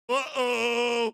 Uh-oh.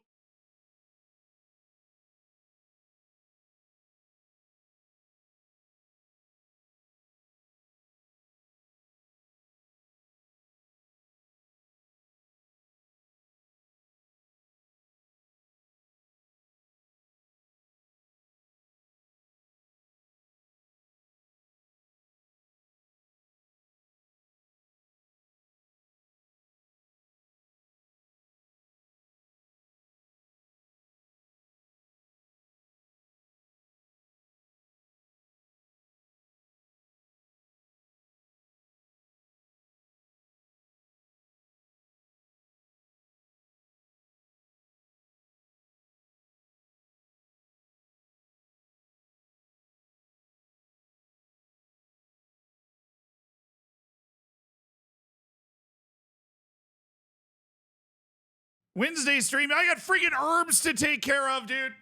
Wednesday stream. I got freaking herbs to take care of, dude.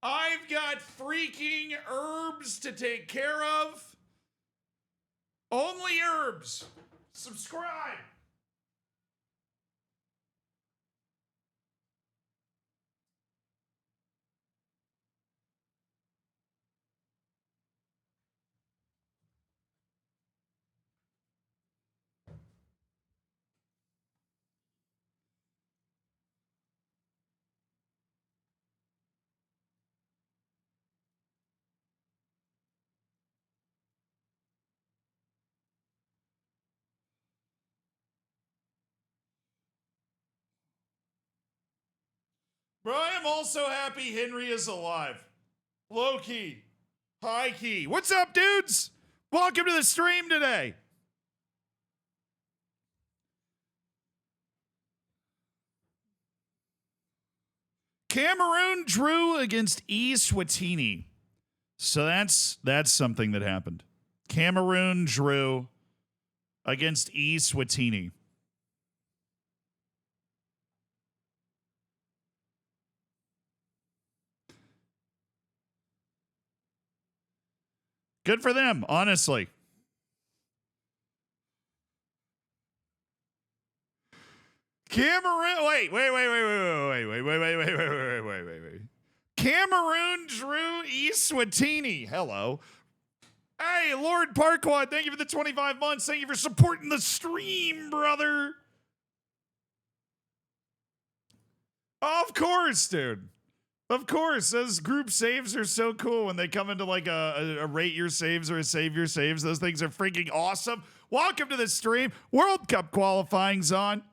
I've got freaking herbs to take care of. Only herbs. Subscribe. Bro, I am also happy Henry is alive. Low key. High key. What's up, dudes? Welcome to the stream today. Cameroon drew against Eswatini. So that's something that happened. Cameroon drew against Eswatini. Good for them, honestly. Cameroon. Wait. Cameroon drew Eswatini. Hello. Hey, Lord Parquad, thank you for the 25 months. Thank you for supporting the stream, brother. Of course, dude. Of course, those group saves are so cool when they come into like a rate your saves or a save your saves. Those things are freaking awesome. Welcome to the stream. World Cup qualifying's on.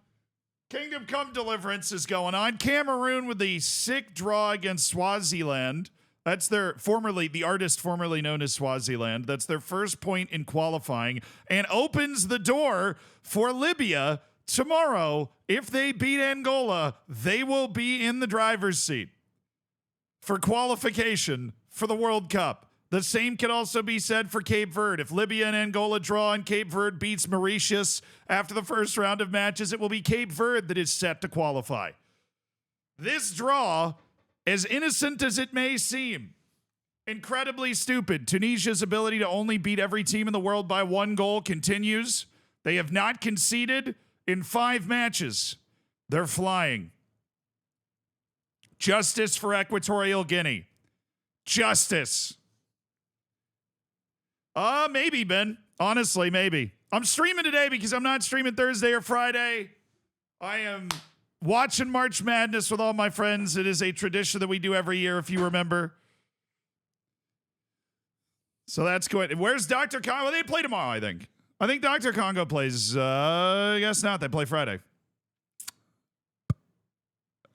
Kingdom Come Deliverance is going on. Cameroon with the sick draw against Swaziland. That's the artist formerly known as Swaziland. That's their first point in qualifying and opens the door for Libya tomorrow. If they beat Angola, they will be in the driver's seat for qualification for the World Cup. The same can also be said for Cape Verde. If Libya and Angola draw and Cape Verde beats Mauritius after the first round of matches, it will be Cape Verde that is set to qualify. This draw, as innocent as it may seem, incredibly stupid. Tunisia's ability to only beat every team in the world by 1 goal continues. They have not conceded in 5 matches. They're flying. Justice for Equatorial Guinea. Justice. Maybe, Ben. Honestly, maybe. I'm streaming today because I'm not streaming Thursday or Friday. I am watching March Madness with all my friends. It is a tradition that we do every year, if you remember. So that's good. Where's Dr. Congo? Well, they play tomorrow, I think. I think Dr. Congo plays. I guess not. They play Friday.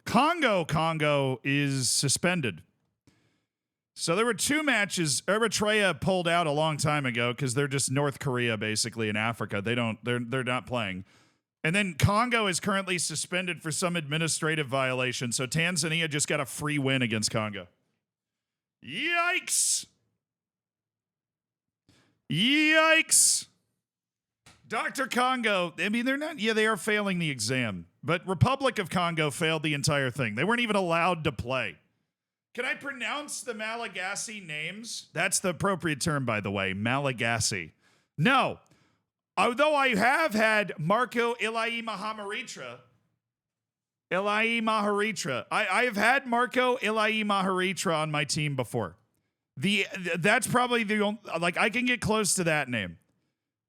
Congo is suspended. So there were 2 matches. Eritrea pulled out a long time ago because they're just North Korea basically in Africa. They're not playing. And then Congo is currently suspended for some administrative violation. So Tanzania just got a free win against Congo. Yikes. Yikes. Dr. Congo, I mean, they are failing the exam. But Republic of Congo failed the entire thing. They weren't even allowed to play. Can I pronounce the Malagasy names? That's the appropriate term, by the way, Malagasy. No. Although I have had Marco Ilai Mahamaritra Ilai Maharitra. I have had Marco Ilai Maharitra on my team before. That's probably the only, like, I can get close to that name.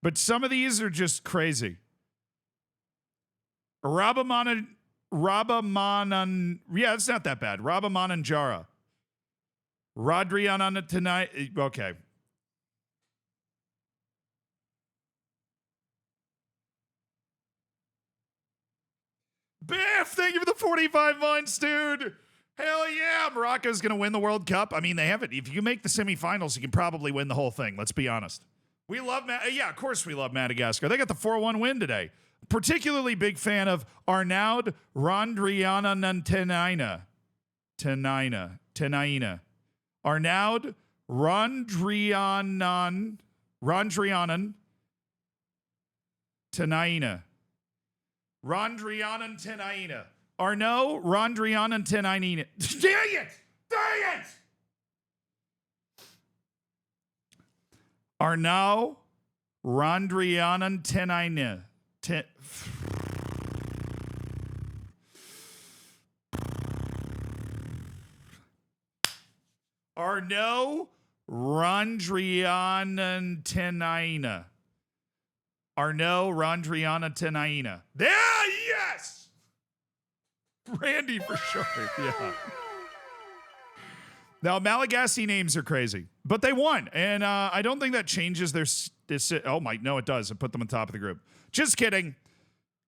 But some of these are just crazy. Rabamanan, yeah, it's not that bad. Rabamananjara. Rodriana tonight. Okay. Biff, thank you for the 45 months, dude. Hell yeah, Morocco's going to win the World Cup. I mean, they have it. If you make the semifinals, you can probably win the whole thing. Let's be honest. We love, yeah, of course we love Madagascar. They got the 4-1 win today. Particularly big fan of Arnaud Rondrianantenaina. Tenaina. Arnaud Rondrianan Tenaina. Rondrianan Tenaina. Arnaud Rondrianan Tenaina. Dang it! Dang it! Arnaud Rondrianan Tenaina. Arnaud Rondrianan Tenaina. Arnaud Rondriana Tenaina. There, yes! Randy for sure, yeah. Now, Malagasy names are crazy, but they won, and I don't think that changes their... oh, my, no, it does. It put them on top of the group. Just kidding.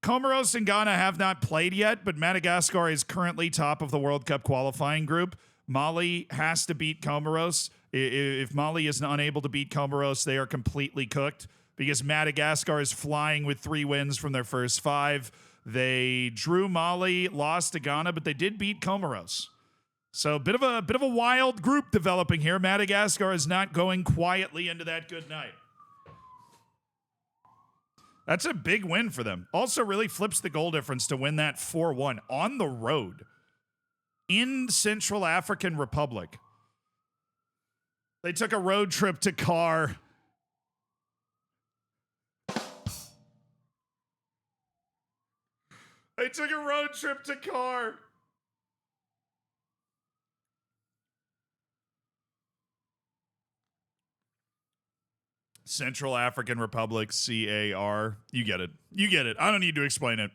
Comoros and Ghana have not played yet, but Madagascar is currently top of the World Cup qualifying group. Mali has to beat Comoros. If Mali is unable to beat Comoros, they are completely cooked because Madagascar is flying with 3 wins from their first 5. They drew Mali, lost to Ghana, but they did beat Comoros. So a bit of a wild group developing here. Madagascar is not going quietly into that good night. That's a big win for them. Also really flips the goal difference to win that 4-1 on the road in Central African Republic. They took a road trip to Car. They took a road trip to Car. Central African Republic, CAR. You get it. You get it. I don't need to explain it.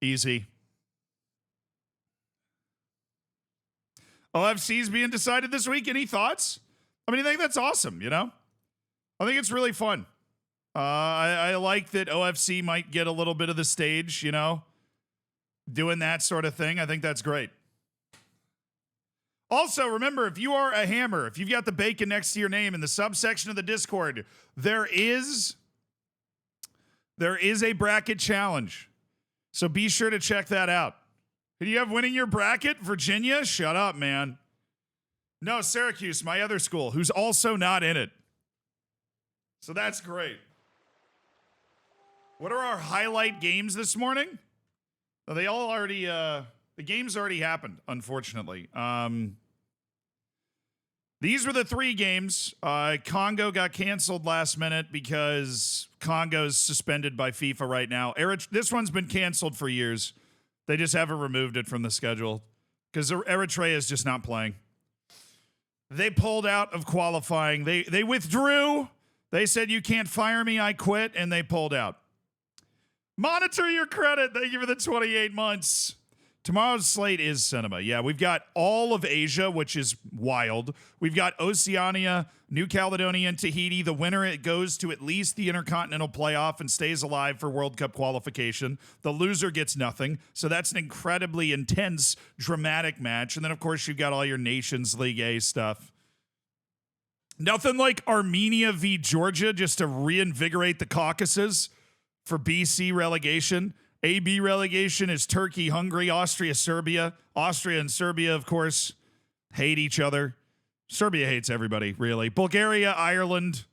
Easy. OFC's being decided this week. Any thoughts? I mean, I think that's awesome, you know? I think it's really fun. I like that OFC might get a little bit of the stage, you know? Doing that sort of thing. I think that's great. Also, remember, if you are a hammer, if you've got the bacon next to your name in the subsection of the Discord, there is a bracket challenge. So be sure to check that out. Who do you have winning your bracket? Virginia? Shut up, man. No, Syracuse, my other school, who's also not in it. So that's great. What are our highlight games this morning? Well, they all already, the games already happened, unfortunately. These were the 3 games. Congo got canceled last minute because Congo's suspended by FIFA right now. This one's been canceled for years. They just haven't removed it from the schedule because Eritrea is just not playing. They pulled out of qualifying. They withdrew. They said, you can't fire me, I quit, and they pulled out. Monitor your credit. Thank you for the 28 months. Tomorrow's slate is cinema. Yeah, we've got all of Asia, which is wild. We've got Oceania, New Caledonia, and Tahiti. The winner, it goes to at least the Intercontinental Playoff and stays alive for World Cup qualification. The loser gets nothing. So that's an incredibly intense, dramatic match. And then, of course, you've got all your Nations League A stuff. Nothing like Armenia v. Georgia just to reinvigorate the Caucasus for BC relegation. AB relegation is Turkey, Hungary, Austria, Serbia. Austria and Serbia, of course, hate each other. Serbia hates everybody, really. Bulgaria, Ireland,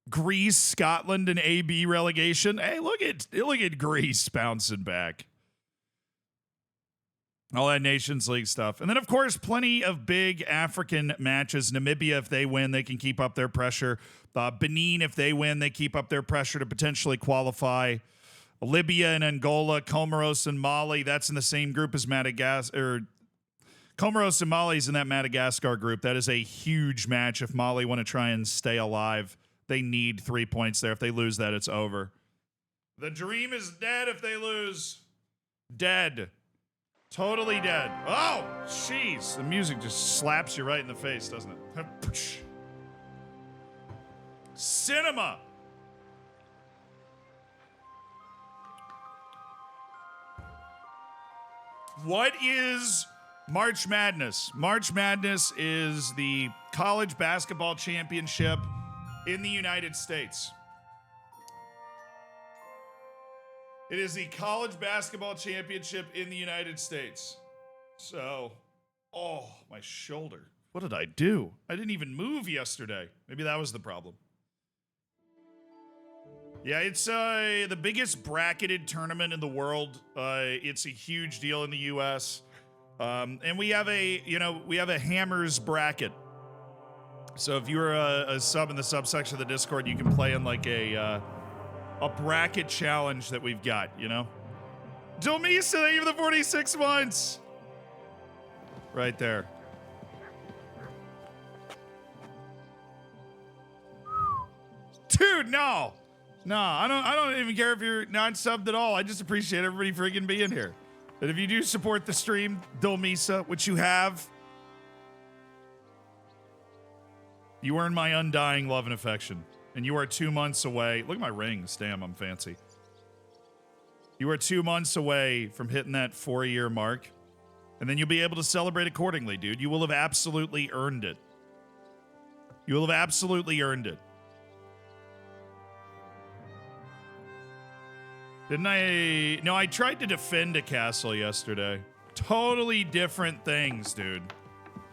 Greece, Scotland, and AB relegation. Hey, look at Greece bouncing back. All that Nations League stuff. And then, of course, plenty of big African matches. Namibia, if they win, they can keep up their pressure. Benin, if they win, they keep up their pressure to potentially qualify. Libya and Angola, Comoros and Mali, that's in the same group as Madagascar. Comoros and Mali's in that Madagascar group. That is a huge match. If Mali want to try and stay alive, they need 3 points there. If they lose that, it's over. The dream is dead if they lose. Dead. Totally dead. Oh, jeez. The music just slaps you right in the face, doesn't it? Cinema. What is March Madness? March Madness is the college basketball championship in the United States. It is the college basketball championship in the United States. So, oh, my shoulder. What did I do? I didn't even move yesterday. Maybe that was the problem. Yeah, it's the biggest bracketed tournament in the world. It's a huge deal in the U.S. And we have a Hammers bracket. So if you're a sub in the subsection of the Discord, you can play in like a bracket challenge that we've got, you know? Domisa, thank you for the 46 months. Right there. Dude, no. No, I don't even care if you're not subbed at all. I just appreciate everybody freaking being here. And if you do support the stream, Dolmisa, which you have, you earn my undying love and affection. And you are 2 months away. Look at my rings. Damn, I'm fancy. You are 2 months away from hitting that 4-year mark. And then you'll be able to celebrate accordingly, dude. You will have absolutely earned it. You will have absolutely earned it. Didn't I? No, I tried to defend a castle yesterday. Totally different things, dude.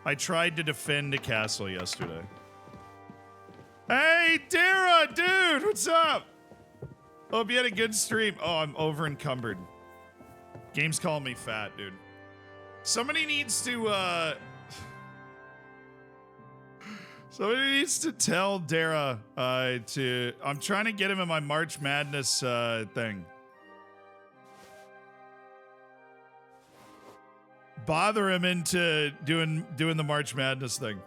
I tried to defend a castle yesterday. Hey, Dara, dude, what's up? Hope you had a good stream. Oh, I'm over encumbered. Game's calling me fat, dude. Somebody needs to, somebody needs to tell Dara, I'm trying to get him in my March Madness, thing. Bother him into doing the March Madness thing.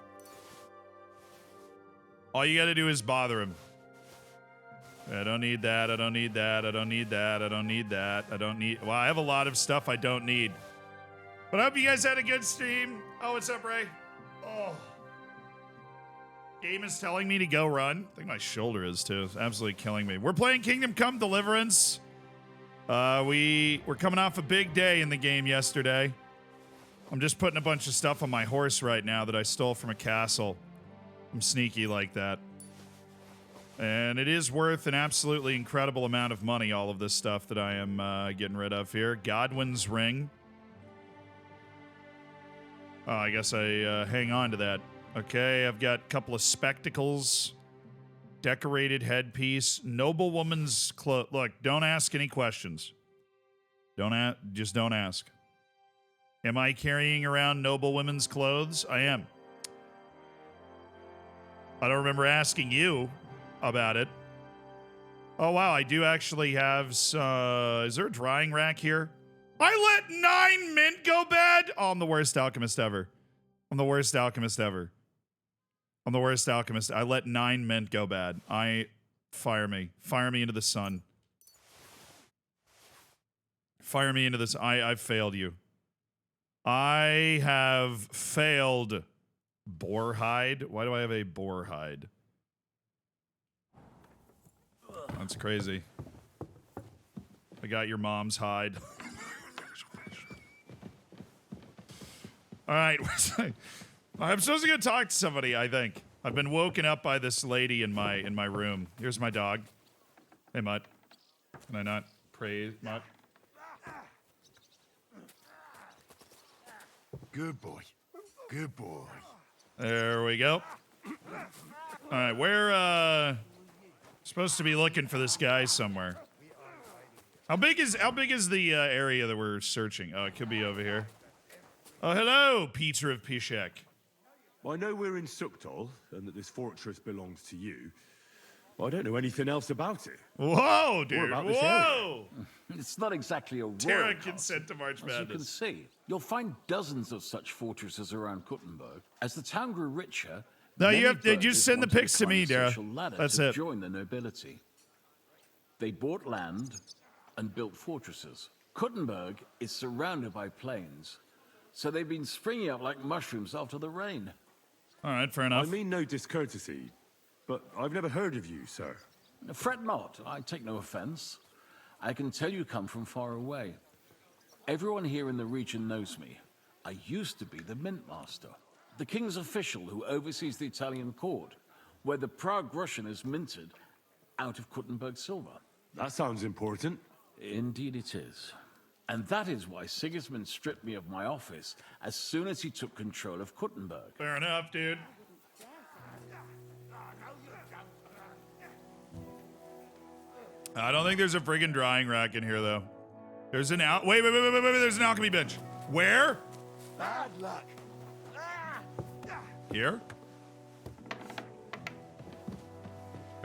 All you gotta do is bother him. I don't need that. I don't need that. I don't need that. I don't need that. I don't need. Well, I have a lot of stuff I don't need. But I hope you guys had a good stream. Oh, what's up, Ray? Oh. Game is telling me to go run. I think my shoulder is too. It's absolutely killing me. We're playing Kingdom Come Deliverance. We're coming off a big day in the game yesterday. I'm just putting a bunch of stuff on my horse right now that I stole from a castle. I'm sneaky like that. And it is worth an absolutely incredible amount of money, all of this stuff that I am getting rid of here. Godwin's ring. Oh, I guess I hang on to that. Okay, I've got a couple of spectacles. Decorated headpiece. Noblewoman's clothes. Look, don't ask any questions. Just don't ask. Am I carrying around noblewomen's clothes? I am. I don't remember asking you about it. Oh, wow, I do actually have is there a drying rack here? I let 9 mint go bad? Oh, I'm the worst alchemist ever. I'm the worst alchemist ever. I'm the worst alchemist. I let 9 mint go bad. Fire me. Fire me into the sun. Fire me into this. I've failed you. I have failed. Boar hide? Why do I have a boar hide? That's crazy. I got your mom's hide. All right. I'm supposed to go talk to somebody, I think. I've been woken up by this lady in my room. Here's my dog. Hey, Mutt. Can I not praise Mutt? Good boy. Good boy. There we go. All right, we're supposed to be looking for this guy somewhere. How big is the area that we're searching? Oh, it could be over here. Oh, hello, Peter of Pishek. I know we're in Sukdal and that this fortress belongs to you. I don't know anything else about it. Whoa, dude. about this Whoa. It's not exactly a royal Terra castle. consent to March As you can Madness. see, you'll find dozens of such fortresses around Kuttenberg. As the town grew richer, No, many you have to burghers just send the wanted to pics to climb me, the Dara. social ladder That's to it. join the nobility. They bought land and built fortresses. Kuttenberg is surrounded by plains, so they've been springing up like mushrooms after the rain. All right, fair I enough. mean no discourtesy, but I've never heard of you, sir. Fret not, I take no offense. I can tell you come from far away. Everyone here in the region knows me. I used to be the mint master, the king's official who oversees the Italian court, where the Prague Russian is minted out of Kuttenberg silver. That sounds important. Indeed it is. And that is why Sigismund stripped me of my office as soon as he took control of Kuttenberg. Fair enough, dude. I don't think there's a friggin' drying rack in here, though. There's an wait, there's an alchemy bench. Where? Bad luck. Here?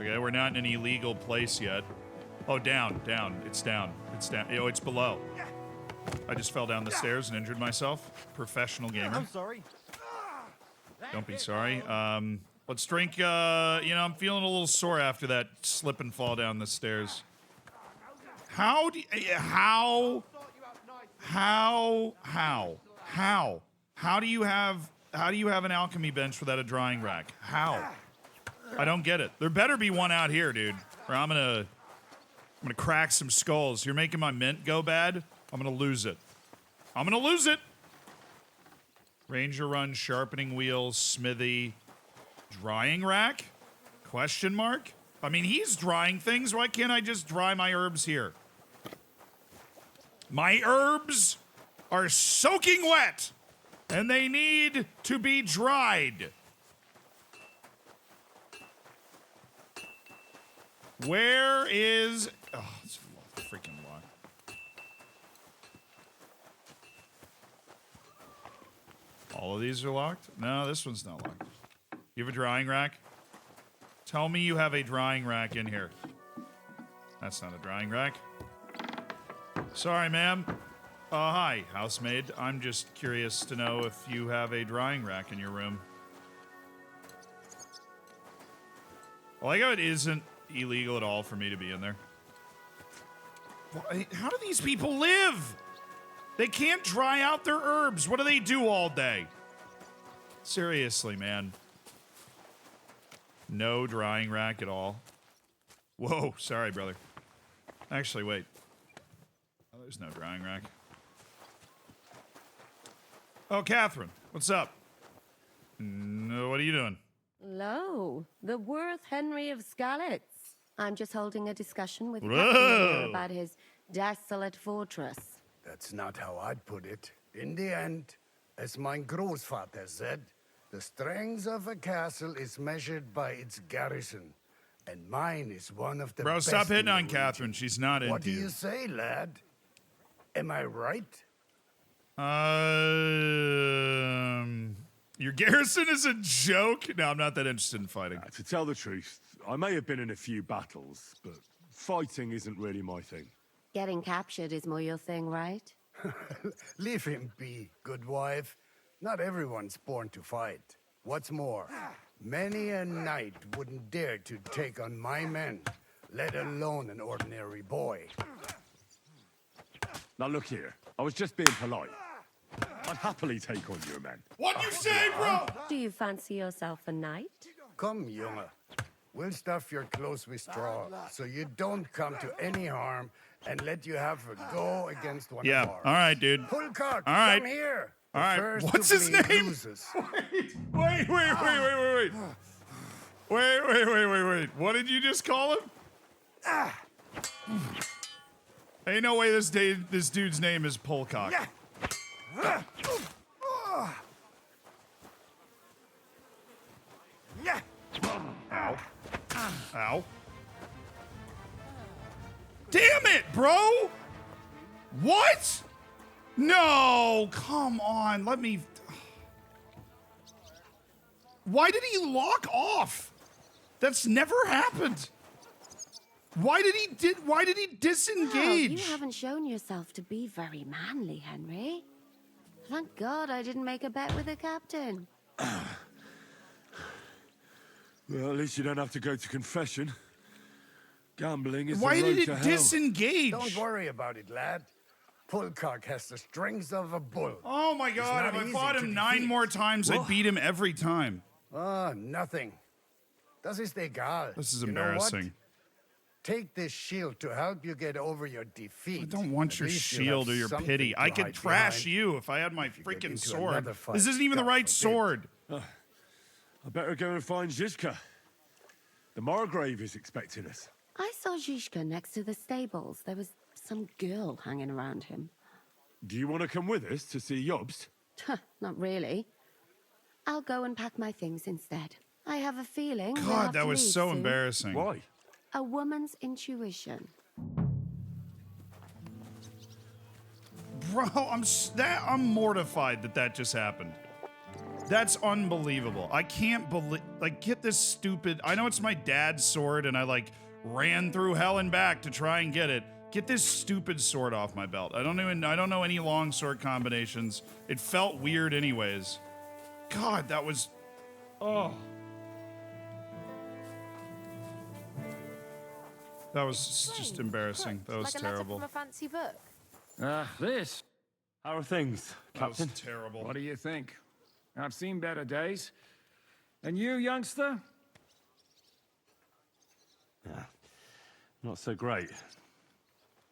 Okay, we're not in an illegal place yet. Oh, down. It's down. Oh, it's below. I just fell down the stairs and injured myself. Professional gamer. I'm sorry. Don't be sorry. Let's drink, I'm feeling a little sore after that slip and fall down the stairs. How do you have an alchemy bench without a drying rack? How? I don't get it. There better be one out here, dude. Or I'm gonna crack some skulls. You're making my mint go bad? I'm gonna lose it. Ranger run, sharpening wheels, smithy, drying rack? Question mark? I mean, he's drying things. Why can't I just dry my herbs here? My herbs are soaking wet, and they need to be dried. Where is... Oh, it's freaking locked. All of these are locked? No, this one's not locked. You have a drying rack? Tell me you have a drying rack in here. That's not a drying rack. Sorry, ma'am. Hi, housemaid. I'm just curious to know if you have a drying rack in your room. I like how it isn't illegal at all for me to be in there. How do these people live? They can't dry out their herbs. What do they do all day? Seriously, man. No drying rack at all. Whoa, sorry, brother. Actually, wait. Oh, there's no drying rack. Oh, Catherine, what's up? No, what are you doing? Hello, the Worth Henry of Skalitz. I'm just holding a discussion with Whoa. Captain here about his desolate fortress. That's not how I'd put it. In the end, as my Großvater said, the strength of a castle is measured by its garrison. And mine is one of the Bro, best stop hitting in the on region. Catherine. She's not What into do you. you say, lad? Am I right? Your garrison is a joke? No, I'm not that interested in fighting. To tell the truth, I may have been in a few battles, but fighting isn't really my thing. Getting captured is more your thing, right? Leave him be, good wife. Not everyone's born to fight. What's more, many a knight wouldn't dare to take on my men, let alone an ordinary boy. Now look here, I was just being polite. I'd happily take on your men. What'd you say, bro? Do you fancy yourself a knight? Come, Junge. We'll stuff your clothes with straw, so you don't come to any harm, and let you have a go against one Yeah, of ours. all right, dude. Pull cart, All right. come here. All The right, first what's to his bleed name? loses. Wait. Wait. What did you just call him? Ain't no way this dude's name is Polcock. Ow. Ow. Damn it, bro! What? No, come on. Let me. Why did he lock off? That's never happened. Why did he disengage? Well, you haven't shown yourself to be very manly, Henry. Thank God I didn't make a bet with the captain. Well, at least you don't have to go to confession. Gambling is Why the road did to it hell. disengage? Don't worry about it, lad. Pullcock has the strength of a bull. Oh my God, not if I easy fought to him 9 defeat. more times, I'd beat him every time. Ah, nothing. Das ist egal. This is You know what? embarrassing. Take this shield to help you get over your defeat. I don't want At your least you'll shield have or your something pity. to I could hide trash behind. you if I had my you get freaking into sword. another fight, This isn't even the God right forbid. sword. I better go and find Zizka. The Margrave is expecting us. I saw Zhishka next to the stables. There was some girl hanging around him. Do you want to come with us to see Jobst? Not really. I'll go and pack my things instead. I have a feeling we'll God, have that to was leave so soon. embarrassing. Why? A woman's intuition. Bro, I'm mortified that just happened. That's unbelievable. I can't believe, like, get this stupid. I know it's my dad's sword, and I like ran through hell and back to try and get it. Get this stupid sword off my belt. I don't know any long sword combinations. It felt weird, anyways. God, that was, oh, that was just embarrassing. That was like a letter terrible. from a fancy book. This. How are things, That was Captain? terrible. What do you think? I've seen better days. And you, youngster? Not so great.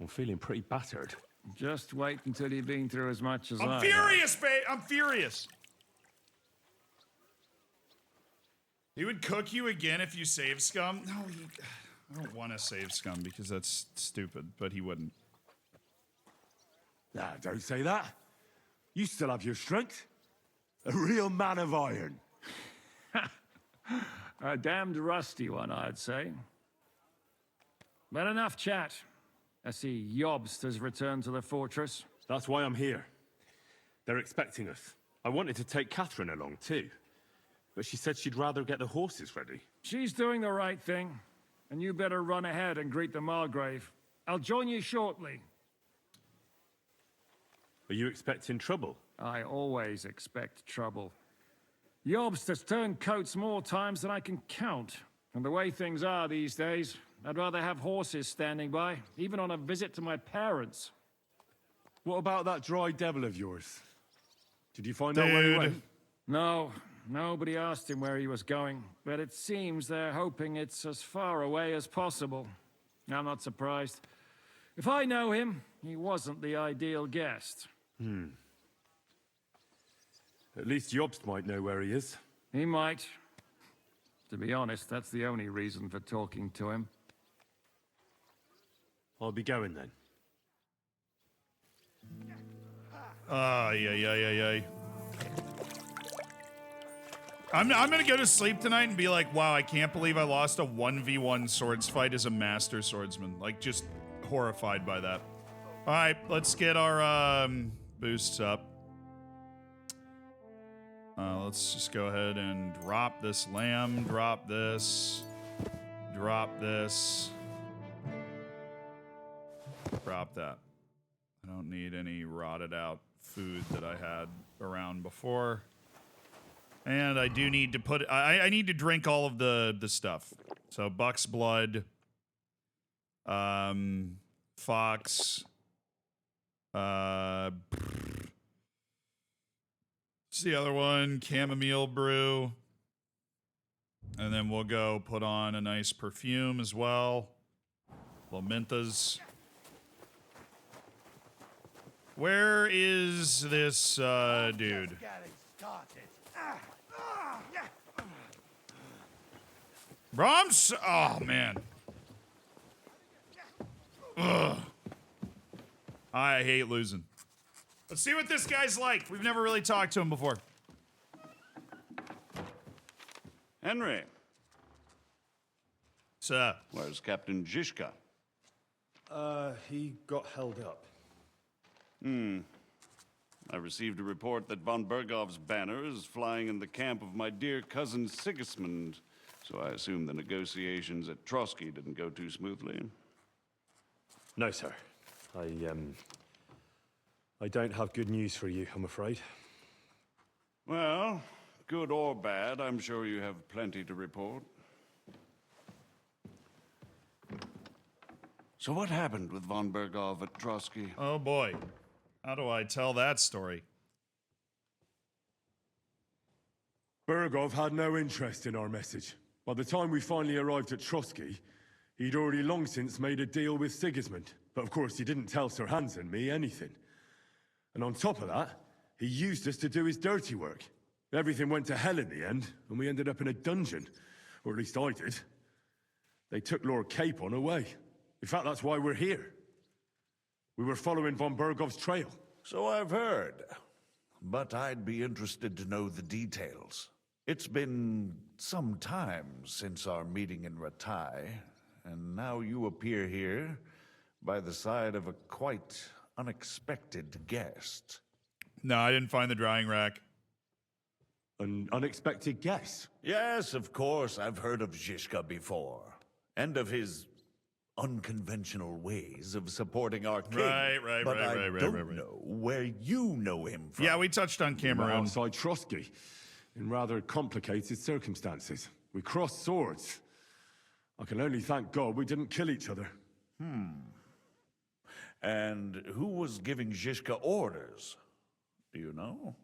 I'm feeling pretty battered. Just wait until you've been through as much as I I'm have. furious, babe. I'm furious. He would cook you again if you save scum. No, I don't want to save scum because that's stupid, but he wouldn't. Nah, don't say that. You still have your strength. A real man of iron. A damned rusty one, I'd say. But enough chat. I see Jobst has returned to the fortress. That's why I'm here. They're expecting us. I wanted to take Catherine along too, but she said she'd rather get the horses ready. She's doing the right thing. And you better run ahead and greet the Margrave. I'll join you shortly. Are you expecting trouble? I always expect trouble. Jobst has turned coats more times than I can count. And the way things are these days, I'd rather have horses standing by, even on a visit to my parents. What about that dry devil of yours? Did you find out where he Dude. went? No, nobody asked him where he was going, but it seems they're hoping it's as far away as possible. I'm not surprised. If I know him, he wasn't the ideal guest. At least Jobst might know where he is. He might. To be honest, that's the only reason for talking to him. I'll be going then. Yeah. I'm gonna go to sleep tonight and be like, wow, I can't believe I lost a 1v1 swords fight as a master swordsman. Like, just horrified by that. All right, let's get our boosts up. Let's just go ahead and drop this lamb, drop this, drop this, drop that. I don't need any rotted out food that I had around before. And I do need to put, I need to drink all of the stuff. So Buck's blood, Fox, what's the other one? Chamomile brew. And then we'll go put on a nice perfume as well. Little menthas. Where is this dude? Brahms? Oh, man. Ugh. I hate losing. Let's see what this guy's like. We've never really talked to him before. Henry, Sir. where's Captain Zhishka? He got held up. I received a report that von Bergov's banner is flying in the camp of my dear cousin Sigismund, so I assume the negotiations at Trotsky didn't go too smoothly. No, sir. I don't have good news for you, I'm afraid. Well, good or bad, I'm sure you have plenty to report. So what happened with von Bergov at Trotsky? Oh boy. How do I tell that story? Bergov had no interest in our message. By the time we finally arrived at Trotsky, he'd already long since made a deal with Sigismund. But of course, he didn't tell Sir Hans and me anything. And on top of that, he used us to do his dirty work. Everything went to hell in the end, and we ended up in a dungeon. Or at least I did. They took Lord Capon away. In fact, that's why we're here. We were following von Bergov's trail. So I've heard. But I'd be interested to know the details. It's been some time since our meeting in Ratai, and now you appear here by the side of a quite unexpected guest. No, I didn't find the drying rack. An unexpected guess. Yes, of course, I've heard of Zizka before, and of his unconventional ways of supporting our king. But I don't know where you know him from. Yeah, we touched on Cameroon. Outside Trotsky, in rather complicated circumstances. We crossed swords. I can only thank God we didn't kill each other. And who was giving Zizka orders? Do you know?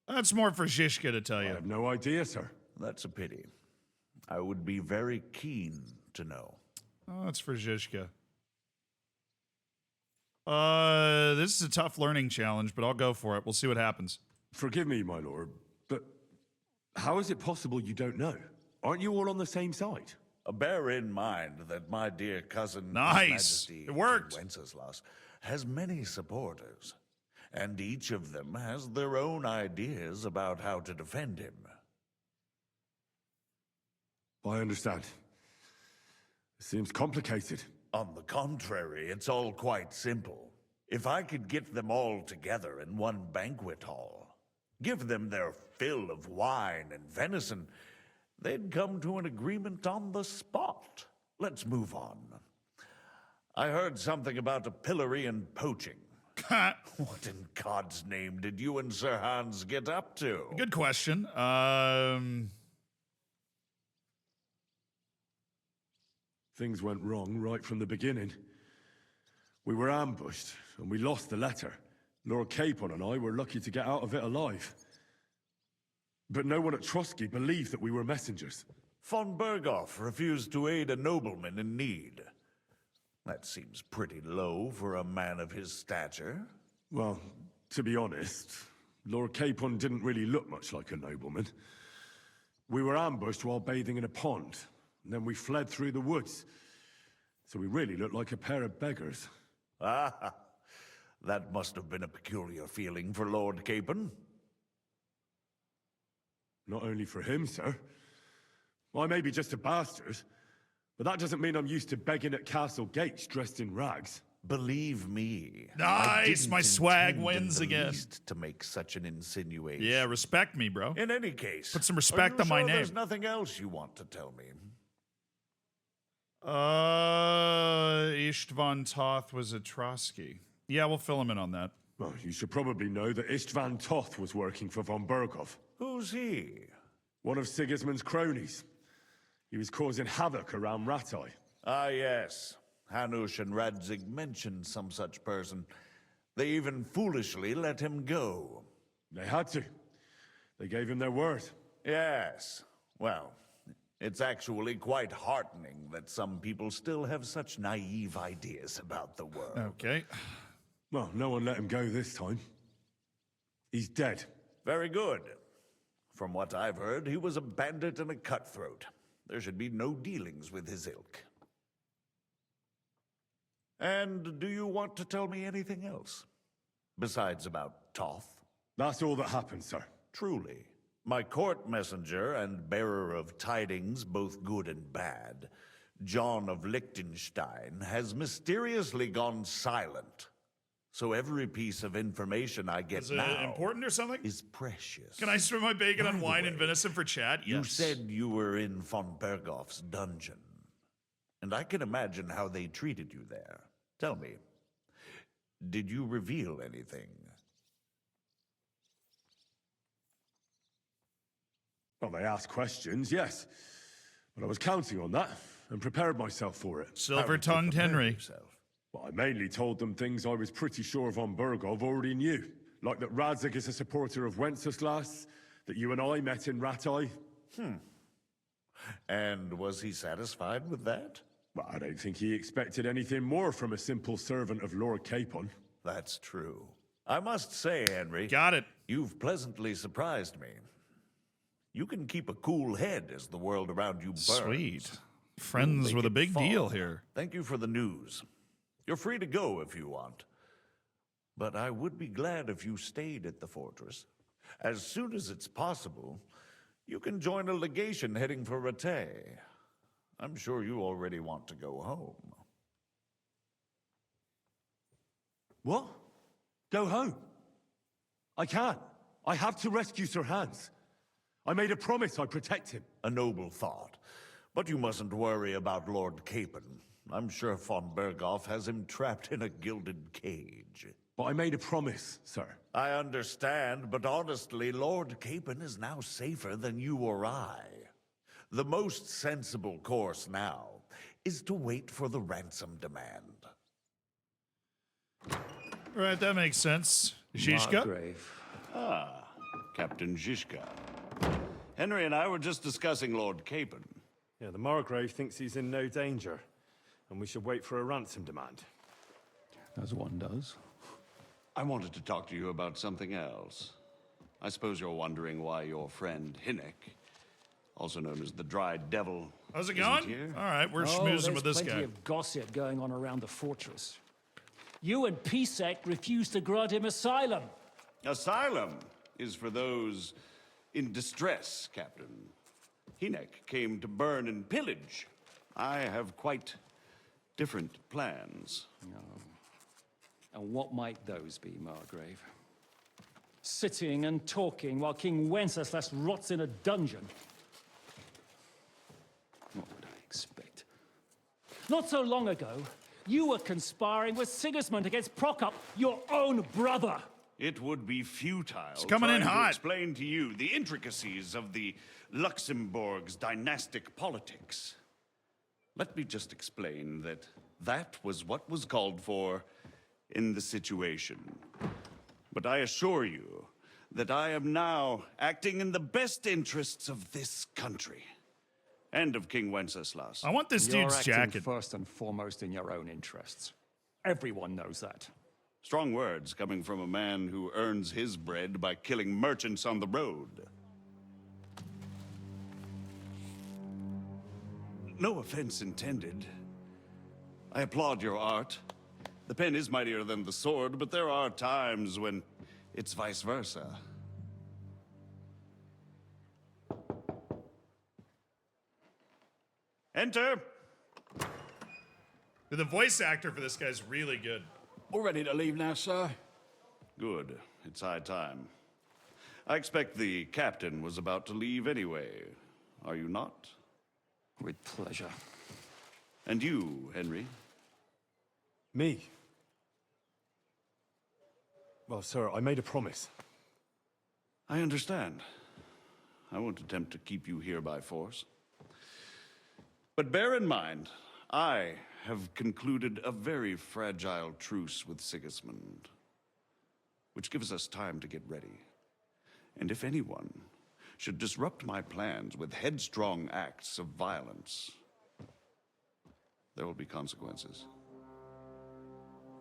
That's more for Zizka to tell I you. have no idea, sir. That's a pity. I would be very keen to know. Oh, that's for Zizka. This is a tough learning challenge, but I'll go for it. We'll see what happens. Forgive me, my lord, but how is it possible you don't know? Aren't you all on the same side? Bear in mind that my dear cousin, His Nice. Majesty It worked. King Wenceslas, has many supporters, and each of them has their own ideas about how to defend him. I understand. It seems complicated. On the contrary, it's all quite simple. If I could get them all together in one banquet hall, give them their fill of wine and venison, they'd come to an agreement on the spot. Let's move on. I heard something about a pillory and poaching. What in God's name did you and Sir Hans get up to? Good question. Things went wrong right from the beginning. We were ambushed, and we lost the letter. Lord Capon and I were lucky to get out of it alive. But no one at Trotsky believed that we were messengers. Von Berghoff refused to aid a nobleman in need. That seems pretty low for a man of his stature. Well, to be honest, Lord Capon didn't really look much like a nobleman. We were ambushed while bathing in a pond, and then we fled through the woods. So we really looked like a pair of beggars. Ah, that must have been a peculiar feeling for Lord Capon. Not only for him, sir. I may be just a bastard, but that doesn't mean I'm used to begging at castle gates dressed in rags. Believe me. Nice, I didn't my swag intend wins in the again. least to make such an insinuation. Yeah, respect me, bro. In any case, Put some respect on my name. There's nothing else you want to tell me. Istvan Toth was a Trotsky. Yeah, we'll fill him in on that. Well, you should probably know that Istvan Toth was working for von Berghoff. Who's he? One of Sigismund's cronies. He was causing havoc around Ratai. Ah, yes. Hanush and Radzig mentioned some such person. They even foolishly let him go. They had to. They gave him their word. Yes. Well, it's actually quite heartening that some people still have such naive ideas about the world. Okay. Well, no one let him go this time. He's dead. Very good. From what I've heard, he was a bandit and a cutthroat. There should be no dealings with his ilk. And do you want to tell me anything else? Besides about Toth? That's all that happened, sir. Truly. My court messenger and bearer of tidings, both good and bad, John of Liechtenstein, has mysteriously gone silent. So every piece of information I get Is it now important or something? is precious. Can I swim my bacon By on the wine and way, venison for chat? You Yes. said you were in von Berghoff's dungeon, and I can imagine how they treated you there. Tell me, did you reveal anything? Well, they asked questions, yes. But I was counting on that and prepared myself for it. Silver-tongued Henry. Yourself. Well, I mainly told them things I was pretty sure von Berghoff already knew. Like that Radzig is a supporter of Wenceslas, that you and I met in Ratai. And was he satisfied with that? Well, I don't think he expected anything more from a simple servant of Lord Capon. That's true. I must say, Henry, Got it. you've pleasantly surprised me. You can keep a cool head as the world around you burns. Sweet. Friends with a big deal here. Thank you for the news. You're free to go if you want. But I would be glad if you stayed at the fortress. As soon as it's possible, you can join a legation heading for Rattay. I'm sure you already want to go home. What? Go home? I can't. I have to rescue Sir Hans. I made a promise I'd protect him. A noble thought. But you mustn't worry about Lord Capon. I'm sure von Berghoff has him trapped in a gilded cage. But I made a promise, sir. I understand, but honestly, Lord Capon is now safer than you or I. The most sensible course now is to wait for the ransom demand. Right, that makes sense. Zizka? Margrave. Captain Zizka. Henry and I were just discussing Lord Capon. Yeah, the Margrave thinks he's in no danger, and we should wait for a ransom demand. As one does. I wanted to talk to you about something else. I suppose you're wondering why your friend Hinnek, also known as the Dried Devil, How's it isn't going? here. All right, we're Oh, schmoozing there's with this plenty guy. of gossip going on around the fortress. You and Pisek refused to grant him asylum. Asylum is for those in distress, Captain. Hinnek came to burn and pillage. I have quite different plans. And what might those be, Margrave? Sitting and talking while King Wenceslas rots in a dungeon. What would I expect? Not so long ago, you were conspiring with Sigismund against Prokop, your own brother. It would be futile coming in trying to hot. explain to you the intricacies of the Luxembourg's dynastic politics. Let me just explain that that was what was called for in the situation. But I assure you that I am now acting in the best interests of this country and of King Wenceslas. I want this You're dude's acting jacket. first and foremost in your own interests. Everyone knows that. Strong words coming from a man who earns his bread by killing merchants on the road. No offense intended. I applaud your art. The pen is mightier than the sword, but there are times when it's vice versa. Enter! The voice actor for this guy's really good. All ready to leave now, sir? Good. It's high time. I expect the captain was about to leave anyway. Are you not? With pleasure. And you, Henry? Me? Well, sir, I made a promise. I understand. I won't attempt to keep you here by force. But bear in mind, I have concluded a very fragile truce with Sigismund, which gives us time to get ready. And if anyone should disrupt my plans with headstrong acts of violence, there will be consequences.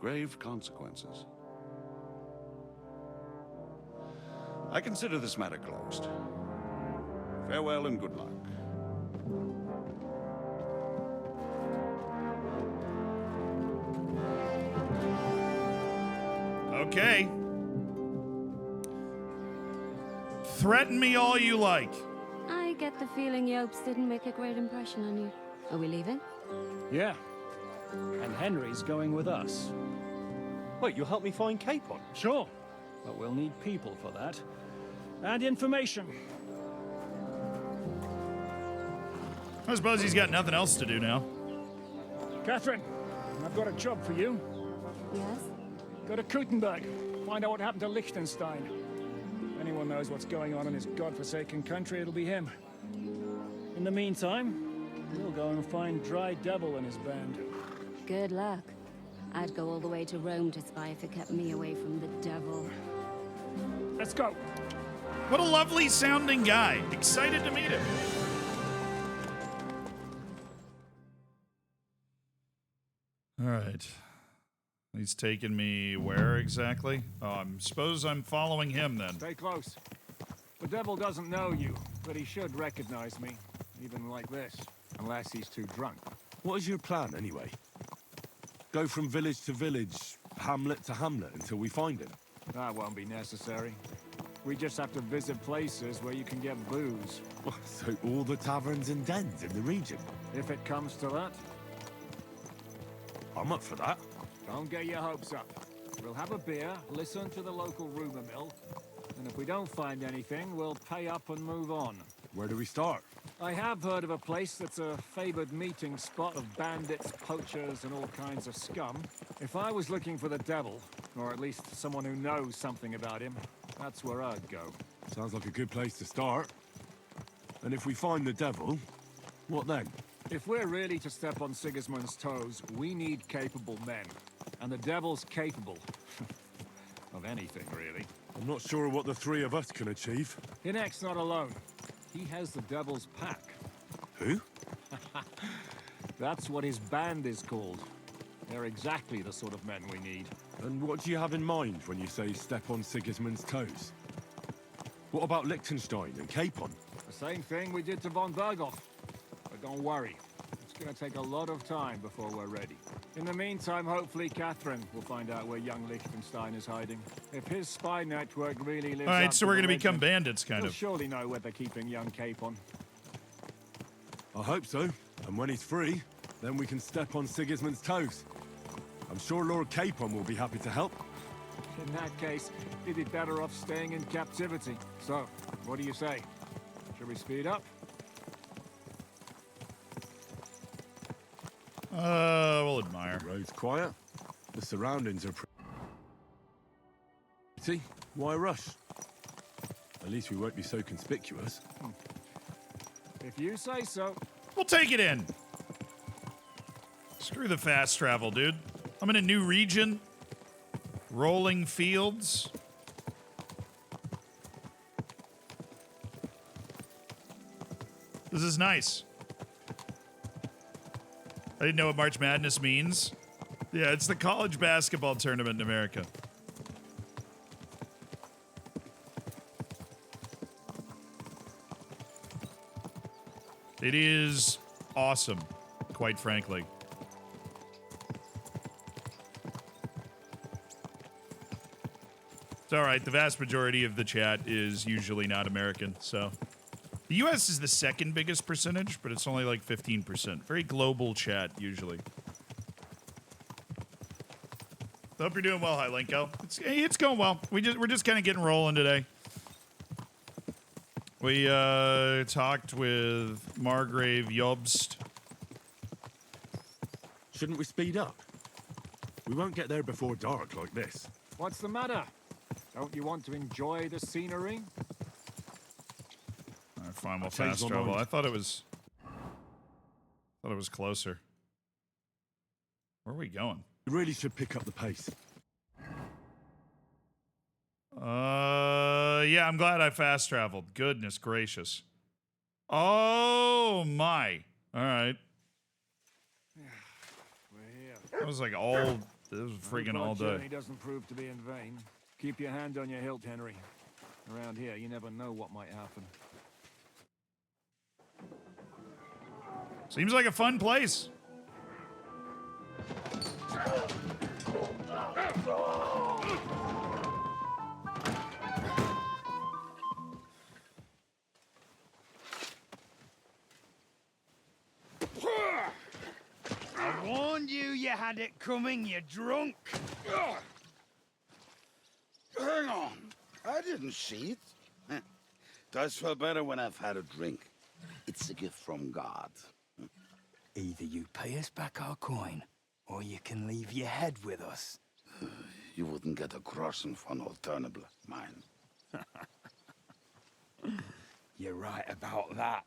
Grave consequences. I consider this matter closed. Farewell and good luck. Okay. Threaten me all you like. I get the feeling Yopes didn't make a great impression on you. Are we leaving? Yeah. And Henry's going with us. Wait, you'll help me find Capon? Sure. But we'll need people for that. And information. I suppose he's got nothing else to do now. Catherine, I've got a job for you. Yes? Go to Kuttenberg. Find out what happened to Liechtenstein. If anyone knows what's going on in his godforsaken country, it'll be him. In the meantime, we'll go and find Dry Devil and his band. Good luck. I'd go all the way to Rome to spy if it kept me away from the devil. Let's go. What a lovely sounding guy. Excited to meet him. All right. He's taking me where exactly? Oh, I suppose I'm following him then. Stay close. The devil doesn't know you, but he should recognize me, even like this, unless he's too drunk. What is your plan, anyway? Go from village to village, hamlet to hamlet, until we find him? That won't be necessary. We just have to visit places where you can get booze. So all the taverns and dens in the region? If it comes to that, I'm up for that. don't get your hopes up. We'll have a beer, listen to the local rumor mill, and if we don't find anything, we'll pay up and move on. Where do we start? I have heard of a place that's a favored meeting spot of bandits, poachers, and all kinds of scum. If I was looking for the devil, or at least someone who knows something about him, that's where I'd go. Sounds like a good place to start. And if we find the devil, what then? If we're really to step on Sigismund's toes, we need capable men. And the devil's capable. of anything, really. I'm not sure what the three of us can achieve. Hinek's not alone. He has the devil's pack. Who? That's what his band is called. They're exactly the sort of men we need. And what do you have in mind when you say step on Sigismund's toes? What about Liechtenstein and Capon? The same thing we did to von Berghoff. But don't worry. It's gonna take a lot of time before we're ready. In the meantime, hopefully Catherine will find out where young Liechtenstein is hiding. If his spy network really lives All right, up so to we're the going to become legend, bandits, kind he'll of. surely know where they're keeping young Capon. I hope so. And when he's free, then we can step on Sigismund's toes. I'm sure Lord Capon will be happy to help. In that case, he'd be better off staying in captivity. So, what do you say? Should we speed up? We'll admire. The road's quiet. The surroundings are pretty. Why rush? At least we won't be so conspicuous. If you say so. We'll take it in. Screw the fast travel, dude. I'm in a new region. Rolling fields. This is nice. I didn't know what March Madness means. Yeah, it's the college basketball tournament in America. It is awesome, quite frankly. It's all right. The vast majority of the chat is usually not American, so. The U.S. is the second biggest percentage, but it's only like 15%. Very global chat, usually. Hope you're doing well, Hylenko. It's going well. We're just kind of getting rolling today. We talked with Margrave Jobst. Shouldn't we speed up? We won't get there before dark like this. What's the matter? Don't you want to enjoy the scenery? All right, fine, we'll changed fast my travel. mind. I thought it was closer. Where are we going? We really should pick up the pace. Yeah, I'm glad I fast traveled. Goodness gracious. Oh my. All right. We're here. That was like all. This was freaking Hope our all day. journey doesn't prove to be in vain. Keep your hand on your hilt, Henry. Around here, you never know what might happen. Seems like a fun place. had it coming, you drunk. Ugh. Hang on. I didn't see it. Does feel better when I've had a drink. It's a gift from God. Either you pay us back our coin, or you can leave your head with us. You wouldn't get a crossing for an alternative, mine. You're right about that.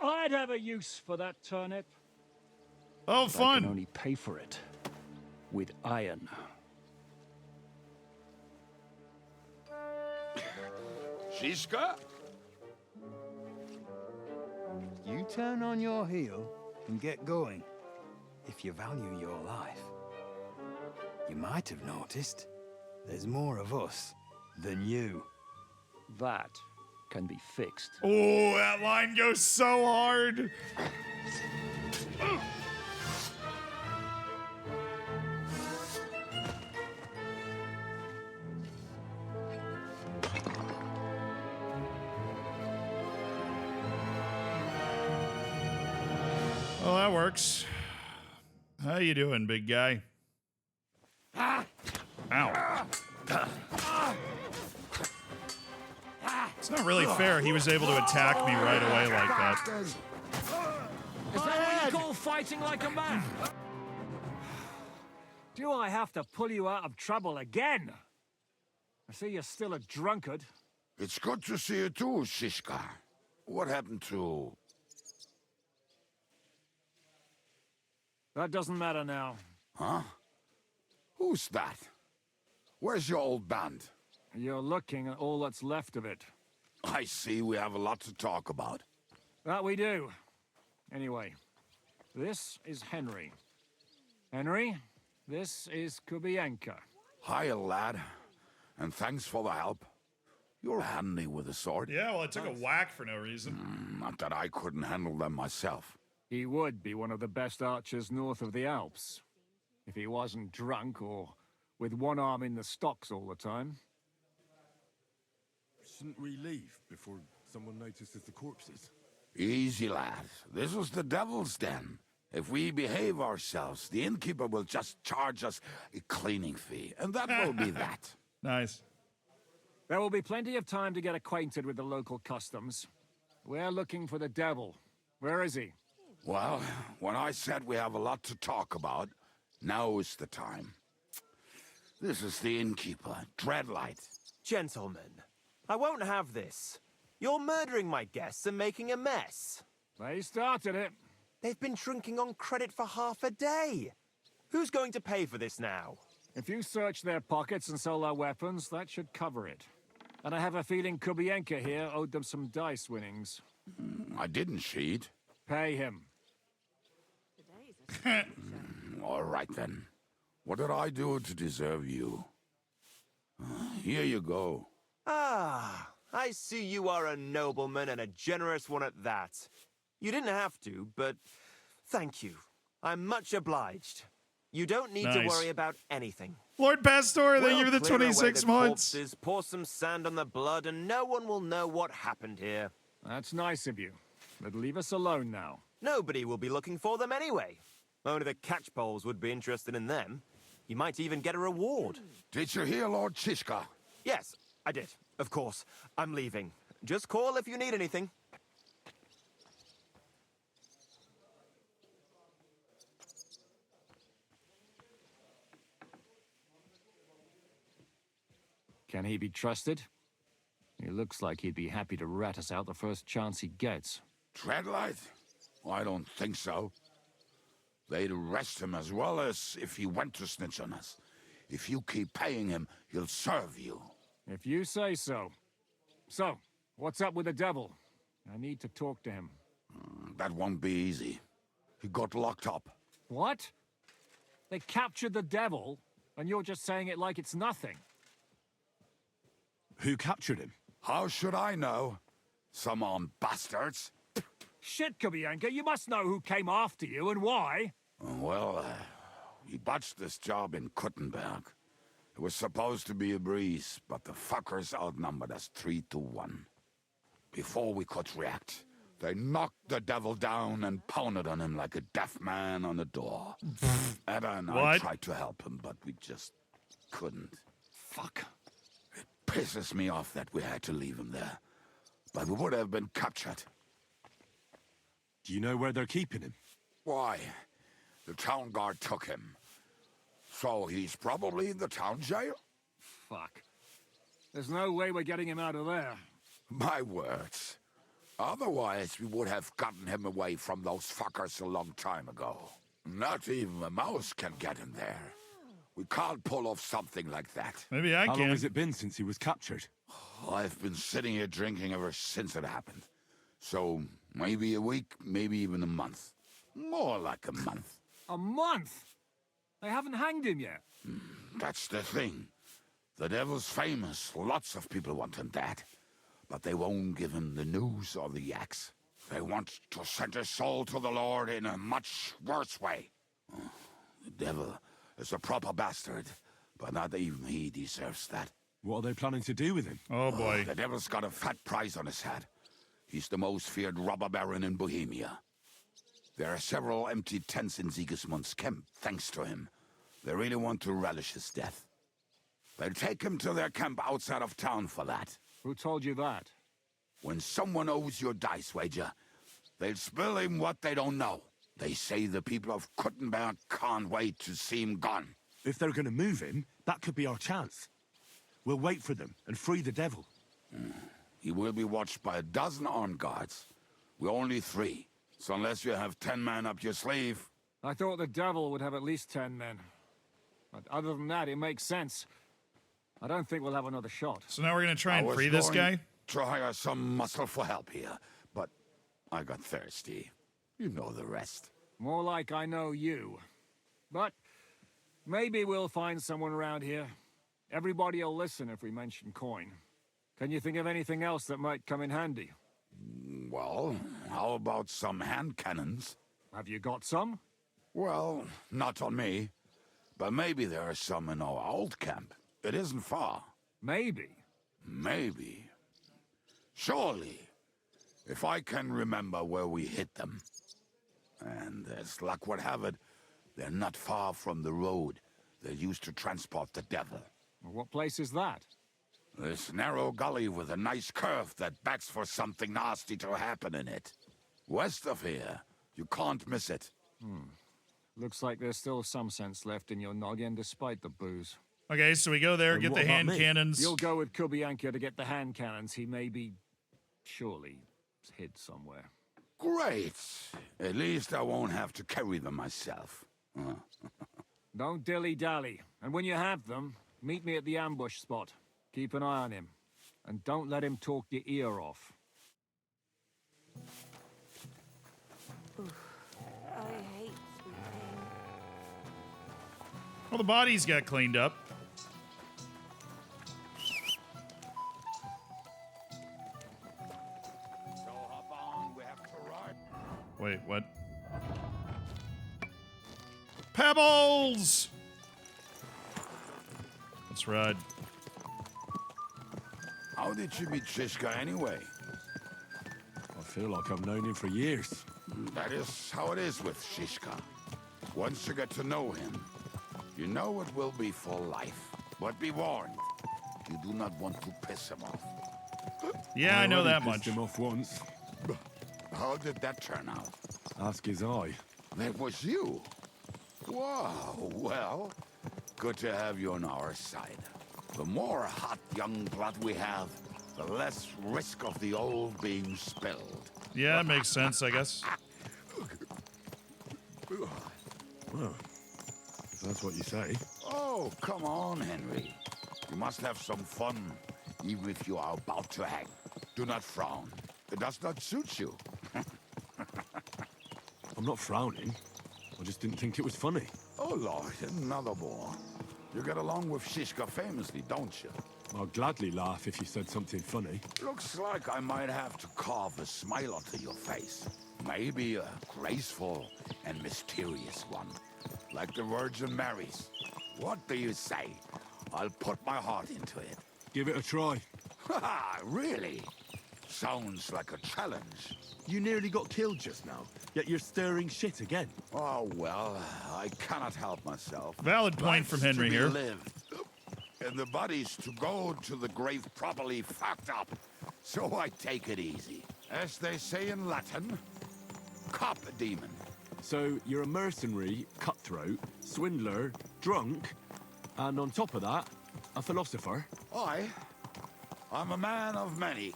I'd have a use for that turnip. Oh, But I fun. can only pay for it with iron. Shiska? You turn on your heel and get going. If you value your life. You might have noticed there's more of us than you. That can be fixed. Oh, that line goes so hard. Well, that works. How you doing, big guy? Ow. It's not really fair he was able to attack me right away like that. Is that what you call fighting like a man? Do I have to pull you out of trouble again? I see you're still a drunkard. It's good to see you too, Shiska. What happened to... That doesn't matter now. Huh? Who's that? Where's your old band? You're looking at all that's left of it. I see we have a lot to talk about. That we do. Anyway, this is Henry. Henry, this is Kubienka. Hiya, lad. And thanks for the help. You're handy with a sword. Yeah, well, I took a whack for no reason. Not that I couldn't handle them myself. He would be one of the best archers north of the Alps. If he wasn't drunk or with one arm in the stocks all the time. Shouldn't we leave before someone notices the corpses? Easy, lad. This was the devil's den. If we behave ourselves, the innkeeper will just charge us a cleaning fee, and that will be that. Nice. There will be plenty of time to get acquainted with the local customs. We're looking for the devil. Where is he? Well, when I said we have a lot to talk about, now is the time. This is the innkeeper, Dreadlight. Gentlemen, I won't have this. You're murdering my guests and making a mess. They started it. They've been drinking on credit for half a day. Who's going to pay for this now? If you search their pockets and sell their weapons, that should cover it. And I have a feeling Kubienka here owed them some dice winnings. I didn't cheat. Pay him. All right, then. What did I do to deserve you? Here you go. Ah, I see you are a nobleman and a generous one at that. You didn't have to, but thank you. I'm much obliged. You don't need to Nice. worry about anything. Lord Pastor, thank you for the We'll clear away 26 the months. corpses, pour some sand on the blood, and no one will know what happened here. That's nice of you. But leave us alone now. Nobody will be looking for them anyway. Only the catchpoles would be interested in them. You might even get a reward. Did you hear Lord Chiska? Yes, I did. Of course. I'm leaving. Just call if you need anything. Can he be trusted? He looks like he'd be happy to rat us out the first chance he gets. Dreadlight? I don't think so. They'd arrest him as well as if he went to snitch on us. If you keep paying him, he'll serve you. If you say so. So, what's up with the devil? I need to talk to him. That won't be easy. He got locked up. What? They captured the devil, and you're just saying it like it's nothing. Who captured him? How should I know? Some armed bastards. Shit, Kubienka, you must know who came after you and why. Well, we botched this job in Kuttenberg. It was supposed to be a breeze, but the fuckers outnumbered us 3-1. Before we could react, They knocked the devil down and pounded on him like a deaf man on a door. Ada and I tried to help him, but we just couldn't. Fuck. It pisses me off that we had to leave him there. But we would have been captured. Do you know where they're keeping him? Why? The town guard took him. So he's probably in the town jail? Fuck. There's no way we're getting him out of there. My words. Otherwise, we would have gotten him away from those fuckers a long time ago. Not even a mouse can get him there. We can't pull off something like that. Maybe I can. How long has it been since he was captured? I've been sitting here drinking ever since it happened. So, maybe a week, maybe even a month. More like a month. A month? They haven't hanged him yet. That's the thing. The devil's famous. Lots of people want him dead. But they won't give him the news or the axe. They want to send his soul to the Lord in a much worse way. The devil is a proper bastard, but not even he deserves that. What are they planning to do with him? Oh, boy. The devil's got a fat price on his head. He's the most feared robber baron in Bohemia. There are several empty tents in Sigismund's camp, thanks to him. They really want to relish his death. They'll take him to their camp outside of town for that. Who told you that? When someone owes you a dice wager, they'll spill him what they don't know. They say the people of Kuttenberg can't wait to see him gone. If they're going to move him, that could be our chance. We'll wait for them and free the devil. He will be watched by a dozen armed guards. We're only 3. So unless you have 10 men up your sleeve... I thought the devil would have at least 10 men. But other than that, it makes sense. I don't think we'll have another shot. So now we're going to try and free this guy? To hire some muscle for help here, but I got thirsty. You know the rest. More like I know you. But maybe we'll find someone around here. Everybody will listen if we mention coin. Can you think of anything else that might come in handy? Well, how about some hand cannons? Have you got some? Well, not on me. But maybe there are some in our old camp. It isn't far. Maybe. Maybe. Surely. If I can remember where we hid them. And as luck would have it, they're not far from the road they used to transport the devil. Well, what place is that? This narrow gully with a nice curve that begs for something nasty to happen in it. West of here. You can't miss it. Looks like there's still some sense left in your noggin despite the booze. Okay, so we go there, And get what the about hand me? cannons. You'll go with Kubianka to get the hand cannons. He may be... surely hid somewhere. Great. At least I won't have to carry them myself. Don't dilly-dally. And when you have them, meet me at the ambush spot. Keep an eye on him. And don't let him talk your ear off. I hate sweeping. Well, the bodies got cleaned up. So hop on, we have to ride. Wait, what? Pebbles! Let's ride. How did you meet Shishka anyway? I feel like I've known him for years. That is how it is with Shishka. Once you get to know him, you know it will be for life. But be warned, you do not want to piss him off. Yeah, I know already that pissed much. him off once. How did that turn out? Ask his eye. That was you. Wow, well, good to have you on our side. The more hot young blood we have, the less risk of the old being spilled. Yeah, that makes sense, I guess. Well, if that's what you say. Oh, come on, Henry. You must have some fun, even if you are about to hang. Do not frown. It does not suit you. I'm not frowning. I just didn't think it was funny. Oh, Lord, another more. You get along with Shishka famously, don't you? I'd gladly laugh if you said something funny. Looks like I might have to carve a smile onto your face. Maybe a graceful and mysterious one, like the Virgin Mary's. What do you say? I'll put my heart into it. Give it a try. Ha! Really? Sounds like a challenge. You nearly got killed just now, yet you're stirring shit again. Oh, well, I cannot help myself. Valid point from Life's Henry to be here. lived, and the body's to go to the grave properly fucked up. So I take it easy. As they say in Latin, cop a demon. So you're a mercenary, cutthroat, swindler, drunk, and on top of that, a philosopher? I'm a man of many...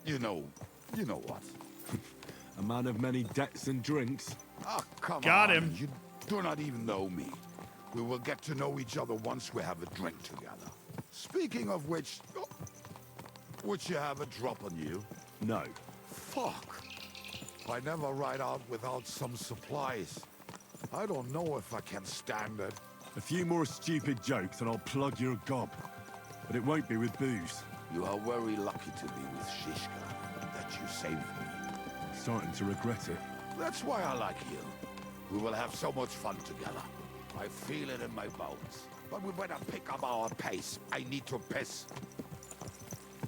You know what. A man of many debts and drinks. Oh, come Got on. him. You do not even know me. We will get to know each other once we have a drink together. Speaking of which, would you have a drop on you? No. Fuck. I never ride out without some supplies. I don't know if I can stand it. A few more stupid jokes and I'll plug your gob. But it won't be with booze. You are very lucky to be with Shishka, that you saved me. Starting to regret it. That's why I like you. We will have so much fun together. I feel it in my bones. But we better pick up our pace. I need to piss.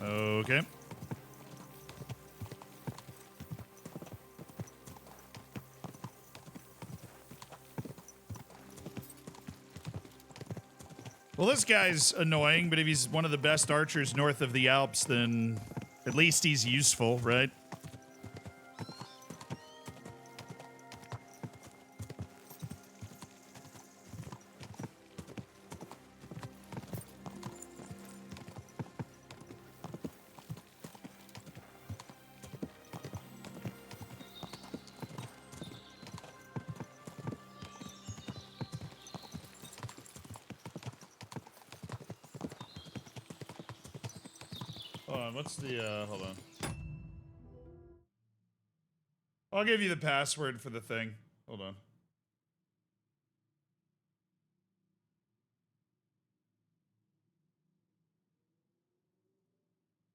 Okay. Well, this guy's annoying, but if he's one of the best archers north of the Alps, then at least he's useful, right? Hold on, what's the, hold on. I'll give you the password for the thing. Hold on.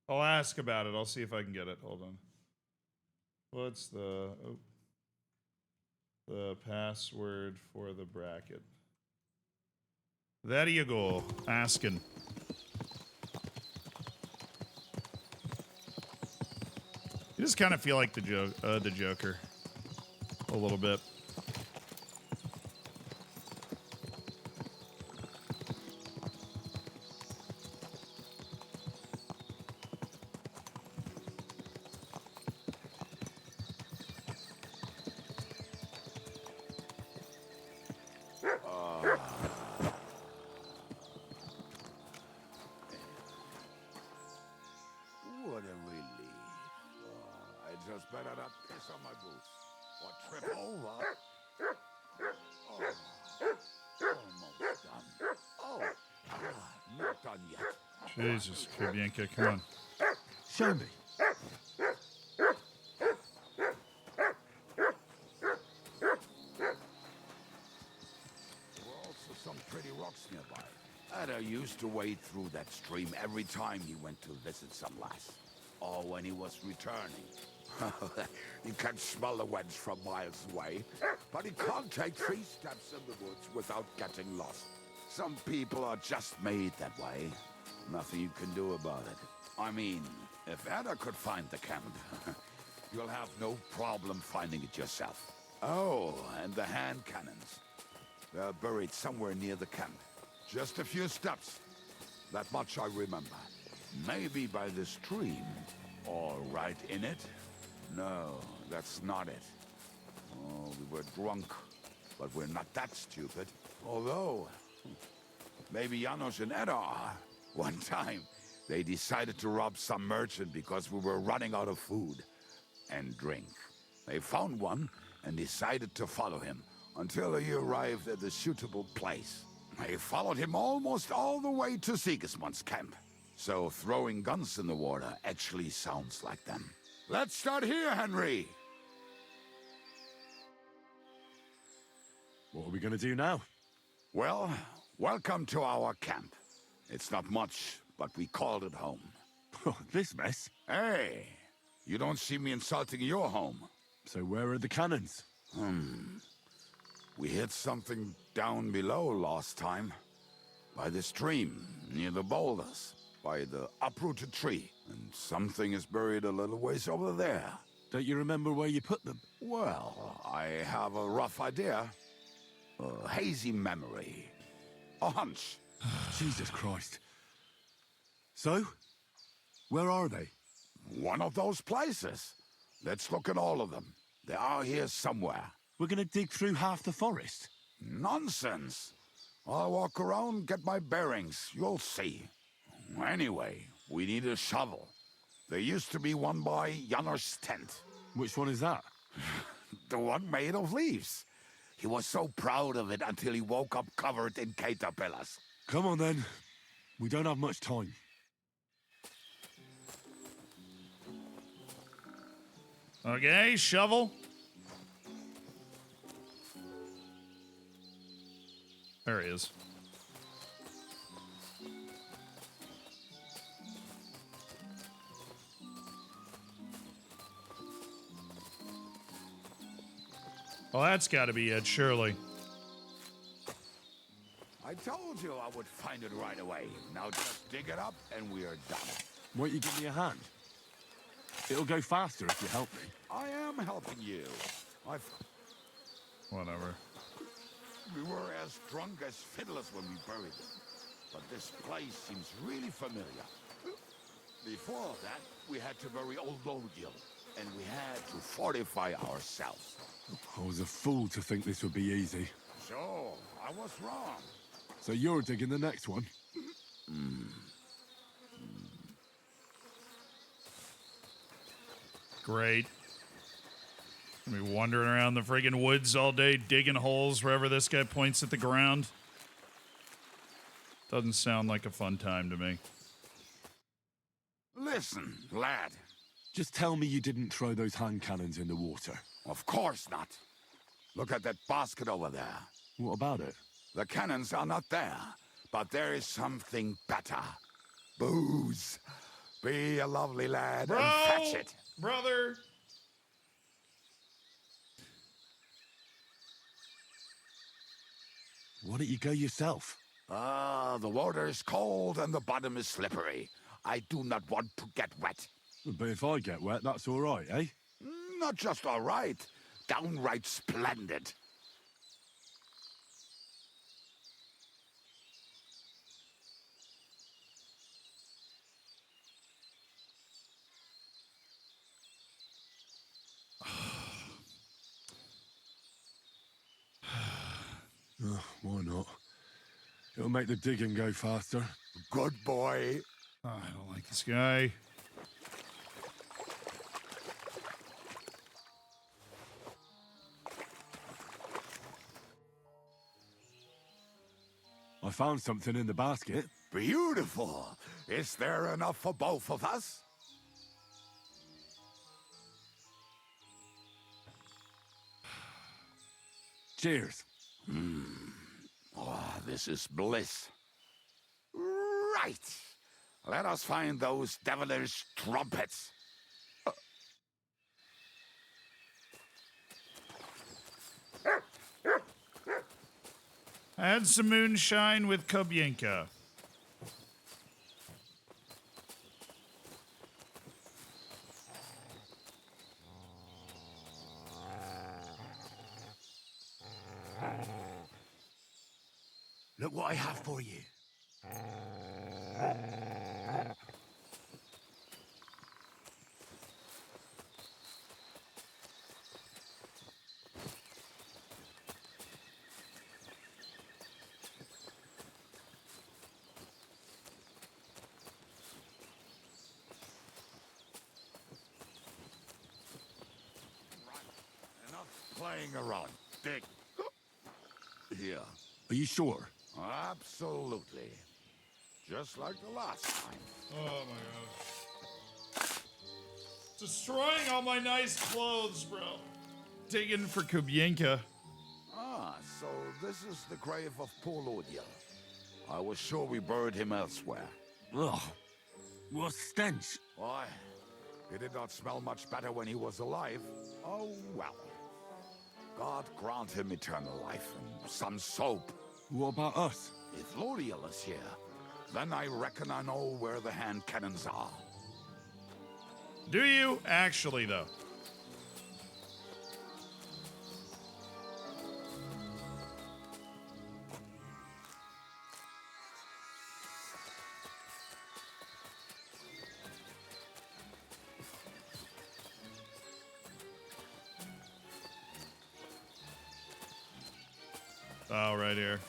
I'll ask about it. I'll see if I can get it. Hold on. What's the password for the bracket? There you go. Asking. You just kind of feel like the Joker a little bit. What a relief. I just better not piss on my boots or trip over. Almost done. Not done yet. Jesus, Kubienka, come on. Show me. There were also some pretty rocks nearby. Ada used to wade through that stream every time he went to visit some lass. Or when he was returning. He can smell the wedge from miles away, but he can't take 3 steps in the woods without getting lost. Some people are just made that way. Nothing you can do about it. I mean, if Ada could find the camp, you'll have no problem finding it yourself. Oh, and the hand cannons. They're buried somewhere near the camp. Just a few steps. That much I remember. Maybe by the stream, or right in it. No, that's not it. Oh, we were drunk, but we're not that stupid. Although, maybe Janos and Edda are. One time, they decided to rob some merchant because we were running out of food and drink. They found one and decided to follow him until he arrived at a suitable place. They followed him almost all the way to Sigismund's camp. So throwing guns in the water actually sounds like them. Let's start here, Henry! What are we gonna do now? Well, welcome to our camp. It's not much, but we called it home. This mess? Hey, you don't see me insulting your home. So where are the cannons? We hit something down below last time. By the stream, near the boulders. by the uprooted tree. And something is buried a little ways over there. Don't you remember where you put them? Well, I have a rough idea. A hazy memory. A hunch. Jesus Christ. So? Where are they? One of those places. Let's look at all of them. They are here somewhere. We're gonna dig through half the forest. Nonsense. I'll walk around, get my bearings. You'll see. Anyway, we need a shovel. There used to be one by Janner's tent. Which one is that? The one made of leaves. He was so proud of it until he woke up covered in caterpillars. Come on then. We don't have much time. Okay, shovel. There he is. Well, that's got to be it, surely. I told you I would find it right away. Now just dig it up and we are done. Won't you give me a hand? It'll go faster if you help me. I am helping you. Whatever. We were as drunk as fiddlers when we buried them. But this place seems really familiar. Before that, we had to bury old Lodiel, and we had to fortify ourselves. I was a fool to think this would be easy. So, I was wrong. So you're digging the next one? Great. Gonna be wandering around the friggin' woods all day, digging holes wherever this guy points at the ground. Doesn't sound like a fun time to me. Listen, lad. Just tell me you didn't throw those hand cannons in the water. Of course not. Look at that basket over there. What about it? The cannons are not there, but there is something better. Booze. Be a lovely lad and fetch it. Brother. Why don't you go yourself? The water is cold and the bottom is slippery. I do not want to get wet. But if I get wet, that's all right, eh? Not just all right, downright splendid. Why not? It'll make the digging go faster. Good boy. Oh, I don't like this guy. I found something in the basket. Beautiful. Is there enough for both of us? Cheers. Oh, this is bliss. Right. Let us find those devilish trumpets. Add some moonshine with Kobienka. Look what I have for you. Enough playing around. Dig. Here. Are you sure? Absolutely. Just like the last time. Oh my god. Destroying all my nice clothes, bro. Digging for Kobienka. Ah, so this is the grave of poor Lodiel. I was sure we buried him elsewhere. Ugh. What stench. Why? He did not smell much better when he was alive. Oh, well. God grant him eternal life and some soap. What about us? If Lodiel is here, Then I reckon I know where the hand cannons are. Do you actually, though? Oh, right here.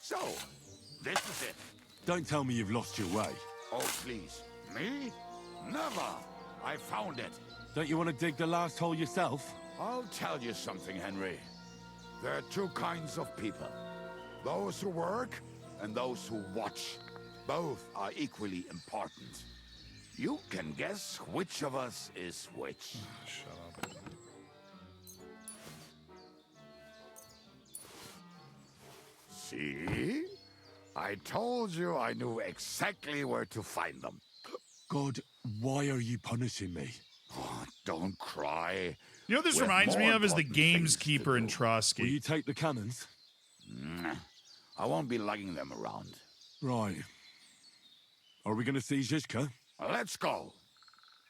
So, this is it. Don't tell me you've lost your way. Oh, please. Me? Never. I found it. Don't you want to dig the last hole yourself? I'll tell you something, Henry. There are two kinds of people. Those who work and those who watch. Both are equally important. You can guess which of us is which. Shut up. See? I told you I knew exactly where to find them. God, why are you punishing me? Oh, don't cry. You know what this We have reminds me more of is the important things to gameskeeper in do. Trotsky. Will you take the cannons? I won't be lugging them around. Right. Are we going to see Zizka? Let's go.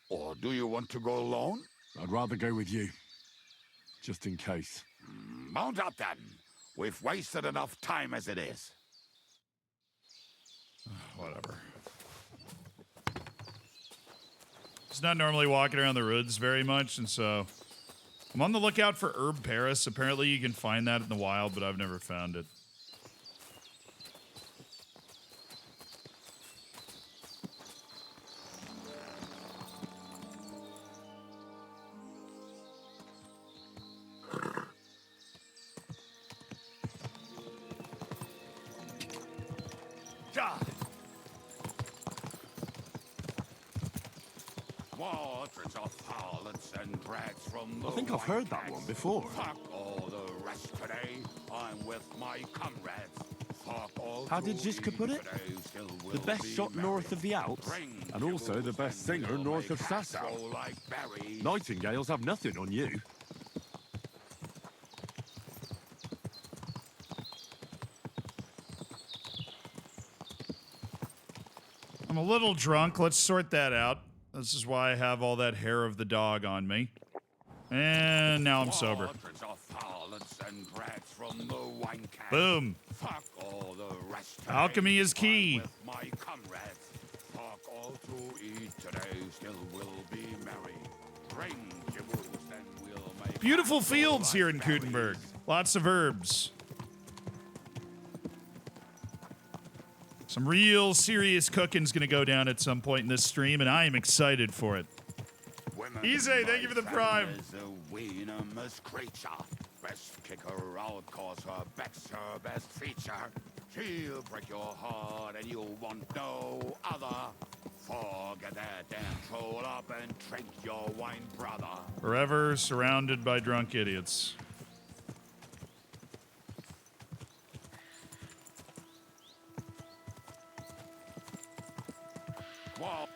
Or do you want to go alone? I'd rather go with you. Just in case. Mount up then. We've wasted enough time as it is. Whatever. It's not normally walking around the woods very much, and so I'm on the lookout for herb Paris. Apparently you can find that in the wild, but I've never found it. Waters of harlots and drags from the I think I've heard that one before. Fuck all the rest today. I'm with my comrades. Fuck all How did to Zizka put it? today, still The will best be shot merry. north of the Alps, Bring and also the best singer north of Sasau. Go like berries. Nightingales have nothing on you. I'm a little drunk. Let's sort that out. This is why I have all that hair of the dog on me. And now I'm sober. Waters of harlots and drags from the wine can. Boom. Fuck all the rest today. Alchemy is key. I'm with my comrades. Fuck all to eat today. Still will be merry. Bring your booze, then we'll make Beautiful us fields like here in berries. Kutenberg. Lots of herbs. Some real serious cooking's gonna go down at some point in this stream, and I am excited for it. Women, Easy, thank you for the my prime. friend, is a venomous creature. Best kick her out, cause her back's her best feature. She'll break your heart and you'll want no other. Forget that damn troll up and drink your wine, brother. Forever surrounded by drunk idiots. Whoa.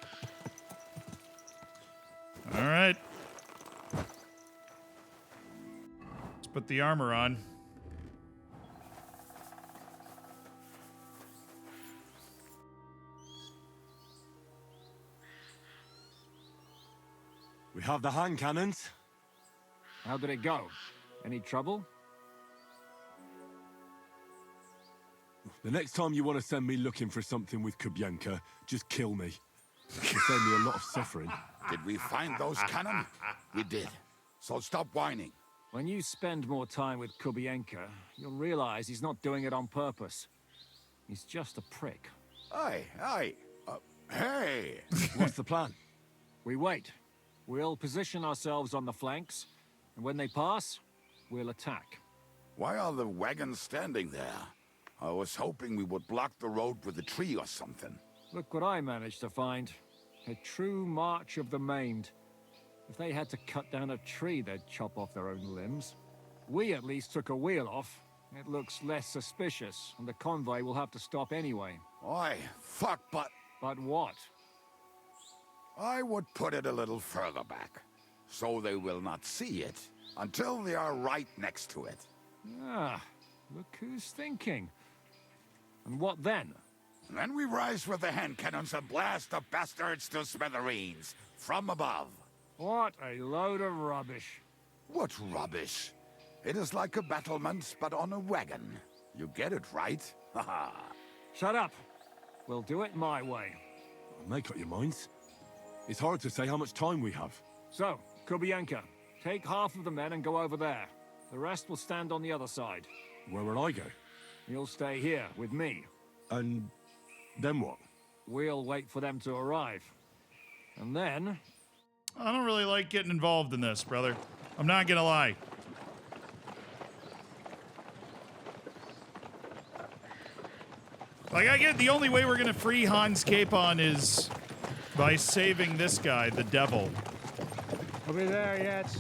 All right. Let's put the armor on. We have the hand cannons. How did it go? Any trouble? The next time you want to send me looking for something with Kubyanka, just kill me. It'll save me a lot of suffering. Did we find those cannon? We did. So stop whining. When you spend more time with Kubienka, you'll realize he's not doing it on purpose. He's just a prick. Hey. What's the plan? We wait. We'll position ourselves on the flanks, and when they pass, we'll attack. Why are the wagons standing there? I was hoping we would block the road with a tree or something. Look what I managed to find. A true march of the maimed. If they had to cut down a tree, they'd chop off their own limbs. We at least took a wheel off. It looks less suspicious, and the convoy will have to stop anyway. Oi, fuck, but But what? I would put it a little further back, so they will not see it until they are right next to it. Ah, Look who's thinking. And what then? Then we rise with the hand cannons and blast the bastards to smithereens from above. What a load of rubbish. What rubbish? It is like a battlement, but on a wagon. You get it, right? Haha. Shut up. We'll do it my way. Make up your minds. It's hard to say how much time we have. So, Kubienka, take half of the men and go over there. The rest will stand on the other side. Where will I go? You'll stay here with me. And then what? We'll wait for them to arrive. And then... I don't really like getting involved in this, brother. I'm not gonna lie. Like, I get the only way we're gonna free Hans Capon is by saving this guy, the devil. Are we there yet?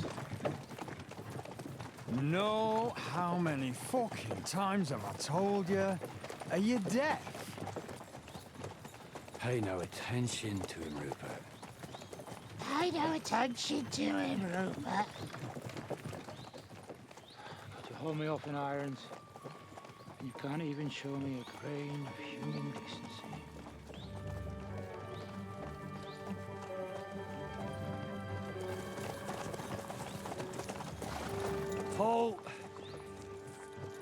No, how many fucking times have I told you? Are you deaf? Pay no attention to him, Rupert. Pay no attention to him, Rupert. You hold me up in irons. You can't even show me a grain of human decency. Paul!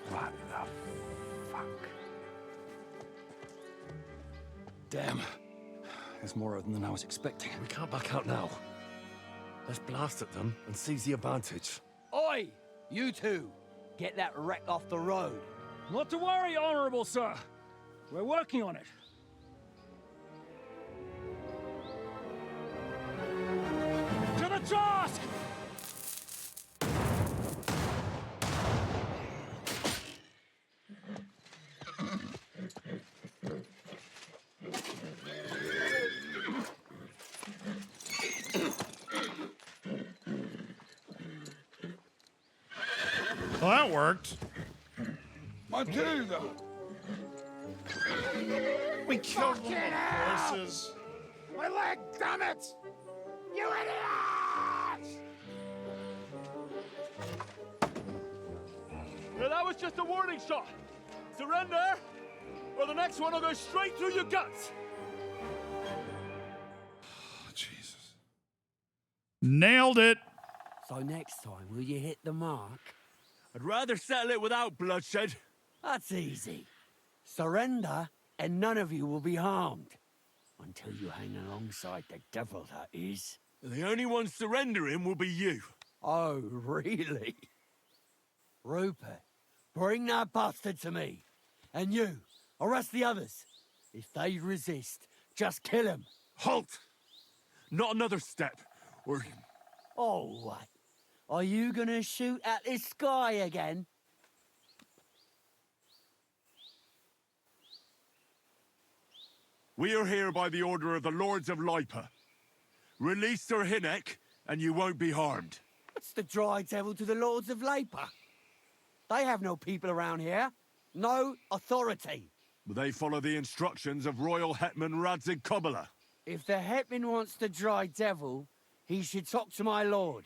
What the fuck? Damn. There's more of them than I was expecting. We can't back out now. Let's blast at them and seize the advantage. Oi! You two! Get that wreck off the road. Not to worry, Honorable Sir. We're working on it. To the task! Well, that worked. Matilda! We killed one of the horses. My leg, damn it! You idiots! Well, that was just a warning shot. Surrender, or the next one will go straight through your guts. Jesus. Nailed it. So next time, will you hit the mark? I'd rather settle it without bloodshed. That's easy. Surrender, and none of you will be harmed. Until you hang alongside the devil, that is. The only one surrendering will be you. Oh, really? Rupert, bring that bastard to me. And you, arrest the others. If they resist, just kill them. Halt! Not another step, or... Oh, what? Are you gonna shoot at this sky again? We are here by the order of the Lords of Lipa. Release Sir Hinnek, and you won't be harmed. What's the dry devil to the Lords of Lipa? They have no people around here. No authority. They follow the instructions of Royal Hetman Radzig Kobyla. If the Hetman wants the dry devil, he should talk to my lord.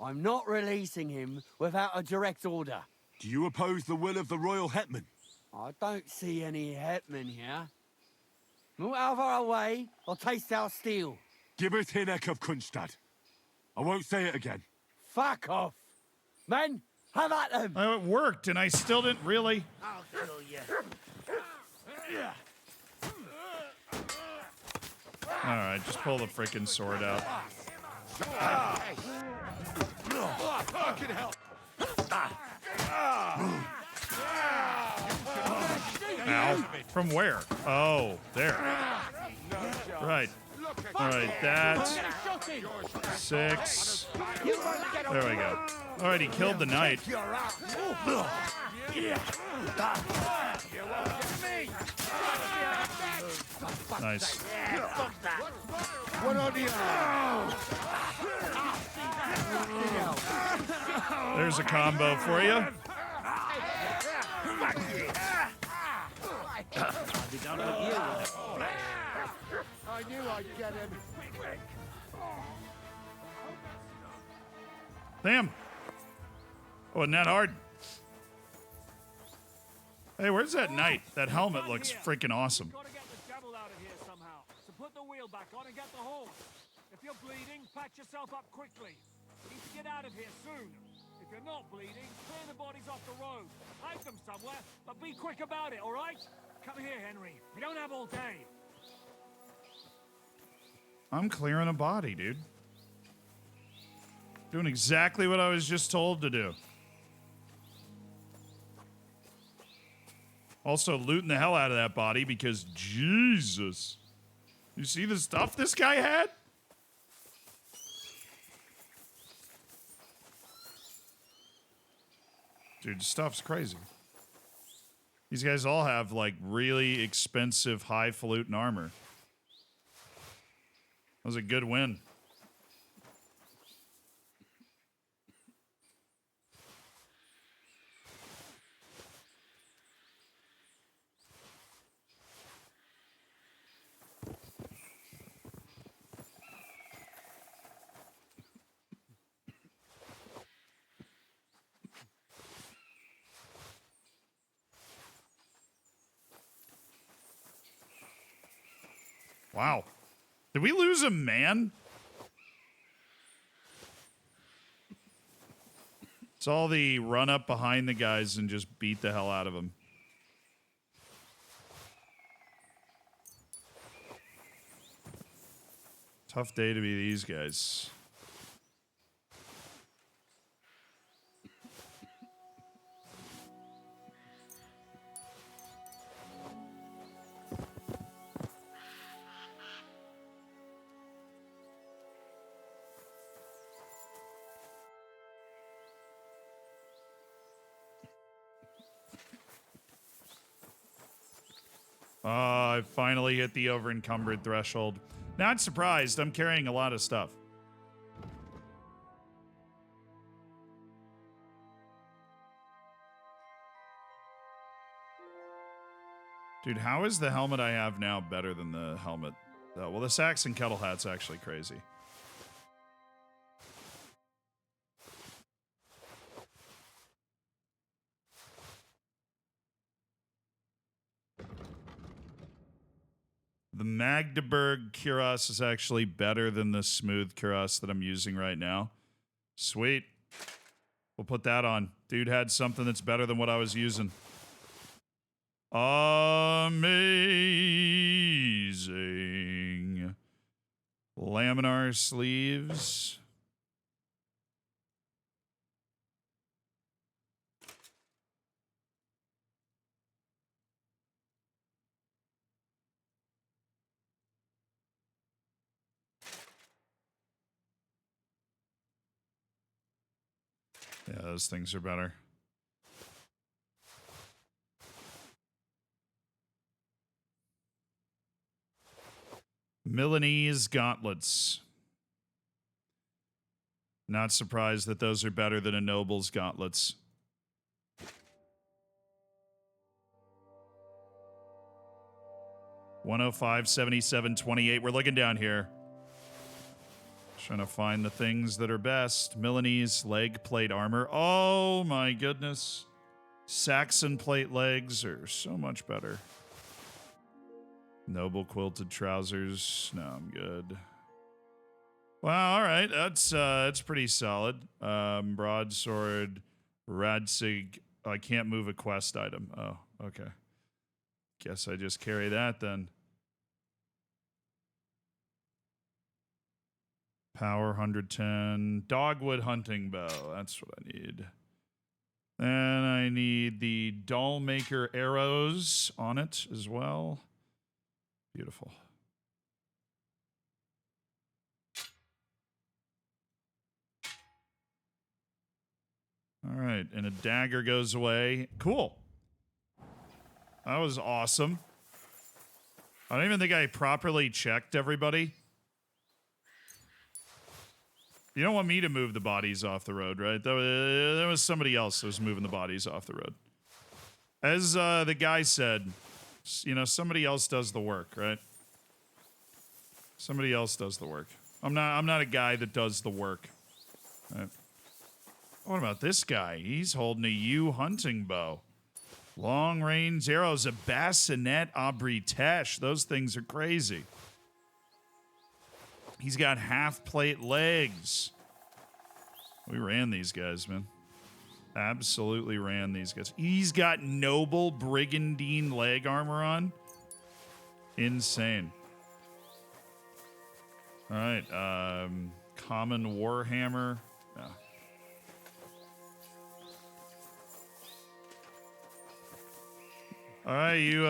I'm not releasing him without a direct order. Do you oppose the will of the Royal Hetman? I don't see any Hetman here. Move out of our way, or taste our steel. Give us Hinnek of Kunstad. I won't say it again. Fuck off. Men, have at them. It worked, and I still didn't really. I'll kill you. All right, just pull the freaking sword out. Fucking hell! Ow. From where? Oh, there. Right. All right, that's 6. There we go. All right, he killed the knight. Nice. What on the There's a combo for you. I knew I'd get him. Damn. Wasn't that hard? Hey, where's that knight? That helmet looks freaking awesome. Gotta get the devil out of here somehow. So put the wheel back on and get the horse. If you're bleeding, patch yourself up quickly. You need to get out of here soon. If you're not bleeding, clear the bodies off the road. Hide them somewhere, but be quick about it, all right? Come here, Henry. We don't have all day. I'm clearing a body, dude. Doing exactly what I was just told to do. Also looting the hell out of that body because Jesus. You see the stuff this guy had? Dude, stuff's crazy. These guys all have like really expensive highfalutin armor. That was a good win. Wow. Did we lose a man? It's all the run up behind the guys and just beat the hell out of them. Tough day to be these guys. I finally hit the over-encumbered threshold. Not surprised. I'm carrying a lot of stuff. Dude, how is the helmet I have now better than the helmet? Well, the Saxon kettle hat's actually crazy. The Magdeburg cuirass is actually better than the smooth cuirass that I'm using right now. Sweet. We'll put that on. Dude had something that's better than what I was using. Amazing. Laminar sleeves. Yeah, those things are better. Milanese gauntlets. Not surprised that those are better than a noble's gauntlets. $105, $77, $28. We're looking down here. Trying to find the things that are best. Milanese leg plate armor. Oh my goodness. Saxon plate legs are so much better. Noble quilted trousers. No, I'm good. Wow, all right. That's pretty solid. Broadsword, Radzig. I can't move a quest item. Oh, okay. Guess I just carry that then. Power 110. Dogwood hunting bow. That's what I need. And I need the Dollmaker arrows on it as well. Beautiful. All right, and a dagger goes away. Cool. That was awesome. I don't even think I properly checked everybody. You don't want me to move the bodies off the road, right? That was somebody else that was moving the bodies off the road. As the guy said, you know, somebody else does the work, right? Somebody else does the work. I'm not a guy that does the work. Right? What about this guy? He's holding a yew hunting bow. Long range arrows, a bassinet abritesh. Those things are crazy. He's got half plate legs. We ran these guys, man. Absolutely ran these guys. He's got noble brigandine leg armor on. Insane. All right. Common warhammer. No. All right, you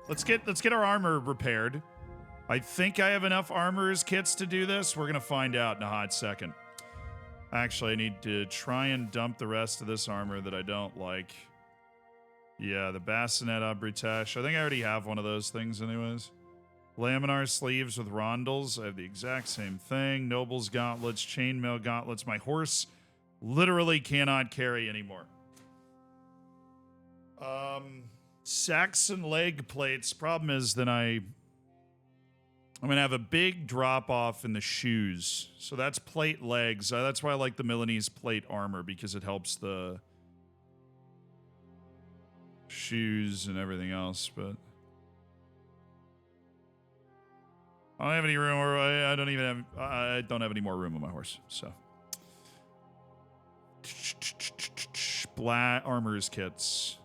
let's get our armor repaired. I think I have enough armorer's kits to do this. We're gonna find out in a hot second. Actually, I need to try and dump the rest of this armor that I don't like. Yeah, the bassinet abritesh. I think I already have one of those things anyways. Laminar sleeves with rondels. I have the exact same thing. Noble's gauntlets, chainmail gauntlets. My horse literally cannot carry anymore. Saxon leg plates. Problem is that I'm going to have a big drop off in the shoes. So that's plate legs. That's why I like the Milanese plate armor, because it helps the shoes and everything else. But I don't have any room, or I don't have any more room on my horse. So black armor's kits.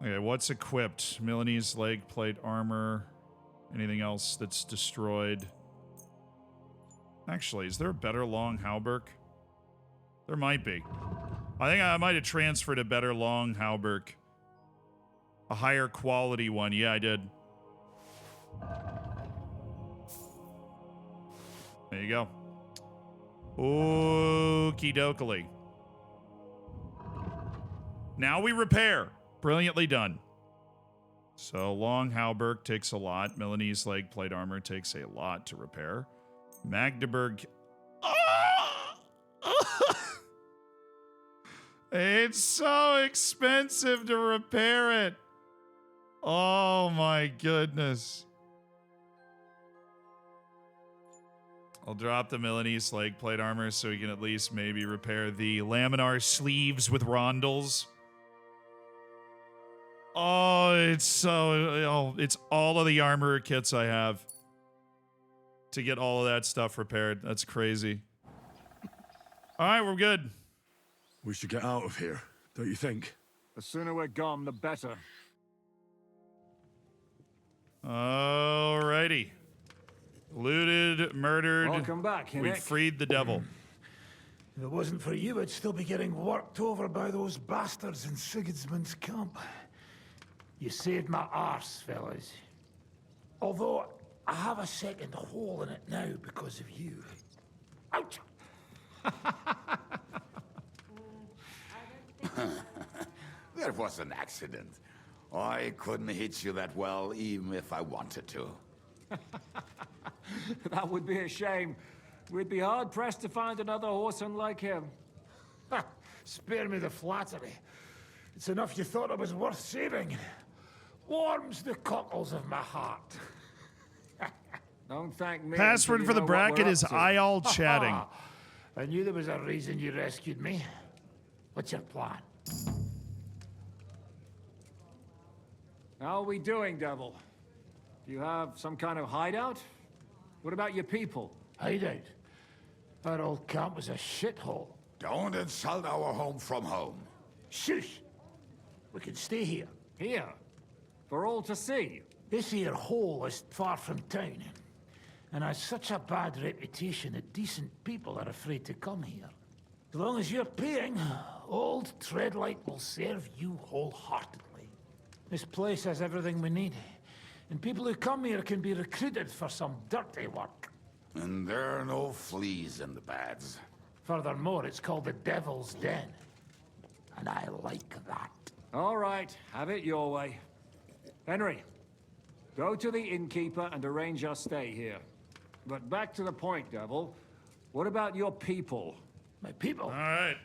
Okay, what's equipped? Milanese leg plate armor. Anything else that's destroyed? Actually, is there a better long hauberk? There might be. I think I might have transferred a better long hauberk. A higher quality one. Yeah, I did. There you go. Okie dokie. Now we repair. Brilliantly done. So long hauberk takes a lot. Milanese leg plate armor takes a lot to repair. Magdeburg. It's so expensive to repair it. Oh my goodness. I'll drop the Milanese leg plate armor so we can at least maybe repair the laminar sleeves with rondels. Oh, it's all of the armor kits I have to get all of that stuff repaired. That's crazy. All right, we're good. We should get out of here, don't you think? The sooner we're gone, the better. Alrighty. Looted, murdered. Welcome back, We Nick. freed the devil. If it wasn't for you, I'd still be getting worked over by those bastards in Sigismund's camp. You saved my arse, fellas. Although, I have a second hole in it now because of you. Ouch! That was an accident. I couldn't hit you that well, even if I wanted to. That would be a shame. We'd be hard-pressed to find another horseman like him. Spare me the flattery. It's enough you thought it was worth saving. Warms the cockles of my heart. Don't thank me. Password for the bracket is IAL chatting. I knew there was a reason you rescued me. What's your plan? How are we doing, Devil? Do you have some kind of hideout? What about your people? Hideout? Our old camp was a shithole. Don't insult our home from home. Shush! We can stay here. Here? For all to see? This here hole is far from town, and has such a bad reputation that decent people are afraid to come here. As long as you're paying, old Treadlight will serve you wholeheartedly. This place has everything we need, and people who come here can be recruited for some dirty work. And there are no fleas in the beds. Furthermore, it's called the Devil's Den, and I like that. All right, have it your way. Henry, go to the innkeeper and arrange our stay here. But back to the point, Devil. What about your people? My people? All right.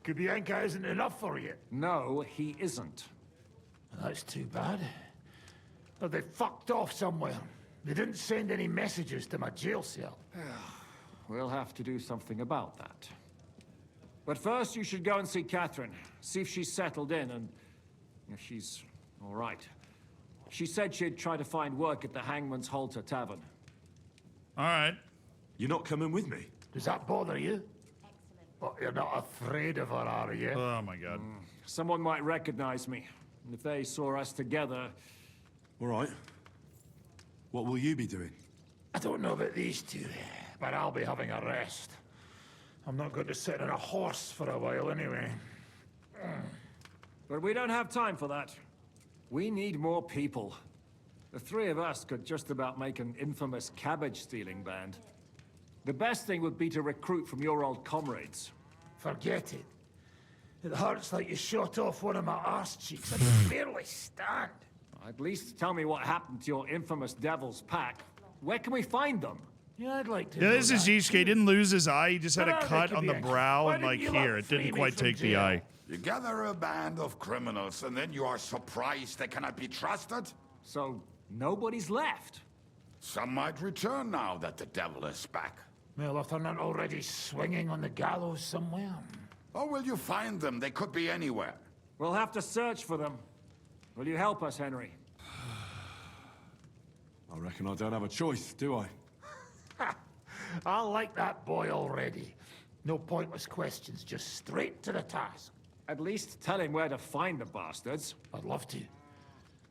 Kubianka isn't enough for you. No, he isn't. That's too bad. But they fucked off somewhere. They didn't send any messages to my jail cell. We'll have to do something about that. But first, you should go and see Catherine. See if she's settled in and if she's all right. She said she'd try to find work at the Hangman's Halter Tavern. All right. You're not coming with me? Does that bother you? But you're not afraid of her, are you? Oh my god. Someone might recognize me. And if they saw us together... All right. What will you be doing? I don't know about these two, but I'll be having a rest. I'm not going to sit on a horse for a while anyway. But we don't have time for that. We need more people. The three of us could just about make an infamous cabbage-stealing band. The best thing would be to recruit from your old comrades. Forget it. It hurts like you shot off one of my arse cheeks. I can barely stand. At least tell me what happened to your infamous Devil's Pack. Where can we find them? Yeah, I'd like to Yeah, know this is that. Yishke. He didn't lose his eye. He just had But a how cut they on the could be brow Why and like didn't you here. lot It free didn't me quite from take the jail? eye. You gather a band of criminals, and then you are surprised they cannot be trusted? So, nobody's left? Some might return now that the devil is back. Well, if they're not already swinging on the gallows somewhere. Or will you find them? They could be anywhere. We'll have to search for them. Will you help us, Henry? I reckon I don't have a choice, do I? I like that boy already. No pointless questions, just straight to the task. At least tell him where to find the bastards. I'd love to.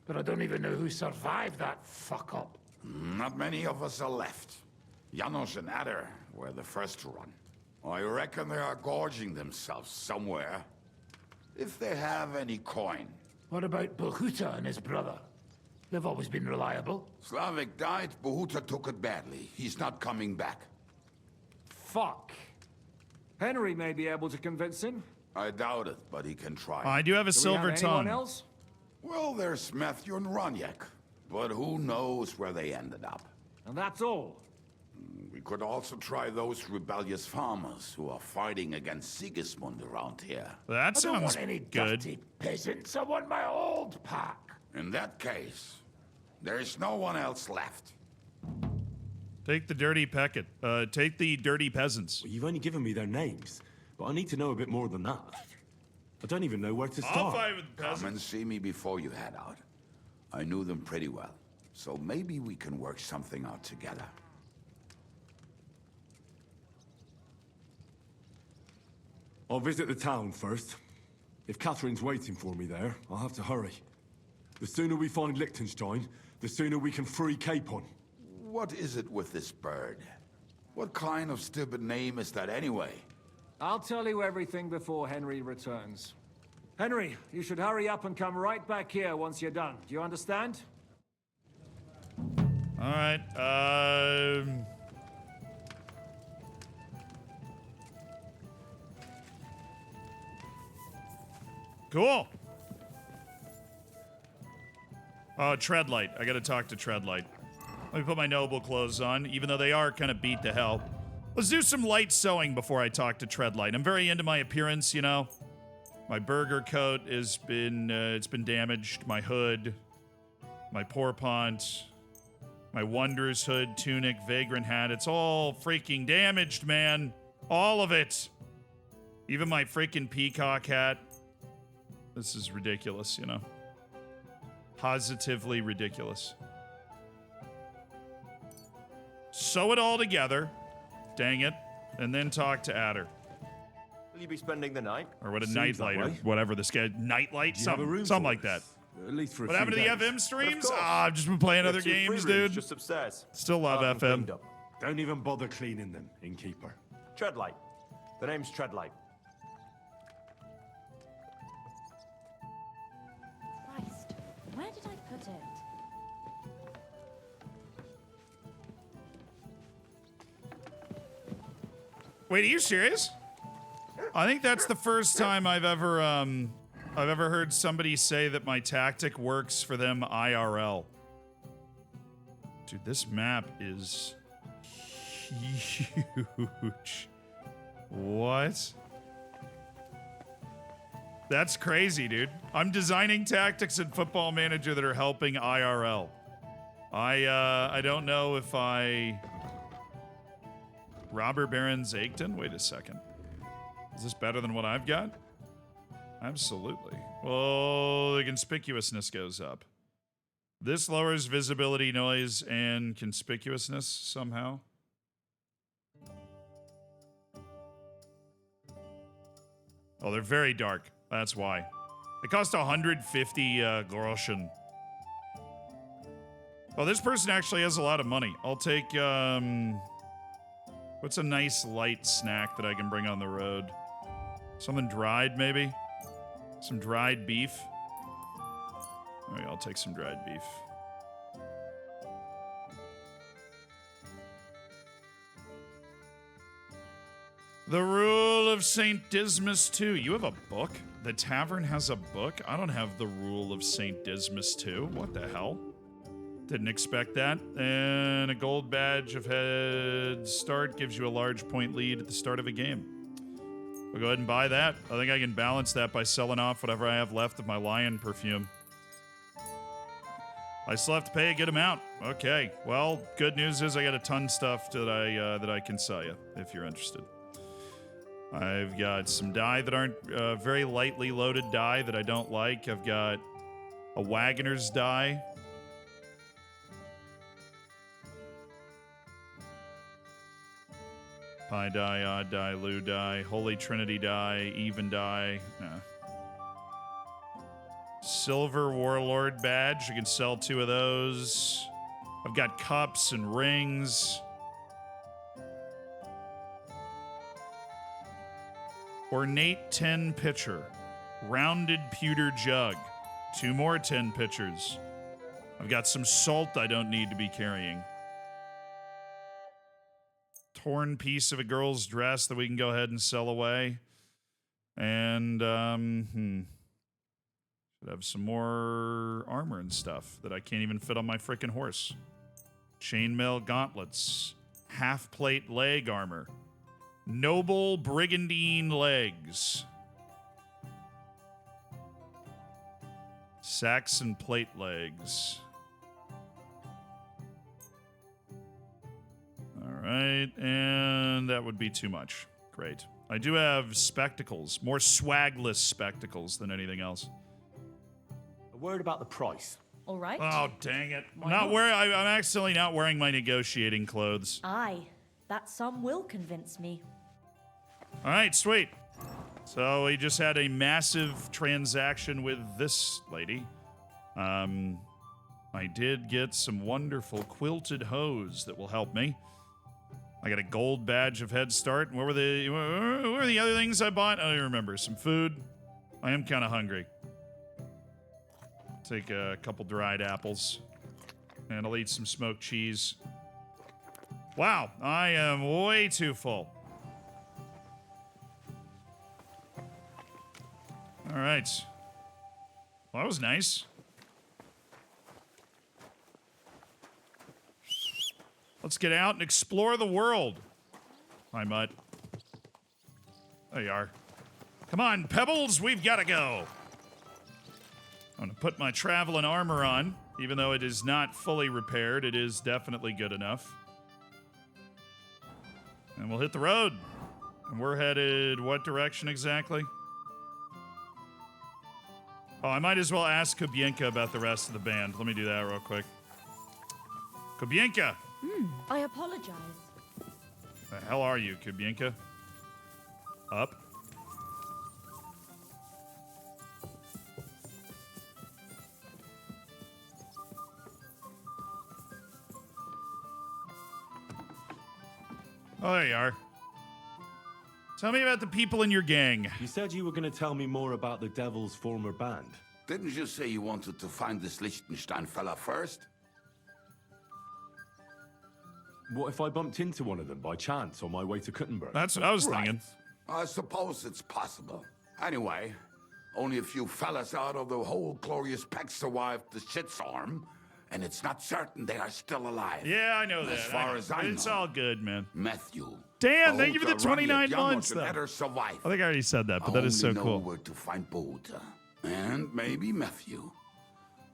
But I don't even know who survived that fuck-up. Not many of us are left. Janos and Adder were the first to run. I reckon they are gorging themselves somewhere. If they have any coin. What about Bohuta and his brother? They've always been reliable. Slavik died, Bohuta took it badly. He's not coming back. Fuck. Henry may be able to convince him. I doubt it, but he can try. I do have a Do we silver have anyone tongue. else? Well, there's Matthew and Roniak. But who knows where they ended up. And that's all. We could also try those rebellious farmers who are fighting against Sigismund around here. That I don't sounds want any good. dirty peasants. I want my old pack. In that case, there's no one else left. Take the dirty pecket. Take the dirty peasants. Well, you've only given me their names, but I need to know a bit more than that. I don't even know where to start. I'll fight with the Come peasants. and see me before you head out. I knew them pretty well, so maybe we can work something out together. I'll visit the town first. If Catherine's waiting for me there, I'll have to hurry. The sooner we find Liechtenstein, the sooner we can free Capon. What is it with this bird? What kind of stupid name is that anyway? I'll tell you everything before Henry returns. Henry, you should hurry up and come right back here once you're done. Do you understand? All right. Cool. Oh, Treadlight. I gotta talk to Treadlight. Let me put my noble clothes on, even though they are kind of beat to hell. Let's do some light sewing before I talk to Treadlight. I'm very into my appearance, you know. My burger coat has been, it's been damaged. My hood, my porpont, my Wondrous hood, tunic, vagrant hat. It's all freaking damaged, man. All of it. Even my freaking peacock hat. This is ridiculous, you know. Positively ridiculous. Sew it all together. Dang it. And then talk to Adder. Will you be spending the night? Or what a Seems nightlight that or way. whatever this guy. Nightlight? Do you have a room Something for like that. us? At least for a What few happened to the days. FM streams? course. I've just been playing We other have 2 free games, rooms dude. Just upstairs. Still love Up and FM. cleaned up. Don't even bother cleaning them, innkeeper. Treadlight. The name's Treadlight. Christ, where did I put it? Wait, are you serious? I think that's the first time I've ever heard somebody say that my tactic works for them IRL. Dude, this map is huge. What? That's crazy, dude. I'm designing tactics in Football Manager that are helping IRL. I don't know if I... Robber Baron Zaegton? Wait a second. Is this better than what I've got? Absolutely. Well, the conspicuousness goes up. This lowers visibility, noise, and conspicuousness somehow. Oh, they're very dark. That's why. They cost 150 groschen. Oh, this person actually has a lot of money. I'll take, what's a nice light snack that I can bring on the road? Something dried, maybe? Some dried beef? Okay, I'll take some dried beef. The Rule of St. Dismas 2. You have a book? The tavern has a book? I don't have the Rule of St. Dismas 2. What the hell? Didn't expect that. And a gold badge of head start gives you a large point lead at the start of a game. We'll go ahead and buy that. I think I can balance that by selling off whatever I have left of my lion perfume. I still have to pay a good amount. Okay. Well, good news is I got a ton of stuff that I can sell you if you're interested. I've got some dye that aren't very lightly loaded dye that I don't like. I've got a Wagoner's dye. Pi dye, odd dye, Lu dye, Holy Trinity dye, even dye. Silver Warlord badge. I can sell 2 of those. I've got cups and rings. Ornate 10 pitcher. Rounded pewter jug. 2 more 10 pitchers. I've got some salt I don't need to be carrying. Torn piece of a girl's dress that we can go ahead and sell away. And, should have some more armor and stuff that I can't even fit on my frickin' horse. Chainmail gauntlets. Half-plate leg armor. Noble brigandine legs. Saxon plate legs. Alright, and that would be too much. Great. I do have spectacles. More swagless spectacles than anything else. A word about the price. All right. Oh, dang it. Why I'm not? accidentally not wearing my negotiating clothes. Aye, that sum will convince me. All right, sweet. So we just had a massive transaction with this lady. I did get some wonderful quilted hose that will help me. I got a gold badge of head start. And what were the other things I bought? I don't even remember. Some food. I am kind of hungry. Take a couple dried apples. And I'll eat some smoked cheese. Wow, I am way too full. All right. Well, that was nice. Let's get out and explore the world. Hi, Mutt. There you are. Come on, Pebbles, we've got to go. I'm going to put my traveling armor on. Even though it is not fully repaired, it is definitely good enough. And we'll hit the road. And we're headed what direction exactly? Oh, I might as well ask Kubienka about the rest of the band. Let me do that real quick. Kubienka! I apologize. The hell are you, Kubienka? Up? Oh, there you are. Tell me about the people in your gang. You said you were going to tell me more about the Devil's former band. Didn't you say you wanted to find this Liechtenstein fella first? What if I bumped into one of them by chance on my way to Kuttenberg? That's what I was thinking. I suppose it's possible. Anyway, only a few fellas out of the whole glorious pack survived the shitstorm, and it's not certain they are still alive. Yeah, I know that. As far as I know. It's all good, man. Matthew. Dan, thank you for the Bohuta 29 Rania months, Djamot though. let her survive. I think I already said that, but that is so I only know cool. where to find Bohuta. And maybe Matthew.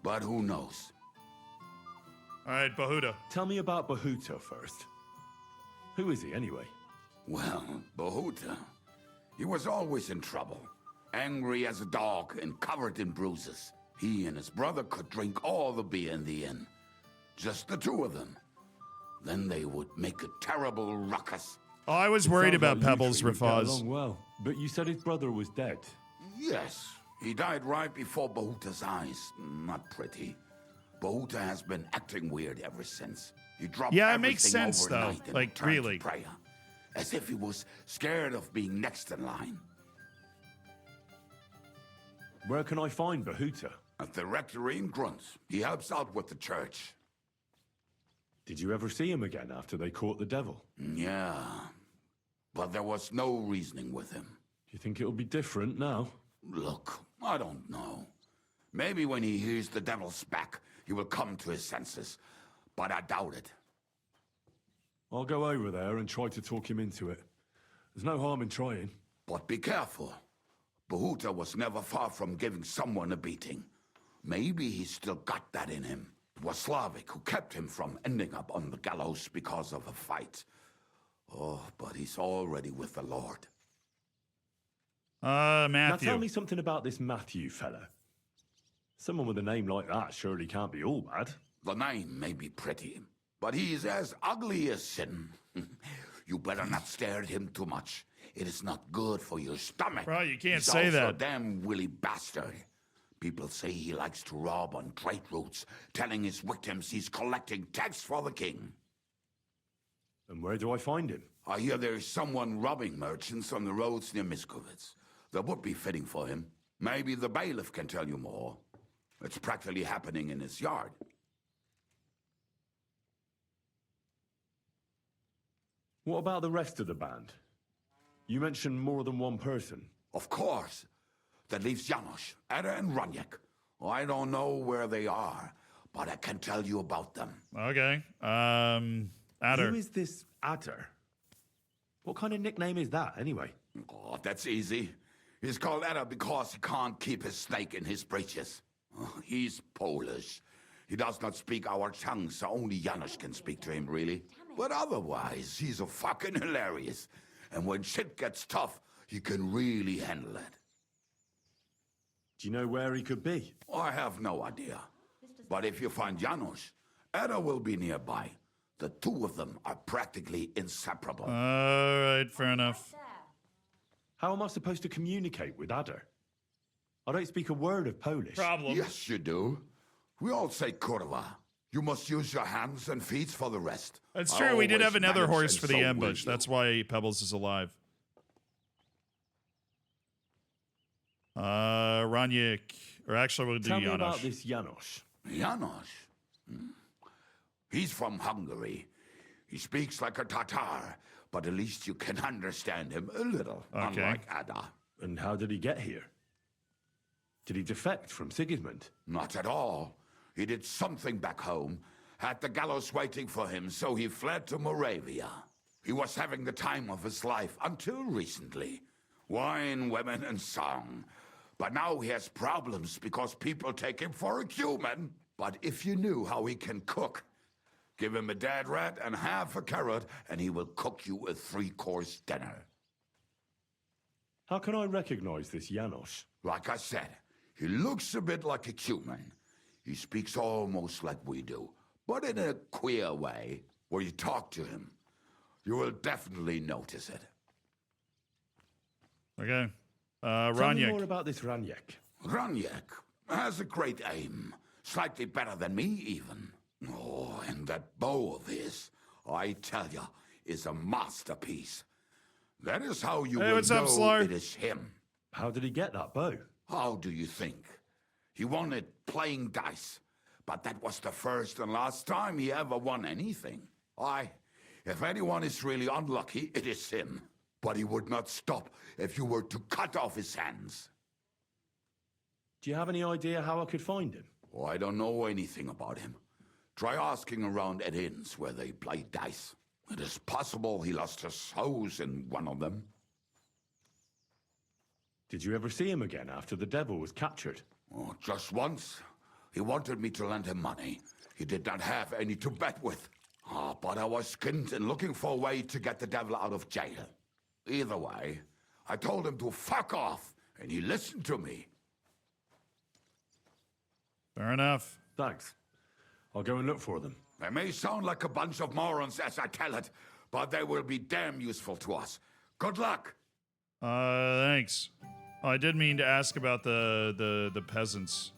But who knows? All right, Bohuta. Tell me about Bohuta first. Who is he, anyway? Well, Bohuta. He was always in trouble. Angry as a dog and covered in bruises. He and his brother could drink all the beer in the inn. Just the two of them. Then they would make a terrible ruckus. Oh, I was worried about Pebbles, Rafaz. Well, but you said his brother was dead. Yes, he died right before Bahuta's eyes. Not pretty. Bahuta has been acting weird ever since. He dropped Yeah, it everything makes sense, though. overnight and Like, turned to really. prayer, as if he was scared of being next in line. Where can I find Bahuta? At the rectory in Grunt. He helps out with the church. Did you ever see him again after they caught the devil? Yeah, but there was no reasoning with him. Do you think it'll be different now? Look, I don't know. Maybe when he hears the devil's back, he will come to his senses. But I doubt it. I'll go over there and try to talk him into it. There's no harm in trying. But be careful. Bahuta was never far from giving someone a beating. Maybe he's still got that in him. It was Slavik who kept him from ending up on the gallows because of a fight. Oh, but he's already with the Lord. Matthew. Now tell me something about this Matthew fella. Someone with a name like that surely can't be all bad. The name may be pretty, but he's as ugly as sin. You better not stare at him too much. It is not good for your stomach. Bro, you can't He's say also that. A damn willy bastard. People say he likes to rob on trade routes, telling his victims he's collecting tax for the king. And where do I find him? I hear there's someone robbing merchants on the roads near Miskovitz. That would be fitting for him. Maybe the bailiff can tell you more. It's practically happening in his yard. What about the rest of the band? You mentioned more than one person. Of course. That leaves Janos, Ada, and Roniek. I don't know where they are, but I can tell you about them. Okay. Adder. Who is this Adder? What kind of nickname is that, anyway? Oh, that's easy. He's called Ada because he can't keep his snake in his breeches. He's Polish. He does not speak our tongue, so only Janos can speak to him, really. But otherwise, he's a fucking hilarious. And when shit gets tough, he can really handle it. Do you know where he could be? I have no idea. But if you find Janos, Ada will be nearby. The two of them are practically inseparable. All right, fair enough. How am I supposed to communicate with Adder? I don't speak a word of Polish. Problem. Yes, you do. We all say kurwa. You must use your hands and feet for the rest. That's I true. We did always have another manage, horse and for the so will ambush. you. That's why Pebbles is alive. Roniek. Or actually, we'll do Tell me Janos. about this Janos. Janos? He's from Hungary. He speaks like a Tatar, but at least you can understand him a little, Okay. unlike Ada. And how did he get here? Did he defect from Sigismund? Not at all. He did something back home, had the gallows waiting for him, so he fled to Moravia. He was having the time of his life until recently. Wine, women, and song. But now he has problems because people take him for a human. But if you knew how he can cook, give him a dead rat and half a carrot, and he will cook you a 3-course dinner. How can I recognize this Janos? Like I said, he looks a bit like a human. He speaks almost like we do, but in a queer way. Where you talk to him, you will definitely notice it. Okay. Tell me Roniek. more about this Roniek. Roniek has a great aim. Slightly better than me, even. Oh, and that bow of his, I tell ya, is a masterpiece. That is how you Hey, will what's up, know Slar? it is him. How did he get that bow? How do you think? He won it playing dice. But that was the first and last time he ever won anything. If anyone is really unlucky, it is him. But he would not stop if you were to cut off his hands. Do you have any idea how I could find him? Oh, I don't know anything about him. Try asking around at inns where they play dice. It is possible he lost his hose in one of them. Did you ever see him again after the devil was captured? Oh, just once. He wanted me to lend him money. He did not have any to bet with. But I was skinned and looking for a way to get the devil out of jail. Either way, I told him to fuck off, and he listened to me. Fair enough. Thanks. I'll go and look for them. They may sound like a bunch of morons as I tell it, but they will be damn useful to us. Good luck. Thanks. Oh, I did mean to ask about the peasants.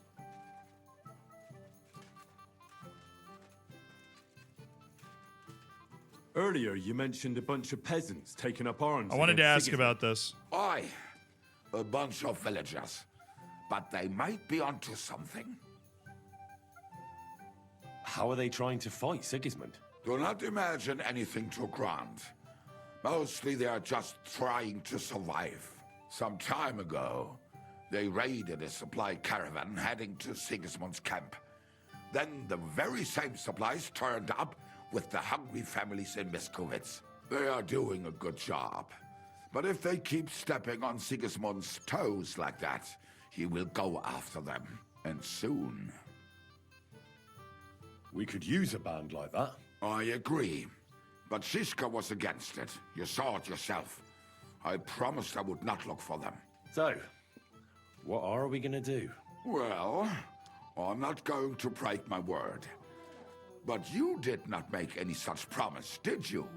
Earlier, you mentioned a bunch of peasants taking up arms. I wanted to against ask about this. Aye, a bunch of villagers. But they might be onto something. How are they trying to fight Sigismund? Do not imagine anything too grand. Mostly they are just trying to survive. Some time ago, they raided a supply caravan heading to Sigismund's camp. Then the very same supplies turned up with the hungry families in Miskovitz. They are doing a good job. But if they keep stepping on Sigismund's toes like that, he will go after them. And soon. We could use a band like that. I agree. But Shiska was against it. You saw it yourself. I promised I would not look for them. So, what are we gonna do? Well, I'm not going to break my word. But you did not make any such promise, did you?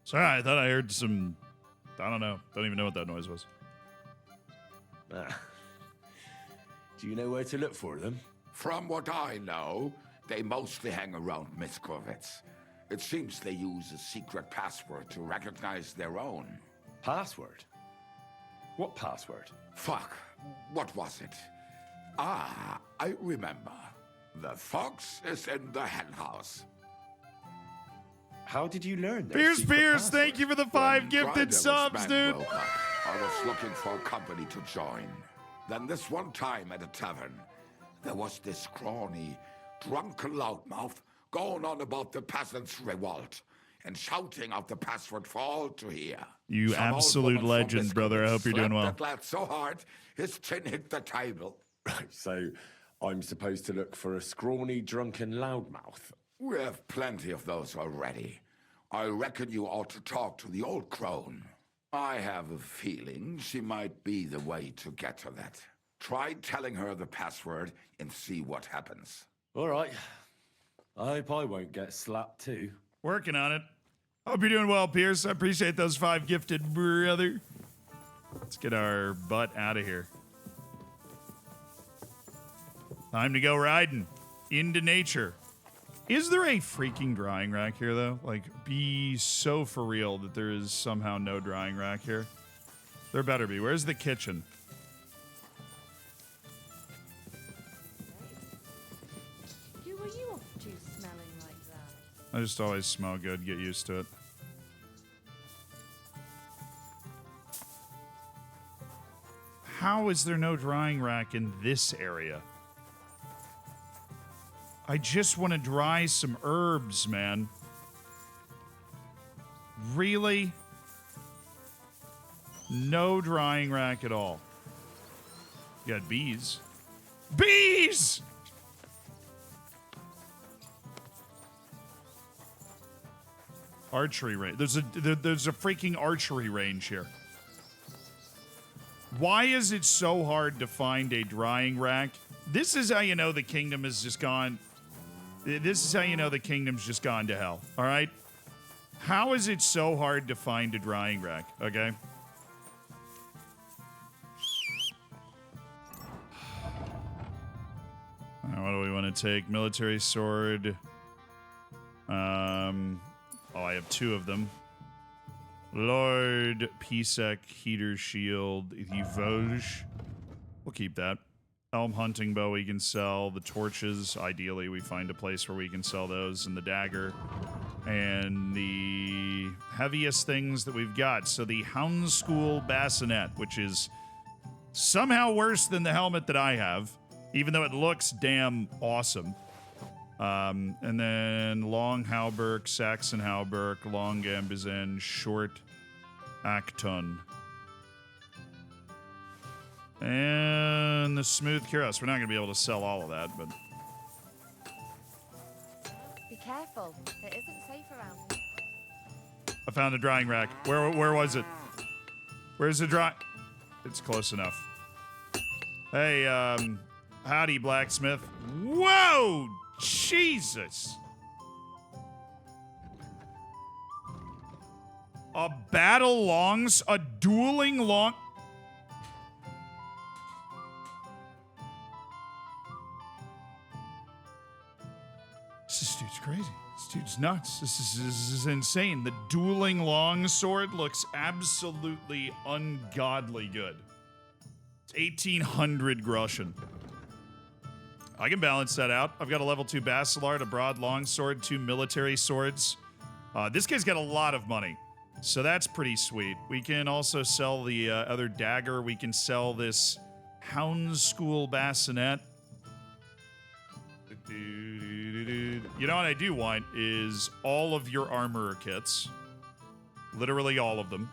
Sorry, I thought I heard some... I don't know. Don't even know what that noise was. Do you know where to look for them? From what I know, they mostly hang around Miskovitz. It seems they use a secret password to recognize their own. Password? What password? Fuck. What was it? Ah, I remember. The fox is in the henhouse. How did you learn that? Pierce, thank you for the 5 gifted subs, dude. I was looking for a company to join. Then this one time at a tavern, there was this scrawny, drunken loudmouth going on about the peasants' revolt and shouting out the password for all to hear. You Some old absolute woman from legend, brother. I hope you're doing slapped well. that lad so hard, his chin hit the table. Right, so I'm supposed to look for a scrawny, drunken loudmouth. We have plenty of those already. I reckon you ought to talk to the old crone. I have a feeling she might be the way to get to that. Try telling her the password and see what happens. All right. I hope I won't get slapped too. Working on it. Hope you're doing well, Pierce. I appreciate those 5 gifted, brother. Let's get our butt out of here. Time to go riding into nature. Is there a freaking drying rack here, though? Like, be so for real that there is somehow no drying rack here. There better be. Where's the kitchen? Who are you off to smelling like that? I just always smell good. Get used to it. How is there no drying rack in this area? I just want to dry some herbs, man. Really? No drying rack at all. You got bees. Bees! Archery range. There's a freaking archery range here. Why is it so hard to find a drying rack? This is how you know the kingdom has just gone. This is how you know the kingdom's just gone to hell. All right? How is it so hard to find a drying rack? Okay. What do we want to take? Military sword. Oh, I have 2 of them. Lord Pisek, heater shield, Yvolge. We'll keep that. Elm hunting bow we can sell. The torches, ideally we find a place where we can sell those. And the dagger. And the heaviest things that we've got. So the Hound School bassinet, which is somehow worse than the helmet that I have. Even though it looks damn awesome. And then long hauberk, Saxon hauberk, long gambizin, short acton. And the smooth cuirass. We're not going to be able to sell all of that, but... Be careful. It isn't safe around here. I found a drying rack. Where was it? Where's the dry? It's close enough. Hey, howdy, blacksmith. Whoa! Jesus! A dueling long... This dude's crazy. This dude's nuts. This is insane. The dueling longsword looks absolutely ungodly good. It's 1800 Groschen. I can balance that out. I've got a level 2 Basilard, a broad longsword, 2 military swords. This guy's got a lot of money, so that's pretty sweet. We can also sell the other dagger. We can sell this Hound School bassinet. You know what I do want is all of your armorer kits. Literally all of them.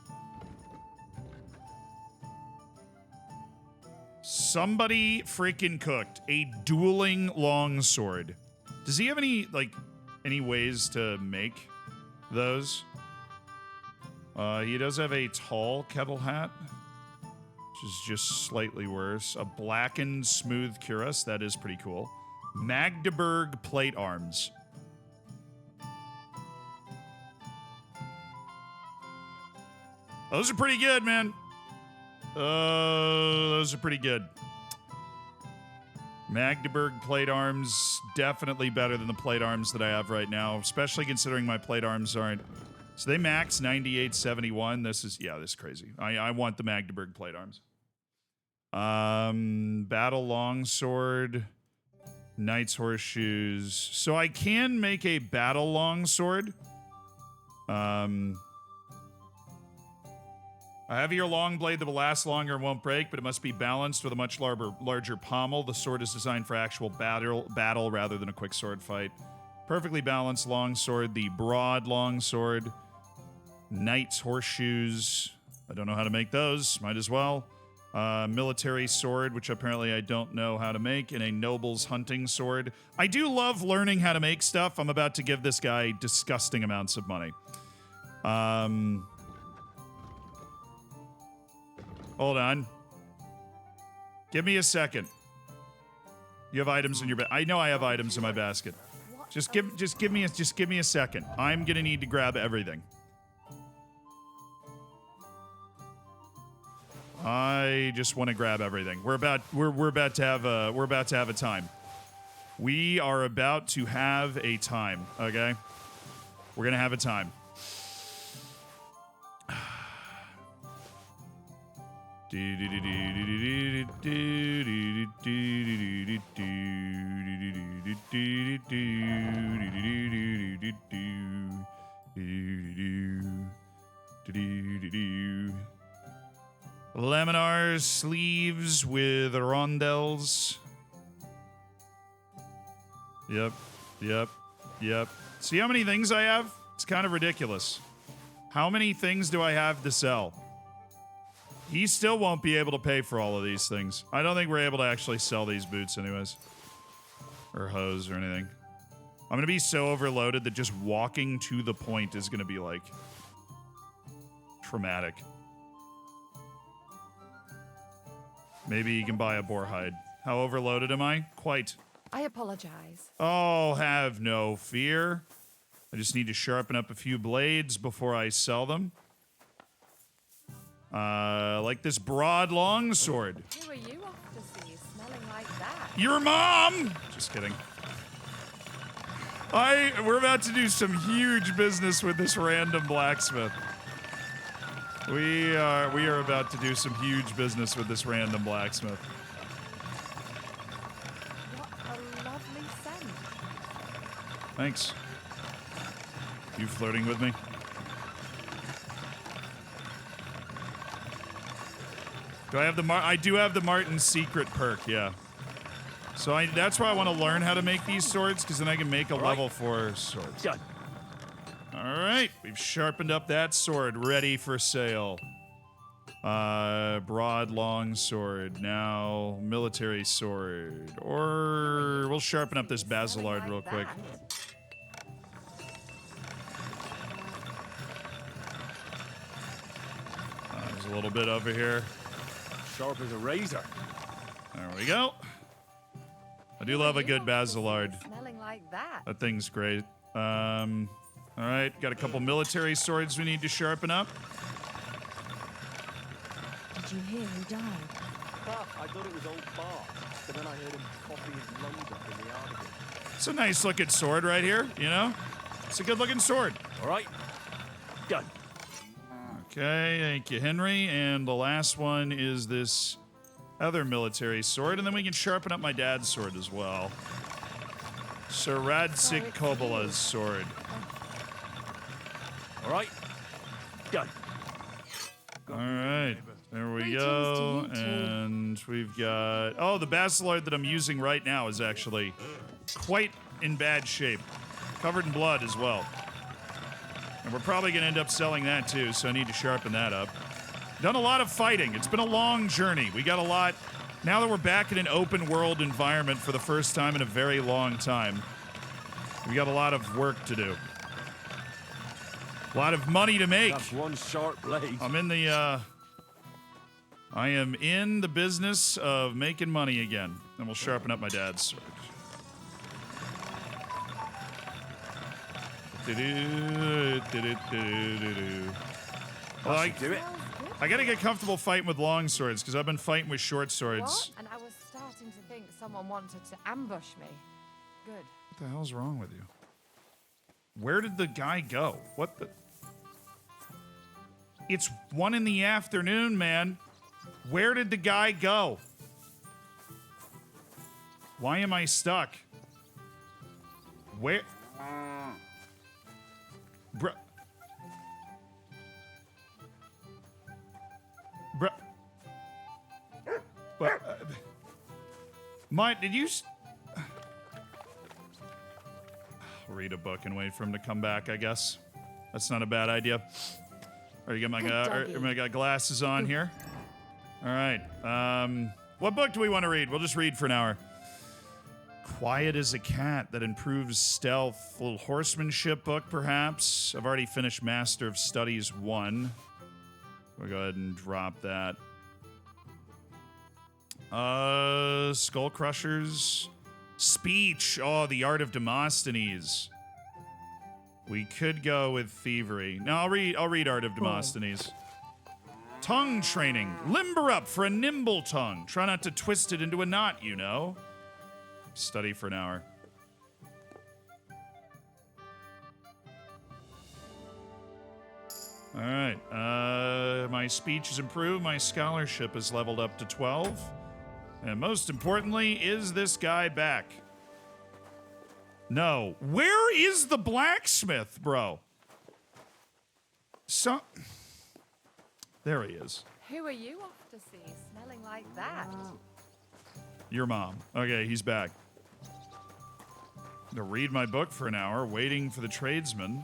Somebody freaking cooked a dueling longsword. Does he have any ways to make those? He does have a tall kettle hat, which is just slightly worse. A blackened smooth cuirass, that is pretty cool. Magdeburg plate arms. Those are pretty good, man. Those are pretty good. Magdeburg plate arms, definitely better than the plate arms that I have right now, especially considering my plate arms aren't. So they max 9871. This is crazy. I want the Magdeburg plate arms. Battle longsword, knight's horseshoes. So I can make a battle longsword. I have your long blade that will last longer and won't break, but it must be balanced with a much larger pommel. The sword is designed for actual battle rather than a quick sword fight. Perfectly balanced longsword, the broad longsword, knight's horseshoes. I don't know how to make those. Might as well. Military sword, which apparently I don't know how to make, and a noble's hunting sword. I do love learning how to make stuff. I'm about to give this guy disgusting amounts of money. Hold on. Give me a second. You have items in your I know I have items in my basket. Just give me a second. I'm gonna need to grab everything. I just want to grab everything. We're about to have a time. We are about to have a time, okay? We're gonna have a time. Laminar sleeves with rondelles. Yep. See how many things I have? It's kind of ridiculous. How many things do I have to sell? He still won't be able to pay for all of these things. I don't think we're able to actually sell these boots anyways. Or hose or anything. I'm going to be so overloaded that just walking to the point is going to be, like, traumatic. Maybe you can buy a boar hide. How overloaded am I? Quite. I apologize. Oh, have no fear. I just need to sharpen up a few blades before I sell them. Like this broad longsword. Who are you off to see smelling like that? Your mom! Just kidding. We're about to do some huge business with this random blacksmith. We are about to do some huge business with this random blacksmith. What a lovely scent. Thanks. You flirting with me? Do I have the I do have the Martin's secret perk, yeah. So that's why I want to learn how to make these swords, because then I can make a level 4 sword. Done. All right, we've sharpened up that sword, ready for sale. Broad long sword, now military sword. Or we'll sharpen up this Basilard real quick. a little bit over here. Sharp as a razor. There we go. I do love a good Basilard. Smelling like that. That thing's great. All right, got a couple military swords we need to sharpen up. Did you hear who died? I thought it was old Bart, but then I heard him coughing his lungs up in the yard again. It's a nice looking sword right here, you know? It's a good looking sword. All right, done. Okay, thank you, Henry. And the last one is this other military sword, and then we can sharpen up my dad's sword as well. Sir Radsik Kobola's sword. All right, done. All right, there we go. And we've got... Oh, the Basilard that I'm using right now is actually quite in bad shape. Covered in blood as well. And we're probably going to end up selling that too, so I need to sharpen that up. Done a lot of fighting. It's been a long journey. We got a lot... Now that we're back in an open world environment for the first time in a very long time, we got a lot of work to do. A lot of money to make. That's one sharp blade. I'm in the, I am in the business of making money again. And we'll sharpen up my dad's sword. Well, Do it. I gotta get comfortable fighting with long swords, because I've been fighting with short swords. What? And I was starting to think someone wanted to ambush me. Good. What the hell's wrong with you? Where did the guy go? What the... It's 1 in the afternoon, man. Where did the guy go? Why am I stuck? Where... Bruh. Bruh. What? Did you... Read a book and wait for him to come back, I guess. That's not a bad idea. Or you got glasses on here. All right. What book do we want to read? We'll just read for an hour. Quiet as a Cat that improves stealth. A little horsemanship book, perhaps. I've already finished Master of Studies 1. We'll go ahead and drop that. Skull Crushers. Speech. Oh, The Art of Demosthenes. We could go with Thievery. No, I'll read Art of Demosthenes. Tongue training. Limber up for a nimble tongue. Try not to twist it into a knot, you know. Study for an hour. All right. My speech is improved. My scholarship is leveled up to 12. And most importantly, is this guy back? No. Where is the blacksmith, bro? There he is. Who are you off to see smelling like that? Your mom. Okay, he's back. To read my book for an hour, waiting for the tradesman.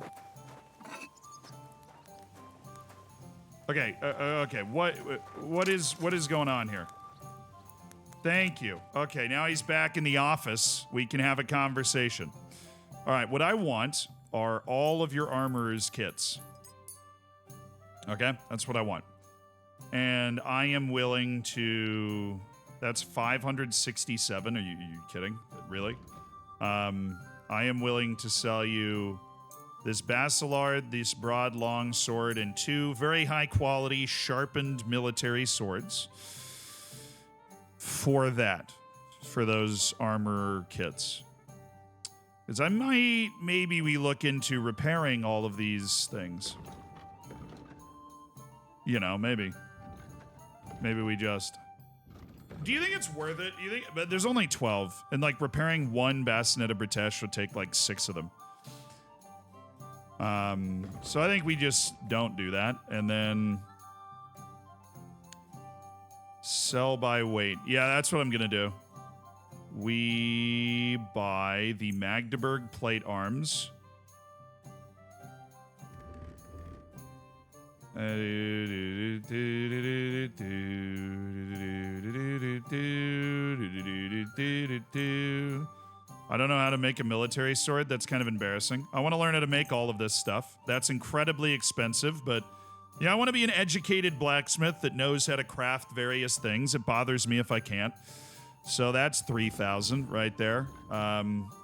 Okay, okay. What is going on here? Thank you. Okay, now he's back in the office. We can have a conversation. All right, what I want are all of your armorer's kits. Okay, that's what I want. And I am willing to... That's 567. Are you kidding? Really? I am willing to sell you this Basilard, this broad long sword, and 2 very high quality sharpened military swords. For that. For those armor kits. Because I might... Maybe we look into repairing all of these things. You know, maybe. Maybe we just... Do you think it's worth it? You think? But there's only 12. And, like, repairing 1 Bassinet of British would take, like, 6 of them. So I think we just don't do that. And then... Sell by weight. Yeah, that's what I'm gonna do. We buy the Magdeburg plate arms. I don't know how to make a military sword. That's kind of embarrassing. I want to learn how to make all of this stuff. That's incredibly expensive, but Yeah, I want to be an educated blacksmith that knows how to craft various things. It bothers me if I can't. So that's 3,000 right there.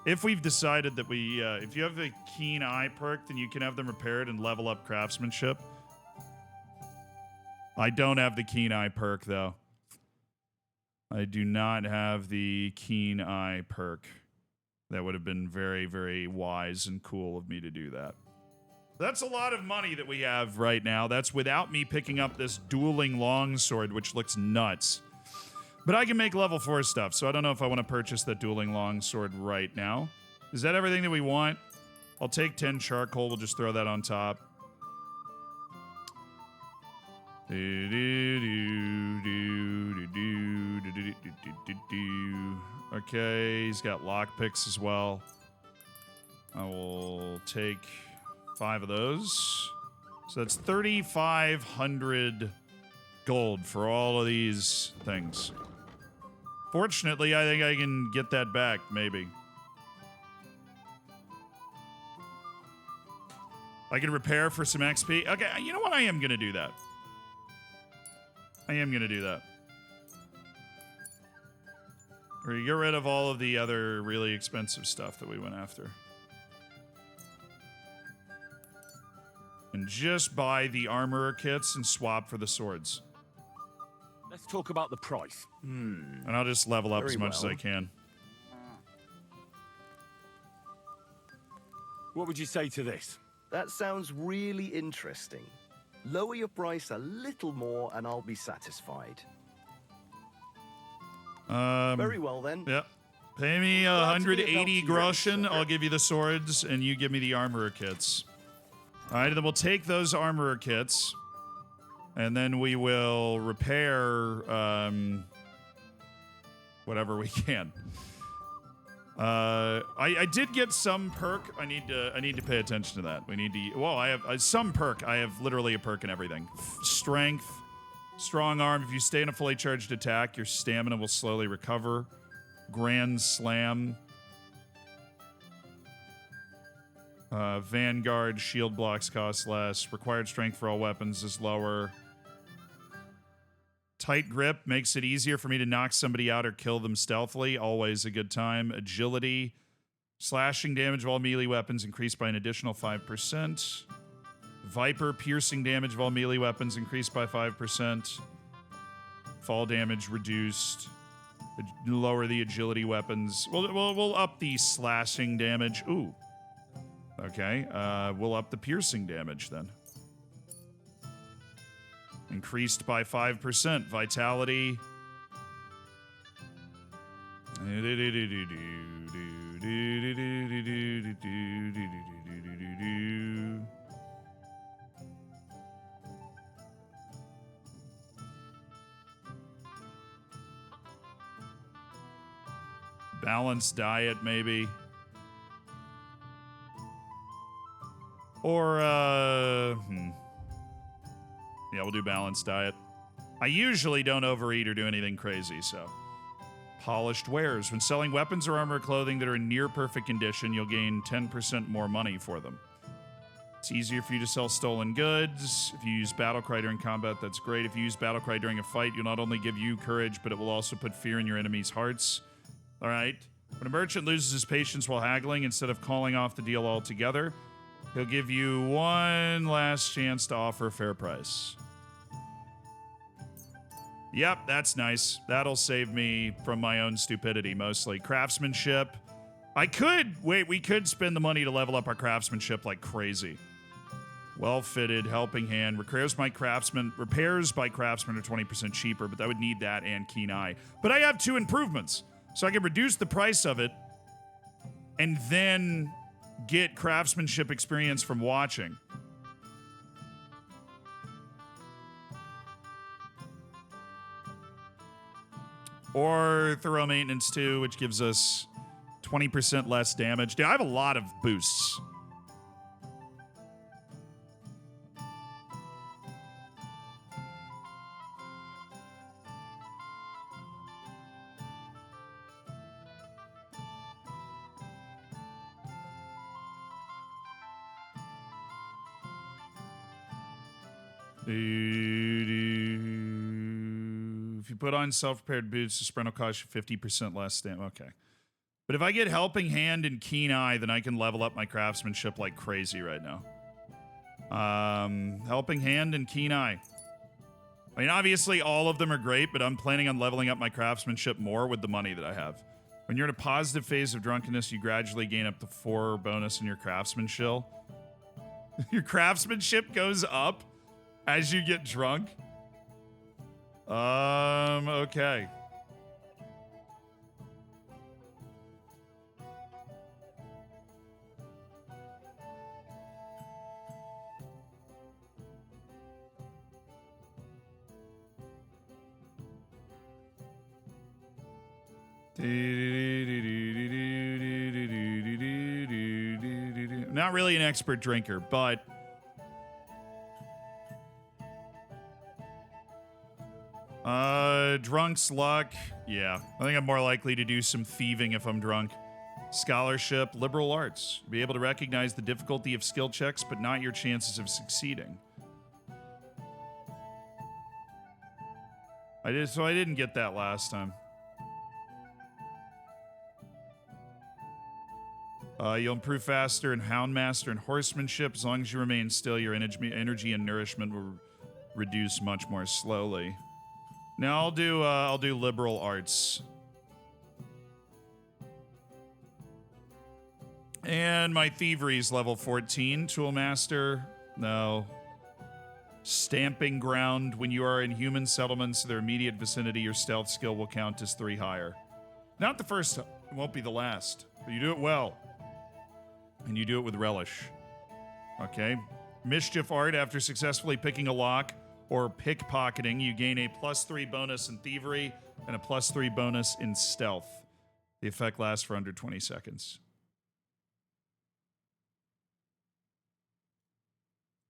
If we've decided that if you have a keen eye perk, then you can have them repaired and level up craftsmanship. I don't have the keen eye perk, though. I do not have the keen eye perk. That would have been very, very wise and cool of me to do that. That's a lot of money that we have right now. That's without me picking up this dueling longsword, which looks nuts. But I can make level 4 stuff, so I don't know if I want to purchase that dueling longsword right now. Is that everything that we want? I'll take 10 charcoal. We'll just throw that on top. Okay, he's got lockpicks as well. I will take 5 of those. So that's 3,500 gold for all of these things. Fortunately, I think I can get that back, maybe. I can repair for some XP. Okay, you know what? I am going to do that. I am going to do that. Or you get rid of all of the other really expensive stuff that we went after. And just buy the armorer kits and swap for the swords. Let's talk about the price. And I'll just level up Very as much as well. I can. What would you say to this? That sounds really interesting. Lower your price a little more and I'll be satisfied. Very well then. Yep. Pay me Glad to be of help 180 to you, groschen. sir. I'll give you the swords, and you give me the armorer kits. All right, then we'll take those armorer kits, and then we will repair whatever we can. I did get some perk. I need to pay attention to that. We need to. Well, I have some perk. I have literally a perk in everything. Strength, strong arm. If you stay in a fully charged attack, your stamina will slowly recover. Grand slam. Vanguard shield blocks cost less. Required strength for all weapons is lower. Tight grip makes it easier for me to knock somebody out or kill them stealthily. Always a good time. Agility. Slashing damage of all melee weapons increased by an additional 5%. Viper piercing damage of all melee weapons increased by 5%. Fall damage reduced. Lower the agility weapons. We'll up the slashing damage. Ooh. Okay. We'll up the piercing damage then. Increased by 5%. Vitality. Balanced diet, maybe. Or, yeah, we'll do balanced diet. I usually don't overeat or do anything crazy, so. Polished wares. When selling weapons or armor or clothing that are in near perfect condition, you'll gain 10% more money for them. It's easier for you to sell stolen goods. If you use Battlecry during combat, that's great. If you use Battlecry during a fight, you'll not only give you courage, but it will also put fear in your enemies' hearts. All right. When a merchant loses his patience while haggling, instead of calling off the deal altogether, he'll give you one last chance to offer a fair price. Yep, that's nice. That'll save me from my own stupidity, mostly. Craftsmanship. We could spend the money to level up our craftsmanship like crazy. Well-fitted, helping hand. Repairs by craftsman are 20% cheaper, but I would need that and keen eye. But I have 2 improvements, so I can reduce the price of it and then get craftsmanship experience from watching. Or thorough maintenance too, which gives us 20% less damage. Dude, I have a lot of boosts. If you put on self-prepared boots, the sprint will cost you 50% less stamina. Okay. But if I get Helping Hand and Keen Eye, then I can level up my craftsmanship like crazy right now. Helping Hand and Keen Eye. I mean, obviously all of them are great, but I'm planning on leveling up my craftsmanship more with the money that I have. When you're in a positive phase of drunkenness, you gradually gain up to 4 bonus in your craftsmanship. Your craftsmanship goes up as you get drunk? Okay. Not really an expert drinker, but drunk's luck. Yeah, I think I'm more likely to do some thieving if I'm drunk. Scholarship, liberal arts. Be able to recognize the difficulty of skill checks, but not your chances of succeeding. I didn't get that last time. You'll improve faster in Houndmaster and Horsemanship. As long as you remain still, your energy and nourishment will reduce much more slowly. Now I'll do liberal arts. And my thievery is level 14. Toolmaster, no. Stamping ground. When you are in human settlements, their immediate vicinity, your stealth skill will count as 3 higher. Not the first time. It won't be the last. But you do it well. And you do it with relish. Okay. Mischief art. After successfully picking a lock or pickpocketing, you gain a +3 bonus in thievery and a +3 bonus in stealth. The effect lasts for under 20 seconds.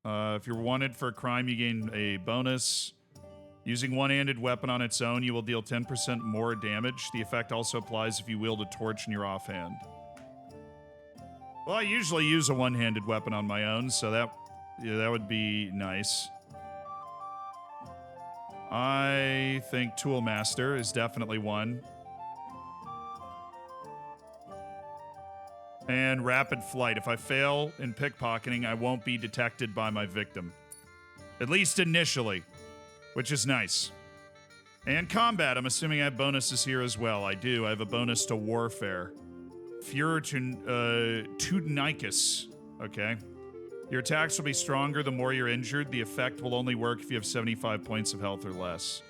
If you're wanted for a crime, you gain a bonus. Using one-handed weapon on its own, you will deal 10% more damage. The effect also applies if you wield a torch in your offhand. Well, I usually use a one-handed weapon on my own, so that would be nice. I think Toolmaster is definitely one. And Rapid Flight. If I fail in pickpocketing, I won't be detected by my victim. At least initially, which is nice. And Combat. I'm assuming I have bonuses here as well. I do. I have a bonus to Warfare. Furor to Teutonicus. Okay. Your attacks will be stronger the more you're injured. The effect will only work if you have 75 points of health or less.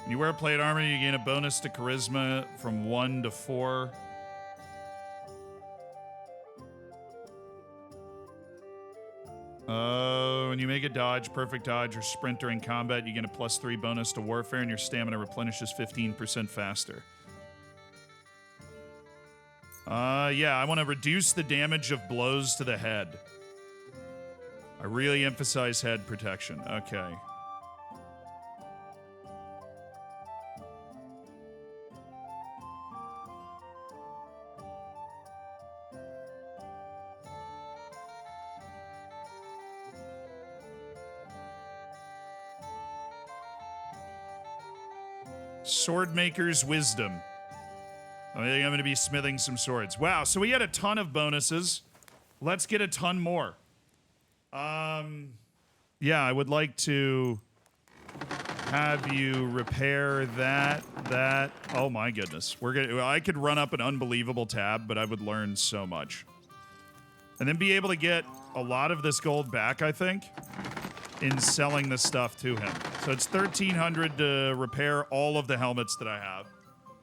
When you wear plate armor, you gain a bonus to Charisma from 1 to 4. When you make a dodge, perfect dodge, or sprint during combat, you get a +3 bonus to Warfare, and your stamina replenishes 15% faster. Yeah, I want to reduce the damage of blows to the head. I really emphasize head protection. Okay. Swordmaker's Wisdom. I think I'm going to be smithing some swords. Wow, so we had a ton of bonuses. Let's get a ton more. Yeah, I would like to have you repair that. Oh my goodness. I could run up an unbelievable tab, but I would learn so much. And then be able to get a lot of this gold back, I think, in selling the stuff to him. So it's 1,300 to repair all of the helmets that I have.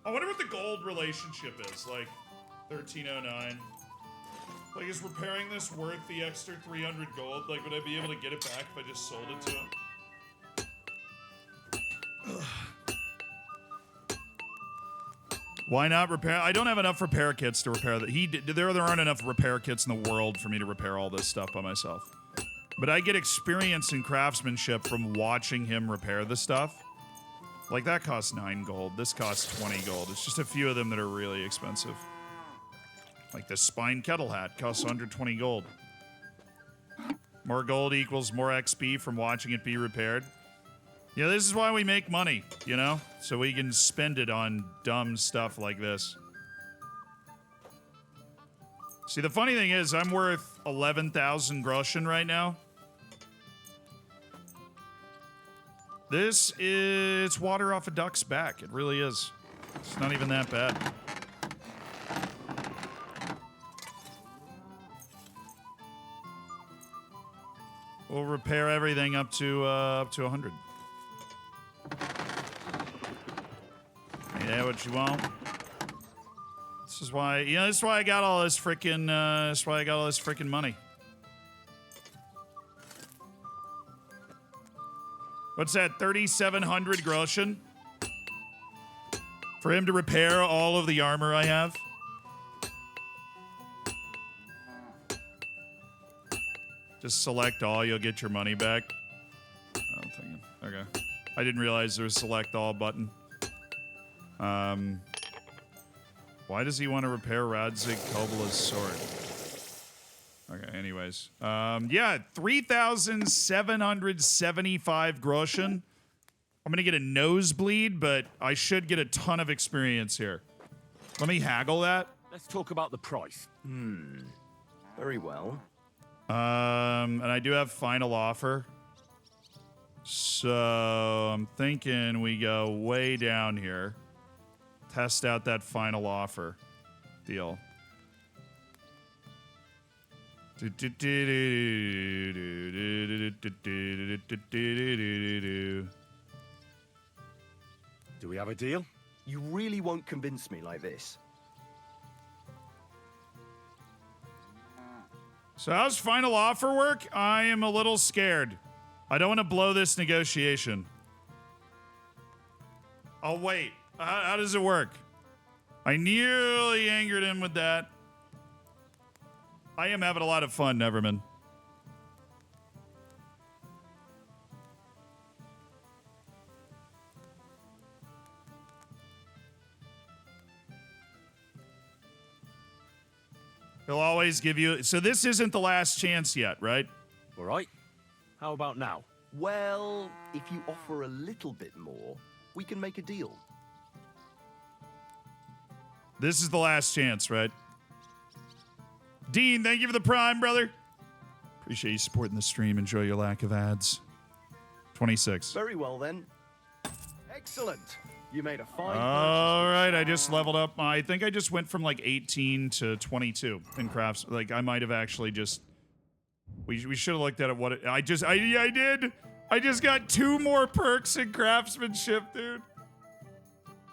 I wonder what the gold relationship is. Like, 1,309. Like, is repairing this worth the extra 300 gold? Like, would I be able to get it back if I just sold it to him? Why not repair? I don't have enough repair kits to repair that. There aren't enough repair kits in the world for me to repair all this stuff by myself. But I get experience in craftsmanship from watching him repair the stuff. Like, that costs 9 gold. This costs 20 gold. It's just a few of them that are really expensive. Like this spine kettle hat costs 120 gold. More gold equals more XP from watching it be repaired. Yeah, this is why we make money, you know? So we can spend it on dumb stuff like this. See, the funny thing is, I'm worth 11,000 groschen right now. This is water off a duck's back. It really is. It's not even that bad. We'll repair everything up to 100. Yeah, what you want? This is why, you know, this is why I got all this freaking, this is why I got all this freaking money. What's that, 3,700 groschen? For him to repair all of the armor I have? Just select all, you'll get your money back. Oh, thinking. Okay. I didn't realize there was a select all button. Why does he want to repair Radzig Kobala's sword? Okay, anyways. Yeah, 3,775 groschen. I'm gonna get a nosebleed, but I should get a ton of experience here. Let me haggle that. Let's talk about the price. Very well. And I do have final offer. So I'm thinking we go way down here. Test out that final offer deal. Do we have a deal? You really won't convince me like this. So how's final offer work? I am a little scared. I don't want to blow this negotiation. I'll wait. How does it work? I nearly angered him with that. I am having a lot of fun, Neverman. He'll always give you... So this isn't the last chance yet, right? All right. How about now? Well, if you offer a little bit more, we can make a deal. This is the last chance, right? Dean, thank you for the prime, brother. Appreciate you supporting the stream. Enjoy your lack of ads. 26. Very well, then. Excellent. You made a fine All right, I just leveled up. I think I just went from like 18 to 22 in crafts. Like I might have actually just. We should have looked at it. What it, I did. I just got 2 more perks in craftsmanship, dude.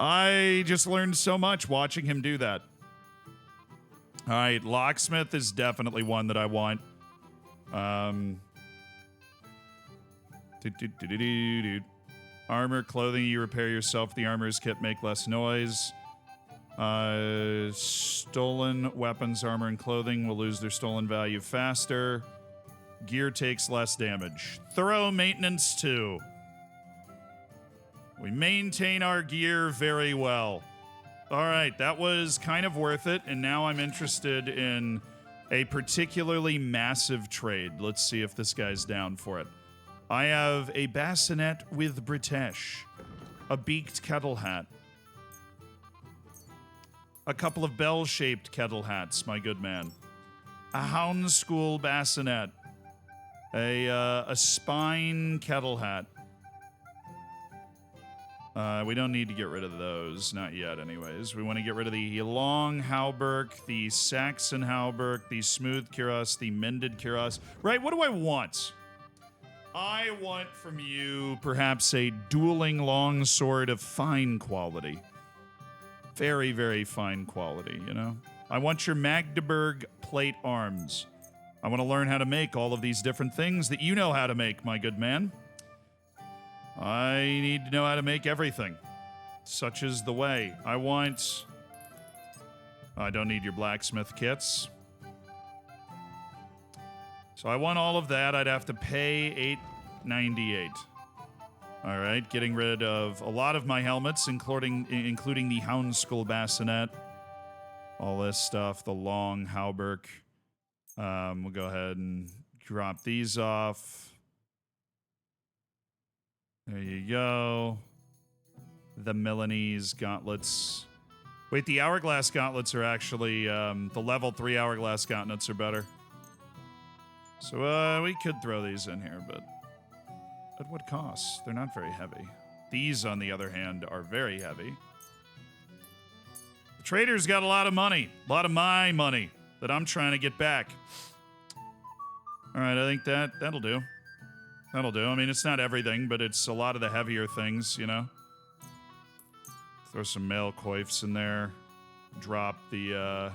I just learned so much watching him do that. All right, locksmith is definitely one that I want. Armor, clothing, you repair yourself. The armor's kit make less noise. Stolen weapons, armor, and clothing will lose their stolen value faster. Gear takes less damage. Thorough maintenance, too. We maintain our gear very well. All right, that was kind of worth it, and now I'm interested in a particularly massive trade. Let's see if this guy's down for it. I have a bassinet with British, a beaked kettle hat, a couple of bell-shaped kettle hats, my good man, a hound school bassinet, a spine kettle hat. We don't need to get rid of those, not yet anyways. We want to get rid of the long hauberk, the Saxon hauberk, the smooth cuirass, the mended cuirass. Right, what do I want? I want from you perhaps a dueling longsword of fine quality. Very, very fine quality, you know? I want your Magdeburg plate arms. I want to learn how to make all of these different things that you know how to make, my good man. I need to know how to make everything. Such is the way. I want... I don't need your blacksmith kits. So I want all of that. I'd have to pay $8.98. All right, getting rid of a lot of my helmets, including the Hound Skull Bassinet. All this stuff, the long hauberk. We'll go ahead and drop these off. There you go. The Milanese gauntlets. Wait, the hourglass gauntlets are actually, the level 3 hourglass gauntlets are better. So, we could throw these in here, but at what cost? They're not very heavy. These, on the other hand, are very heavy. The trader's got a lot of money. A lot of my money that I'm trying to get back. All right, I think that'll do. That'll do. I mean, it's not everything, but it's a lot of the heavier things, you know? Throw some male coifs in there. Drop the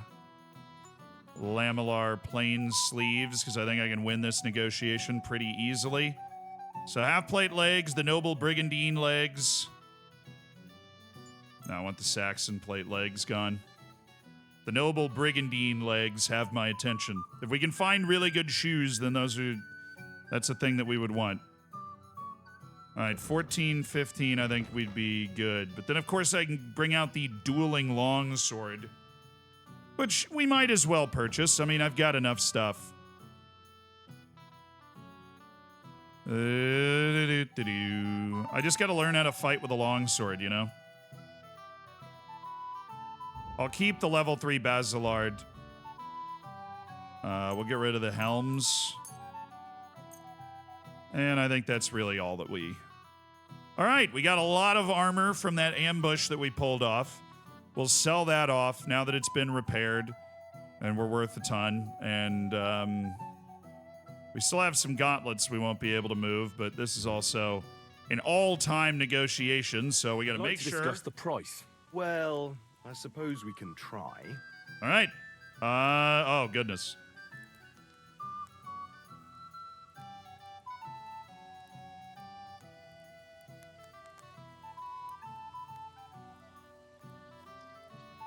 lamellar plain sleeves, because I think I can win this negotiation pretty easily. So half-plate legs, the noble brigandine legs. No, I want the Saxon plate legs gone. The noble brigandine legs have my attention. If we can find really good shoes, then that's a thing that we would want. All right, 14, 15, I think we'd be good. But then, of course, I can bring out the dueling longsword, which we might as well purchase. I mean, I've got enough stuff. I just got to learn how to fight with a longsword, you know? I'll keep the level 3 Basilard. We'll get rid of the helms. And I think that's really all that we... All right, we got a lot of armor from that ambush that we pulled off. We'll sell that off now that it's been repaired. And we're worth a ton. And we still have some gauntlets we won't be able to move, but this is also an all-time negotiation, so we got to make sure... discuss the price. Well, I suppose we can try. All right. Oh, goodness.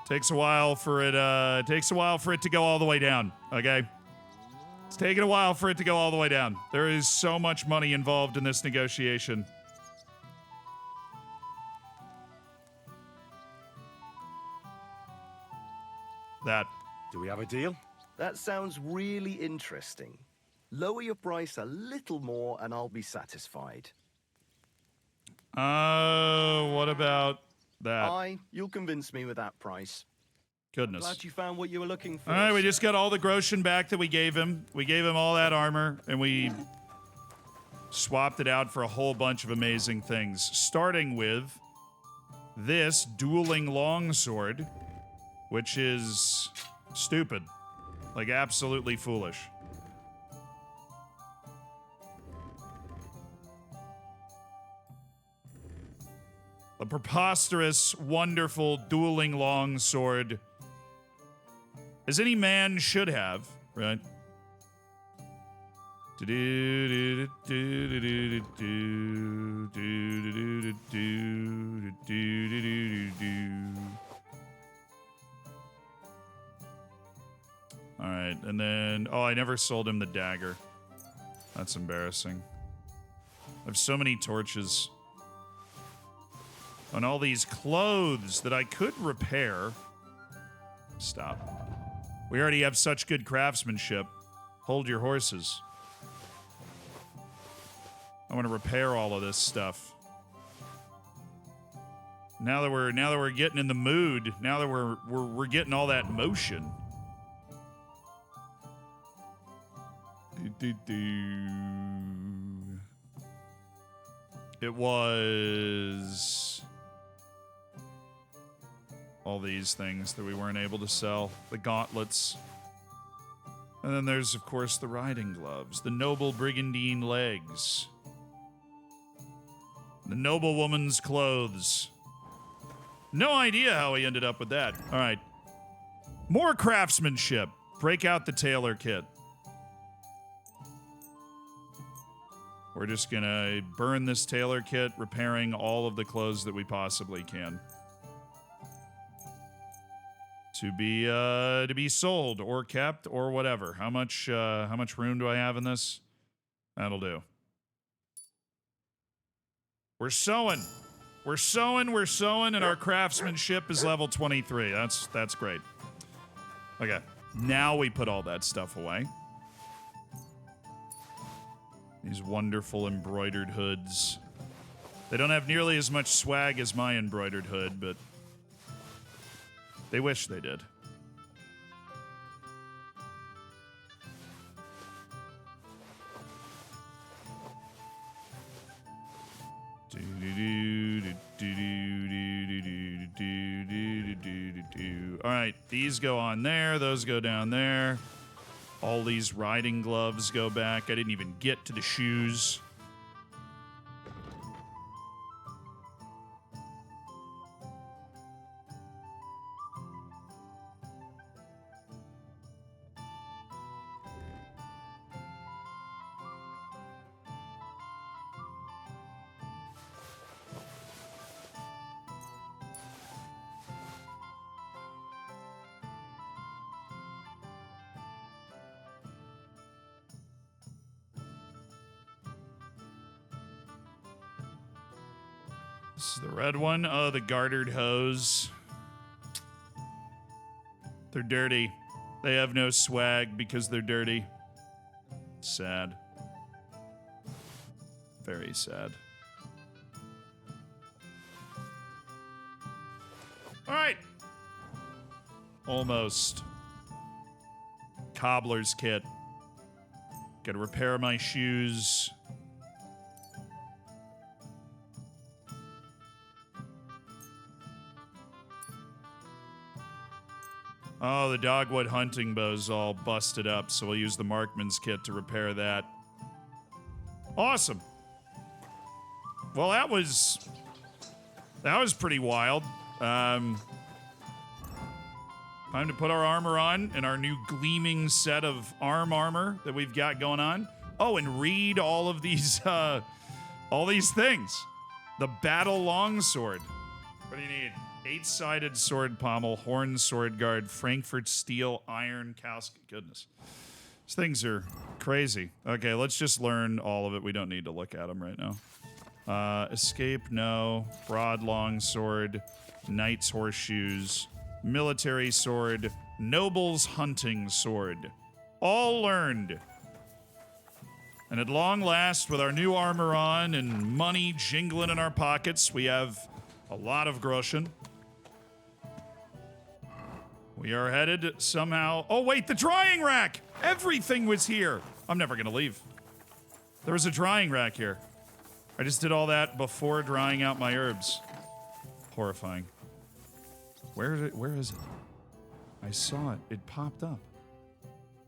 Takes a while for it to go all the way down, okay? It's taking a while for it to go all the way down. There is so much money involved in this negotiation. That. Do we have a deal? That sounds really interesting. Lower your price a little more and I'll be satisfied. What about that? You'll convince me with that price. Goodness. Glad you found what you were looking for. All right, we just got all the Groshen back that we gave him. We gave him all that armor, and we swapped it out for a whole bunch of amazing things. Starting with this dueling longsword, which is stupid. Like, absolutely foolish. A preposterous, wonderful, dueling longsword, as any man should have, right? All right, and then, oh, I never sold him the dagger. That's embarrassing. I have so many torches. And all these clothes that I could repair. Stop. We already have such good craftsmanship. Hold your horses. I want to repair all of this stuff. Now that we're getting in the mood, now that we're getting all that motion. It was all these things that we weren't able to sell. The gauntlets. And then there's, of course, the riding gloves. The noble brigandine legs. The noble woman's clothes. No idea how he ended up with that. All right. More craftsmanship. Break out the tailor kit. We're just gonna burn this tailor kit, repairing all of the clothes that we possibly can. To be sold or kept or whatever. How much room do I have in this? That'll do. We're sewing, and our craftsmanship is level 23. That's great. Okay, now we put all that stuff away. These wonderful embroidered hoods. They don't have nearly as much swag as my embroidered hood, but they wish they did. All right, these go on there. Those go down there. All these riding gloves go back. I didn't even get to the shoes. This is the red one. Oh, the gartered hose. They're dirty. They have no swag because they're dirty. Sad. Very sad. All right. Almost. Cobbler's kit. Gotta repair my shoes. Oh, the dogwood hunting bow's all busted up, so we'll use the marksman's kit to repair that. Awesome. Well, that was pretty wild. Time to put our armor on and our new gleaming set of armor that we've got going on. Oh, and read all of these things. The battle longsword. What do you need? 8-sided sword pommel, horn sword guard, Frankfurt steel, iron casket. Goodness. These things are crazy. Okay, let's just learn all of it. We don't need to look at them right now. Escape, no. Broad long sword, knight's horseshoes, military sword, noble's hunting sword. All learned. And at long last, with our new armor on and money jingling in our pockets, we have a lot of groschen. We are headed somehow... Oh, wait, the drying rack! Everything was here! I'm never gonna leave. There was a drying rack here. I just did all that before drying out my herbs. Horrifying. Where is it? I saw it. It popped up.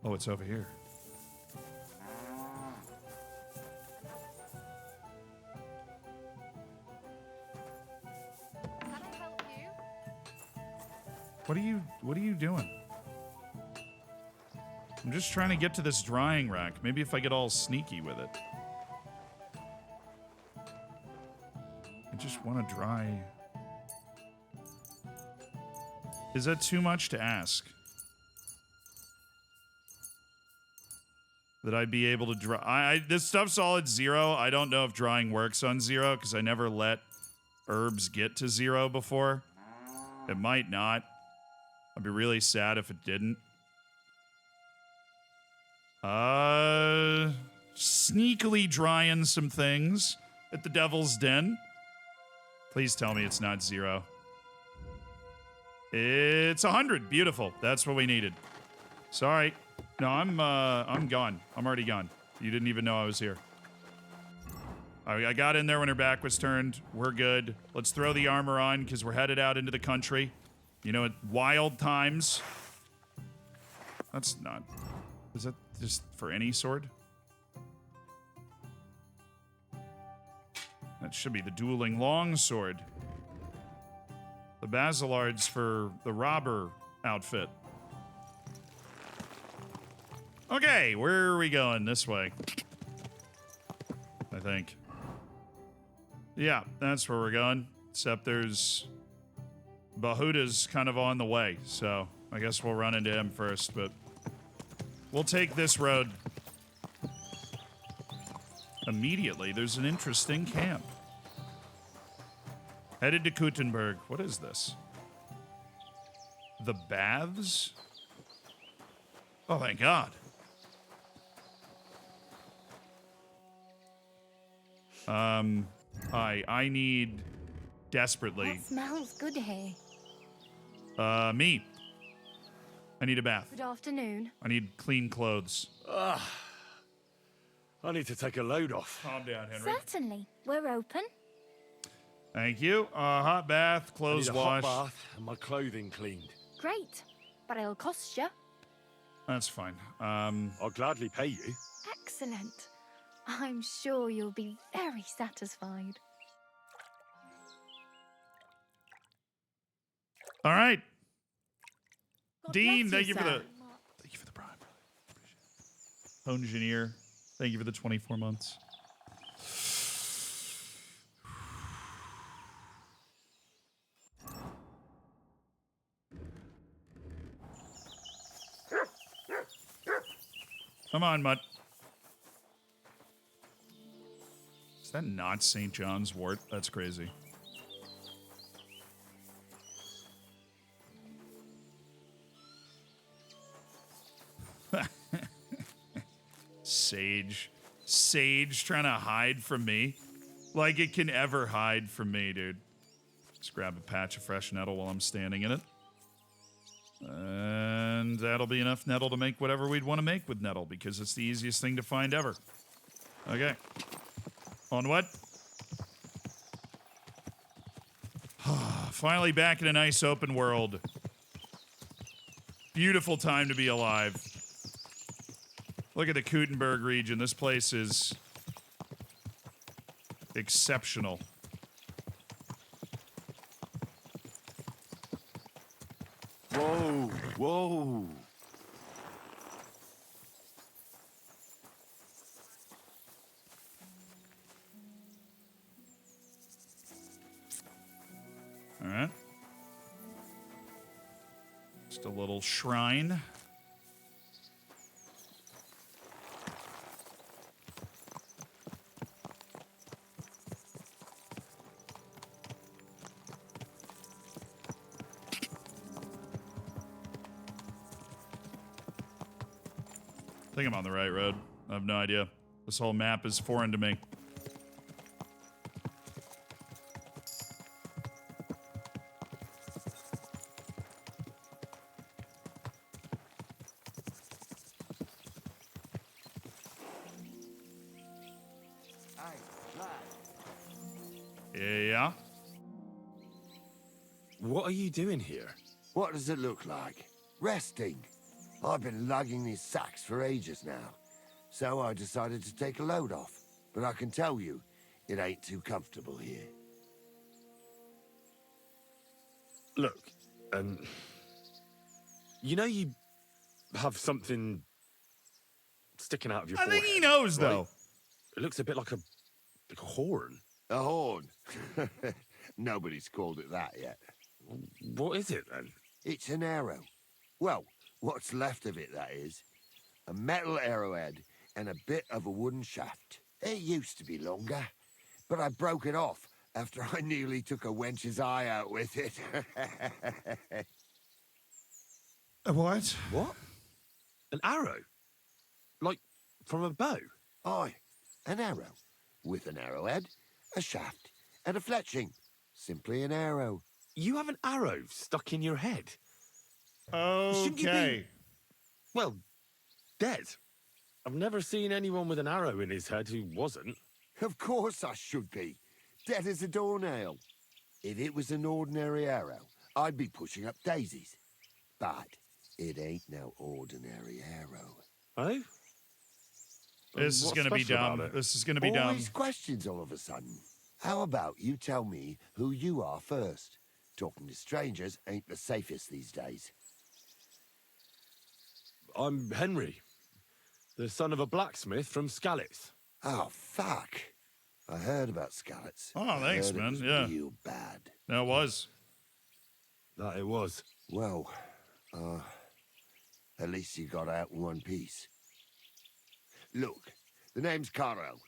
Oh, it's over here. What are you doing? I'm just trying to get to this drying rack. Maybe if I get all sneaky with it. I just want to dry. Is that too much to ask? That I'd be able to dry. This stuff's all at 0. I don't know if drying works on 0 because I never let herbs get to 0 before. It might not. I'd be really sad if it didn't. Sneakily drying some things at the Devil's Den. Please tell me it's not 0. It's 100. Beautiful. That's what we needed. Sorry. No, I'm gone. I'm already gone. You didn't even know I was here. I got in there when her back was turned. We're good. Let's throw the armor on because we're headed out into the country. You know, at wild times. That's not... Is that just for any sword? That should be the dueling longsword. The Basilard's for the robber outfit. Okay, where are we going? This way. I think. Yeah, that's where we're going. Except there's... Bahuda's kind of on the way, so I guess we'll run into him first, but we'll take this road. Immediately, there's an interesting camp. Headed to Kuttenberg. What is this? The baths? Oh, thank God. I need desperately. What smells good here? Me. I need a bath. Good afternoon. I need clean clothes. I need to take a load off. Calm down, Henry. Certainly. We're open. Thank you. Hot bath, clothes I need a wash. hot bath and my clothing cleaned. Great. But it'll cost you. That's fine. I'll gladly pay you. Excellent. I'm sure you'll be very satisfied. All right. God Dean, bless thank you for sir. the prime. Engineer, thank you for the 24 months. Come on, Mutt. Is that not St. John's wort? That's crazy. Sage trying to hide from me. Like it can ever hide from me, dude. Just grab a patch of fresh nettle while I'm standing in it. And that'll be enough nettle to make whatever we'd want to make with nettle, because it's the easiest thing to find ever. Okay. On what? Finally back in a nice open world. Beautiful time to be alive. Look at the Kutenberg region. This place is exceptional. Whoa, whoa. All right. Just a little shrine. I think I'm on the right road. I have no idea. This whole map is foreign to me. Yeah. What are you doing here? What does it look like? Resting. I've been lugging these sacks for ages now, so I decided to take a load off. But I can tell you, it ain't too comfortable here. Look, you know you have something sticking out of your I forehead. think he knows, right? though. It looks a bit like a horn. A horn? Nobody's called it that yet. What is it, then? It's an arrow. Well, what's left of it, that is. A metal arrowhead and a bit of a wooden shaft. It used to be longer, but I broke it off after I nearly took a wench's eye out with it. What? What? An arrow? Like, from a bow? Aye, an arrow. With an arrowhead, a shaft, and a fletching. Simply an arrow. You have an arrow stuck in your head? Shouldn't you Okay. be, well, dead. I've never seen anyone with an arrow in his head who wasn't. Of course I should be. Dead as a doornail. If it was an ordinary arrow, I'd be pushing up daisies. But it ain't no ordinary arrow. Oh? This is going to be dumb. This is going to be All dumb. these questions all of a sudden. How about you tell me who you are first? Talking to strangers ain't the safest these days. I'm Henry, the son of a blacksmith from Skalitz. Oh, fuck. I heard about Skalitz. Oh, thanks, I heard man. It was Yeah. real bad. No, it was. That it was. Well, at least you got out in one piece. Look, the name's Carl.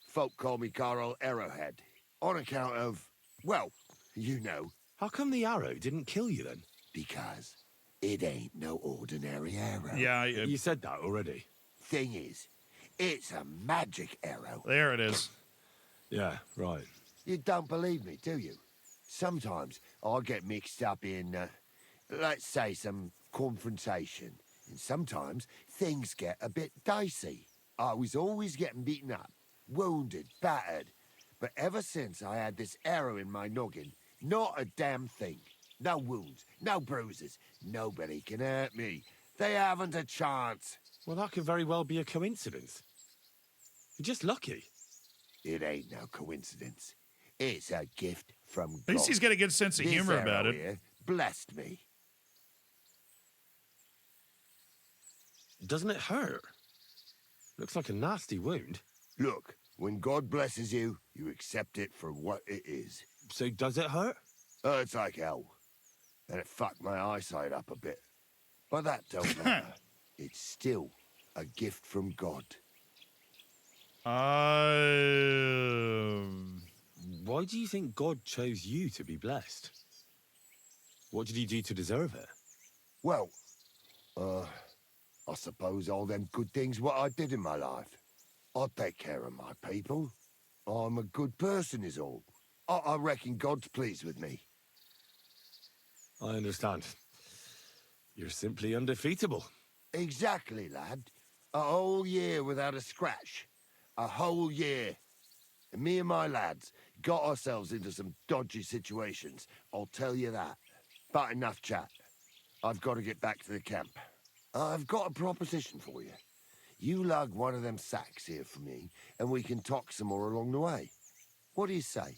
Folk call me Carl Arrowhead. On account of, well, you know. How come the arrow didn't kill you then? Because it ain't no ordinary arrow. Yeah, you said that already. Thing is, it's a magic arrow. There it is. Yeah, right. You don't believe me, do you? Sometimes I get mixed up in, let's say, some confrontation. And sometimes things get a bit dicey. I was always getting beaten up, wounded, battered. But ever since I had this arrow in my noggin, not a damn thing. No wounds, no bruises. Nobody can hurt me. They haven't a chance. Well, that could very well be a coincidence. You're just lucky. It ain't no coincidence. It's a gift from God. At least he's got a good sense of humor about it. Here blessed me. Doesn't it hurt? Looks like a nasty wound. Look, when God blesses you, you accept it for what it is. So does it hurt? Hurts like hell. And it fucked my eyesight up a bit. But that don't matter. It's still a gift from God. Why do you think God chose you to be blessed? What did he do to deserve it? Well, I suppose all them good things what I did in my life. I take care of my people. I'm a good person is all. I reckon God's pleased with me. I understand. You're simply undefeatable. Exactly, lad. A whole year without a scratch. A whole year. And me and my lads got ourselves into some dodgy situations, I'll tell you that. But enough chat. I've got to get back to the camp. I've got a proposition for you. You lug one of them sacks here for me, and we can talk some more along the way. What do you say?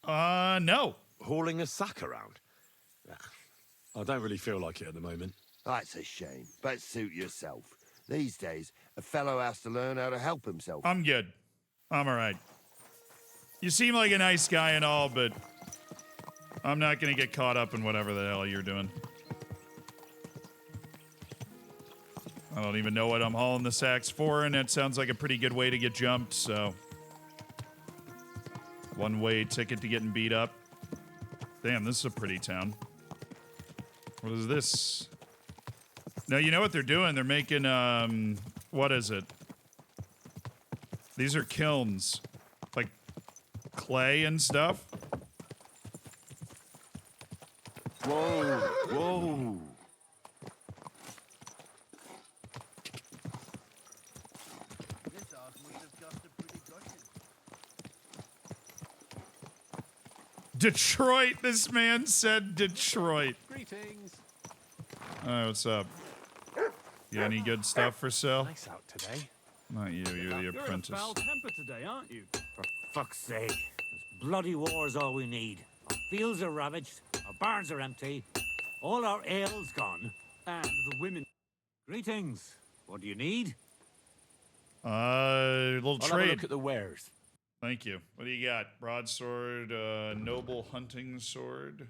No. Hauling a sack around? I don't really feel like it at the moment. That's a shame, but suit yourself. These days, a fellow has to learn how to help himself. I'm good. I'm all right. You seem like a nice guy and all, but I'm not going to get caught up in whatever the hell you're doing. I don't even know what I'm hauling the sacks for, and it sounds like a pretty good way to get jumped, so. One-way ticket to getting beat up. Damn, this is a pretty town. What is this? No, you know what they're doing? They're making, what is it? These are kilns. Like clay and stuff. Whoa, whoa. Detroit, this man said Detroit. Greetings. Alright, what's up? You got any good stuff for sale? Nice out today. Not you, you're the You're in a apprentice. foul temper today, aren't you? For fuck's sake. This bloody war's all we need. Our fields are ravaged, our barns are empty, all our ale's gone. And the women. Greetings. What do you need? Little I'll have a trade. look at the wares. Thank you. What do you got? Broadsword, noble hunting sword.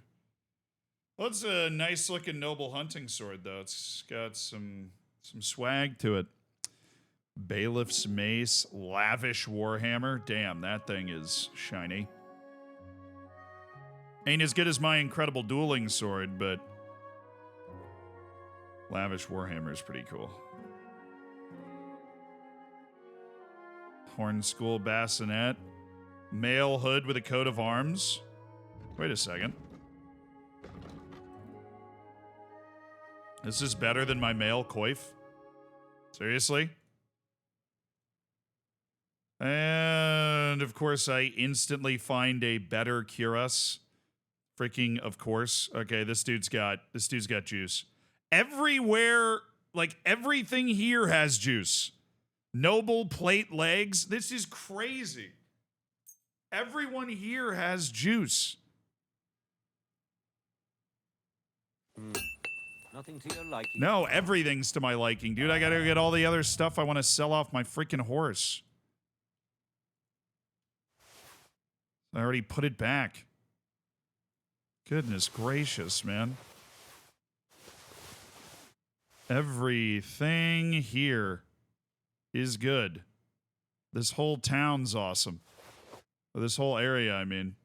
Well, it's a nice looking noble hunting sword, though. It's got some swag to it. Bailiff's mace, lavish warhammer. Damn, that thing is shiny. Ain't as good as my incredible dueling sword, but lavish warhammer is pretty cool. Horn School bassinet. Mail hood with a coat of arms. Wait a second. This is better than my male coif? Seriously? And of course, I instantly find a better cuirass. Freaking, of course. Okay, this dude's got juice. Everywhere, like everything here has juice. Noble plate legs. This is crazy. Everyone here has juice. Nothing to your liking. No, everything's to my liking, dude. I gotta go get all the other stuff I want to sell off my freaking horse. I already put it back. Goodness gracious, man. Everything here is good. This whole town's awesome. Or this whole area, I mean.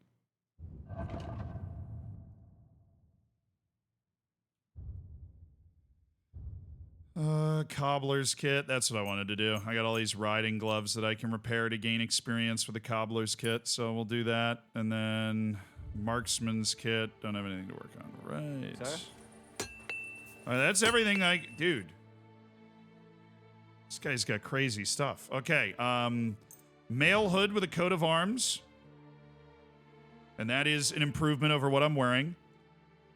Cobbler's kit. That's what I wanted to do. I got all these riding gloves that I can repair to gain experience for the Cobbler's kit, so we'll do that. And then Marksman's kit. Don't have anything to work on. Right. Sir? All right, that's everything dude. This guy's got crazy stuff. Okay, male hood with a coat of arms. And that is an improvement over what I'm wearing.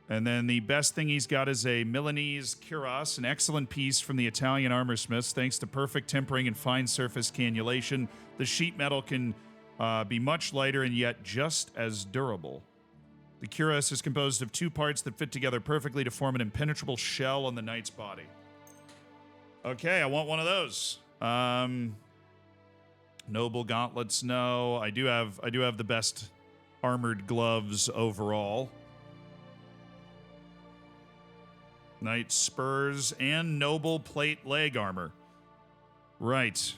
And then the best thing he's got is a Milanese cuirass, an excellent piece from the Italian armor smiths. Thanks to perfect tempering and fine surface cannulation, the sheet metal can be much lighter and yet just as durable. The cuirass is composed of 2 parts that fit together perfectly to form an impenetrable shell on the knight's body. Okay, I want one of those. Noble gauntlets, no. I do have the best armored gloves overall. Knight spurs and noble plate leg armor. Right.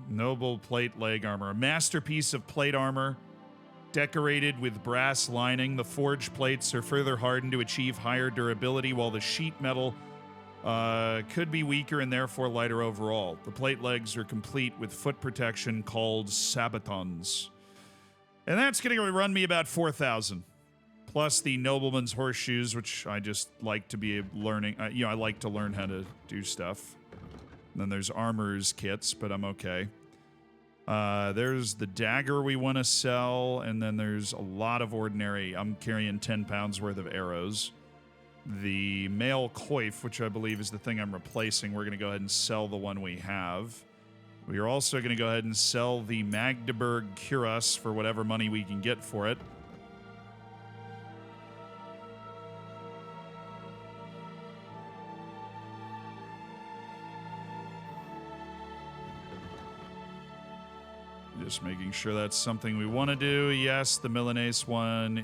Noble plate leg armor. A masterpiece of plate armor decorated with brass lining. The forged plates are further hardened to achieve higher durability, while the sheet metal could be weaker and therefore lighter overall. The plate legs are complete with foot protection called sabatons. And that's going to run me about 4,000. Plus the nobleman's horseshoes, which I just like to be learning. I like to learn how to do stuff. And then there's armor's kits, but I'm okay. There's the dagger we want to sell, and then there's a lot of ordinary. I'm carrying 10 pounds worth of arrows. The mail coif, which I believe is the thing I'm replacing, we're going to go ahead and sell the one we have. We are also going to go ahead and sell the Magdeburg cuirass for whatever money we can get for it. Just making sure that's something we want to do. Yes, the Milanese one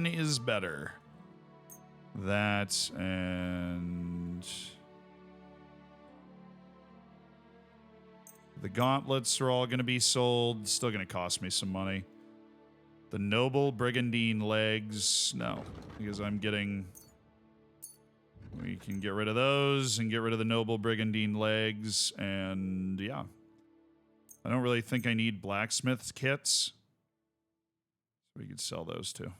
is better. That and the gauntlets are all going to be sold. Still going to cost me some money. The noble brigandine legs, no, because I'm getting. We can get rid of those and get rid of the noble brigandine legs, and yeah. I don't really think I need blacksmith's kits. So we could sell those too.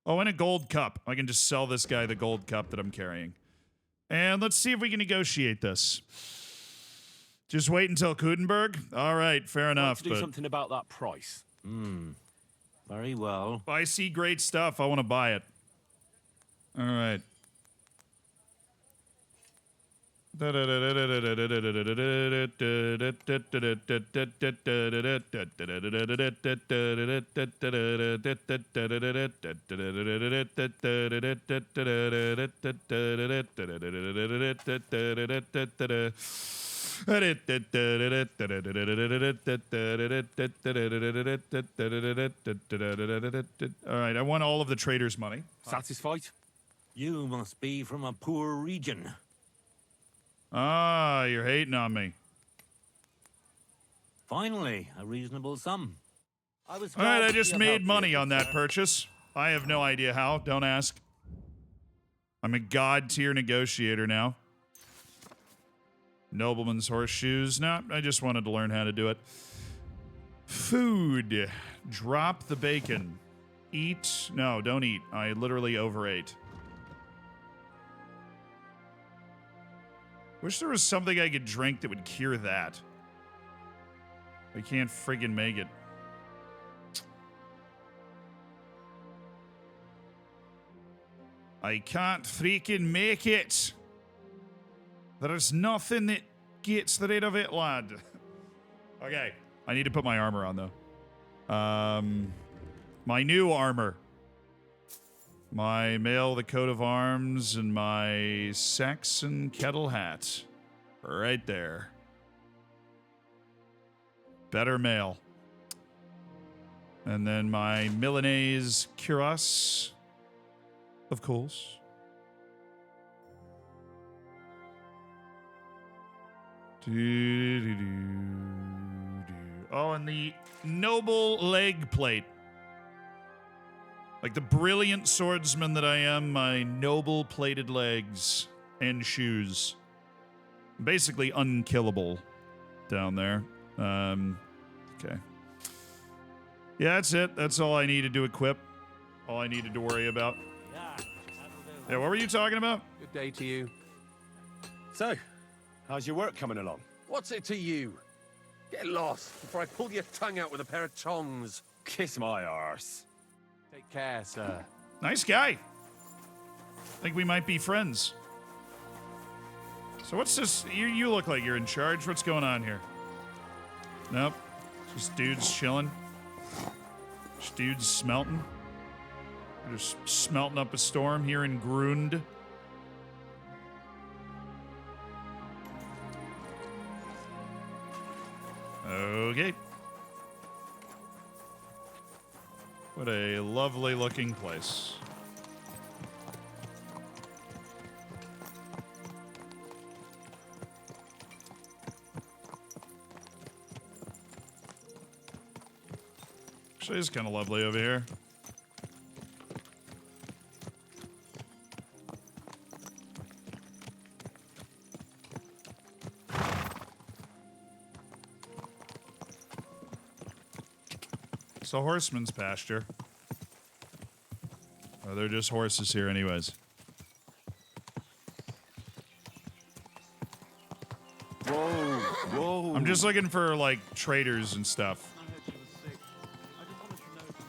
Oh, and a gold cup. I can just sell this guy the gold cup that I'm carrying. And let's see if we can negotiate this. Just wait until Kudenberg? All right, fair enough. Do something about that price. Very well. If I see great stuff, I want to buy it. All right. Alright, I want all of the trader's money. Satisfied? You must be from a poor region. Ah, you're hating on me. Finally, a reasonable sum. All right, I just made money on that purchase. I have no idea how. Don't ask. I'm a god-tier negotiator now. Nobleman's horseshoes. No, I just wanted to learn how to do it. Food. Drop the bacon. Eat. No, don't eat. I literally overate. Wish there was something I could drink that would cure that. I can't friggin' make it. I can't freaking make it. There's nothing that gets rid of it, lad. Okay. I need to put my armor on, though. My new armor. My mail, the coat of arms, and my Saxon kettle hat. Right there. Better mail. And then my Milanese cuirass. Of course. Oh, and the noble leg plate. Like the brilliant swordsman that I am, my noble plated legs and shoes. Basically unkillable down there. Okay. Yeah, that's it. That's all I needed to equip. All I needed to worry about. Yeah, what were you talking about? Good day to you. So, how's your work coming along? What's it to you? Get lost before I pull your tongue out with a pair of tongs. Kiss my arse. Take care, sir. Nice guy. Think we might be friends. So what's this? You look like you're in charge. What's going on here? Nope. Just dudes chilling. Just dudes smelting. We're just smelting up a storm here in Grund. Okay. What a lovely looking place. Actually, it's kind of lovely over here. It's a horseman's pasture. Oh, they're just horses here anyways. Whoa, whoa. I'm just looking for, like, traders and stuff.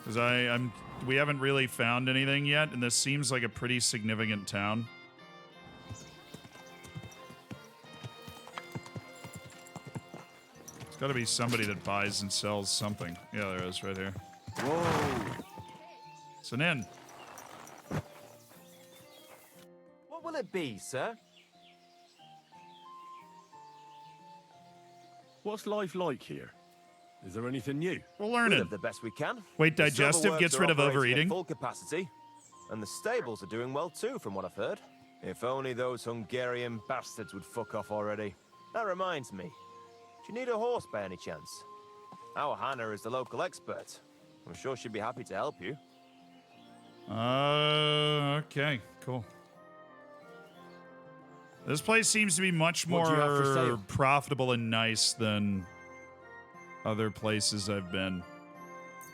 Because we haven't really found anything yet, and this seems like a pretty significant town. There's gotta be somebody that buys and sells something. Yeah, there is, right here. Whoa. It's an inn. What will it be, sir? What's life like here? Is there anything new? We're We learning. live the best we can. Wait, The digestive silverworks gets are rid of operating at overeating. full capacity, and the stables are doing well too, from what I've heard. If only those Hungarian bastards would fuck off already. That reminds me. Do you need a horse by any chance? Our Hannah is the local expert. I'm sure she'd be happy to help you. Okay, cool. This place seems to be much What do you have for more sale? profitable and nice than other places I've been.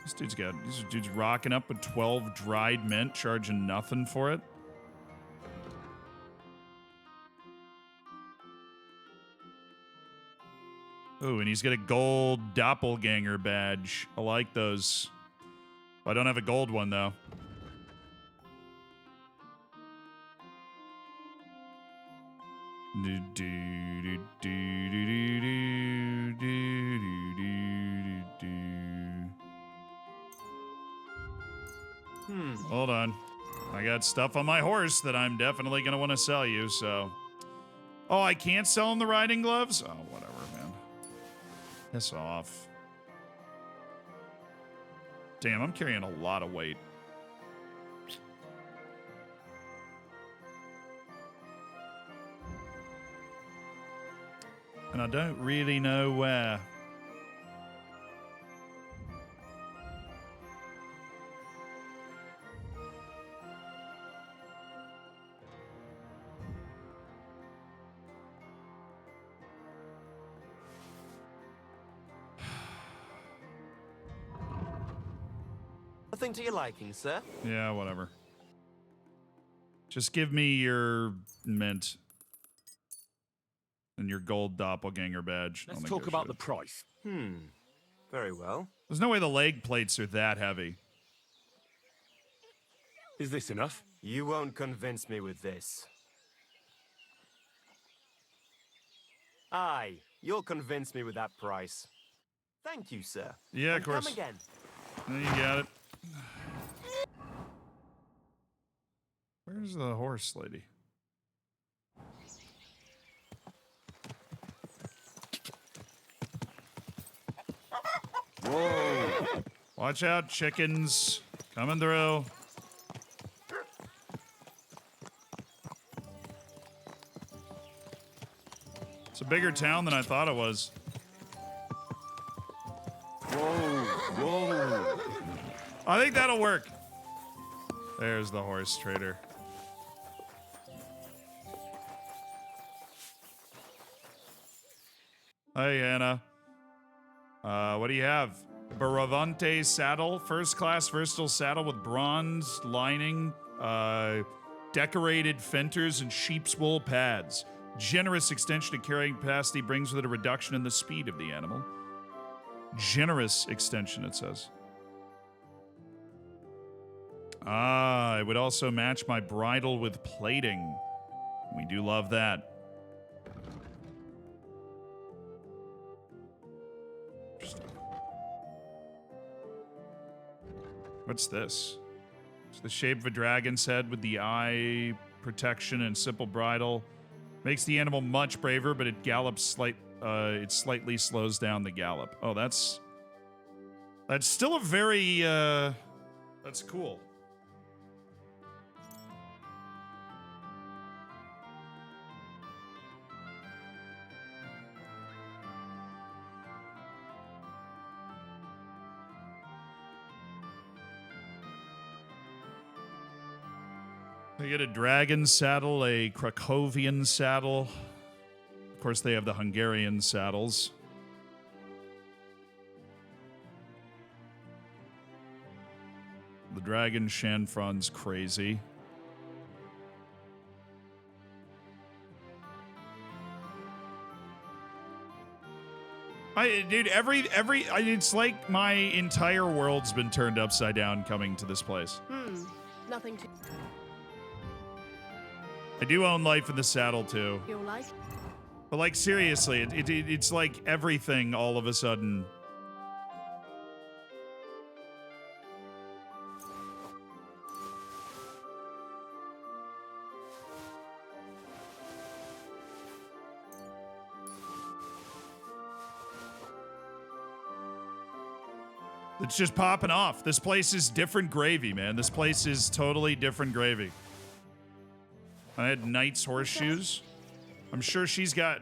These dudes rocking up with 12 dried mint, charging nothing for it. Ooh, and he's got a gold doppelganger badge. I like those. I don't have a gold one, though. Hold on. I got stuff on my horse that I'm definitely going to want to sell you, so... Oh, I can't sell him the riding gloves? Oh, whatever, man. Piss off. Damn, I'm carrying a lot of weight. And I don't really know where. Nothing to your liking, sir? Yeah, whatever. Just give me your mint. And your gold doppelganger badge. Let's talk about the price. Very well. There's no way the leg plates are that heavy. Is this enough? You won't convince me with this. Aye, you'll convince me with that price. Thank you, sir. Yeah, of And course. Come again. You got it. Where's the horse lady? Whoa. Watch out, chickens. Coming through. It's a bigger town than I thought it was. Whoa. Whoa. I think that'll work. There's the horse trader. Hey, Anna. What do you have? Bravante saddle, first class versatile saddle with bronze lining, decorated fenders, and sheep's wool pads. Generous extension of carrying capacity brings with it a reduction in the speed of the animal. Generous extension, it says. Ah, it would also match my bridle with plating. We do love that. What's this? It's the shape of a dragon's head with the eye protection and simple bridle. Makes the animal much braver, but it gallops it slightly slows down the gallop. Oh, that's still a very that's cool. They get a dragon saddle, a Krakowian saddle. Of course, they have the Hungarian saddles. The dragon Shanfron's crazy. Dude, it's like my entire world's been turned upside down coming to this place. Nothing to... I do own Life in the Saddle, too. Your life? But, like, seriously, it's like everything all of a sudden. It's just popping off. This place is different gravy, man. This place is totally different gravy. I had Knight's horseshoes. I'm sure she's got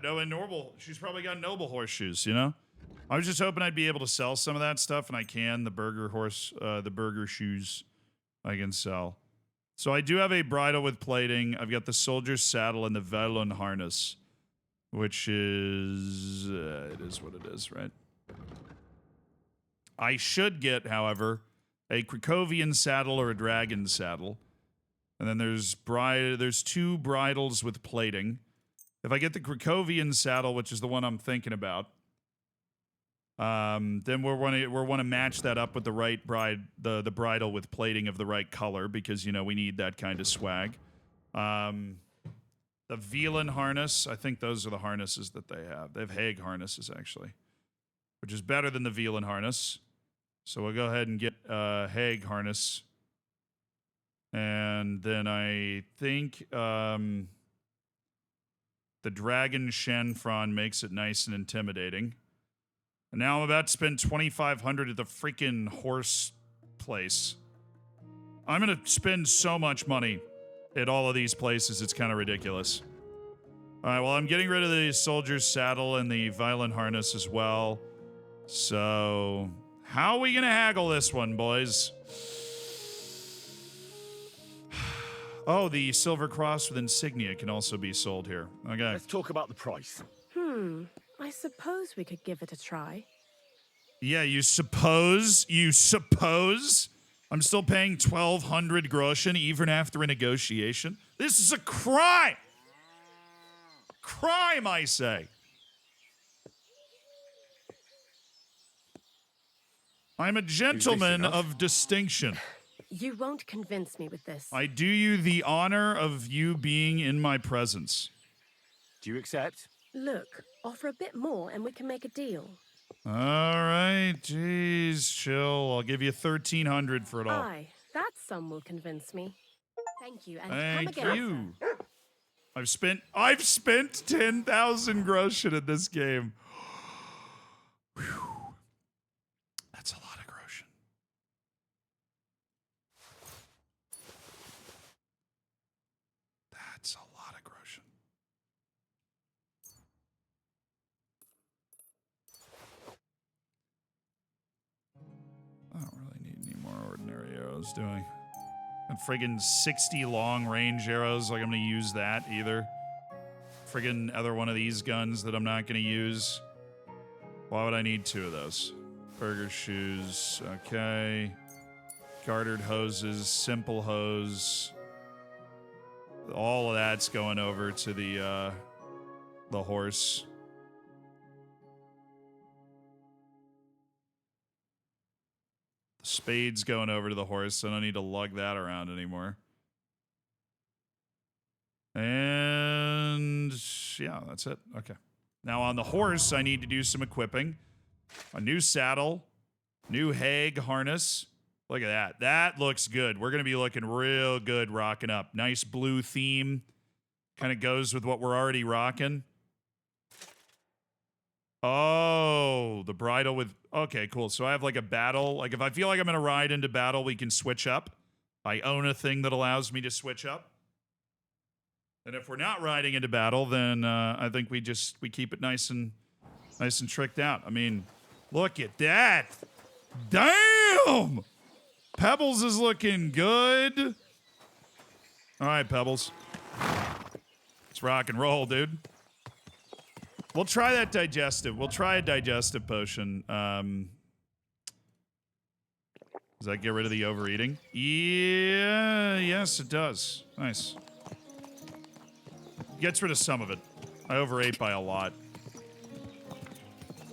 she's probably got noble horseshoes, you know? I was just hoping I'd be able to sell some of that stuff, and I can. The burger shoes I can sell. So I do have a bridle with plating. I've got the soldier's saddle and the Velon harness, which is, it is what it is, right? I should get, however, a Krakowian saddle or a dragon saddle. And then there's two bridles with plating. If I get the Krakowian saddle, which is the one I'm thinking about, then we'll want to match that up with the right the bridle with plating of the right color, because, you know, we need that kind of swag. The Velon harness, I think those are the harnesses that they have. They have Hague harnesses, actually, which is better than the Velon harness. So we'll go ahead and get Hague harness. And then I think the Dragon Shanfron makes it nice and intimidating. And now I'm about to spend $2,500 at the freaking horse place. I'm going to spend so much money at all of these places, it's kind of ridiculous. All right, well, I'm getting rid of the soldier's saddle and the violent harness as well. So, how are we going to haggle this one, boys? Oh, the silver cross with insignia can also be sold here. Okay. Let's talk about the price. I suppose we could give it a try. Yeah, you suppose? You suppose? I'm still paying 1,200 groschen even after a negotiation? This is a crime! Crime, I say. I'm a gentleman of distinction. You won't convince me with this. I do you the honor of you being in my presence. Do you accept? Look, offer a bit more and we can make a deal. All right, jeez, chill. I'll give you 1,300 for it all. Aye, that sum will convince me. Thank you, and Thank come again. you. I've spent 10,000 groschen in this game. Whew. That's a lot of groschen. That's a lot of groschen. I don't really need any more ordinary arrows, do I? And friggin' 60 long range arrows, like I'm gonna use that either. Friggin' other one of these guns that I'm not gonna use. Why would I need 2 of those? Burger shoes, okay. Gartered hoses, simple hose. All of that's going over to the horse. The spade's going over to the horse, so I don't need to lug that around anymore. And yeah, that's it. Okay. Now on the horse, I need to do some equipping. A new saddle, new hag harness. Look at that. That looks good. We're going to be looking real good rocking up. Nice blue theme. Kind of goes with what we're already rocking. Oh, the bridle with... Okay, cool. So I have like a battle. Like if I feel like I'm going to ride into battle, we can switch up. I own a thing that allows me to switch up. And if we're not riding into battle, then I think we keep it nice and tricked out. I mean, look at that. Damn! Pebbles is looking good. All right, Pebbles. Let's rock and roll, dude. We'll try that digestive. We'll try a digestive potion. Does that get rid of the overeating? Yeah, yes, it does. Nice. Gets rid of some of it. I overate by a lot.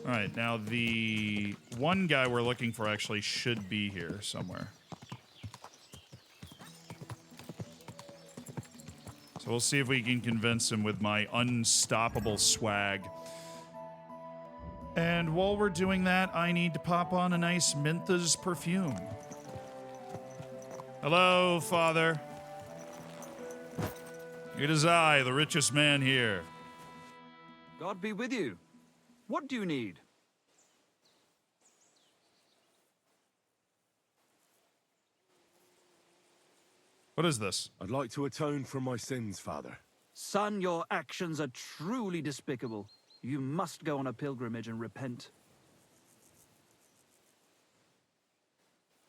All right, now the one guy we're looking for actually should be here somewhere. So we'll see if we can convince him with my unstoppable swag. And while we're doing that, I need to pop on a nice Mintha's perfume. Hello, Father. It is I, the richest man here. God be with you. What do you need? What is this? I'd like to atone for my sins, Father. Son, your actions are truly despicable. You must go on a pilgrimage and repent.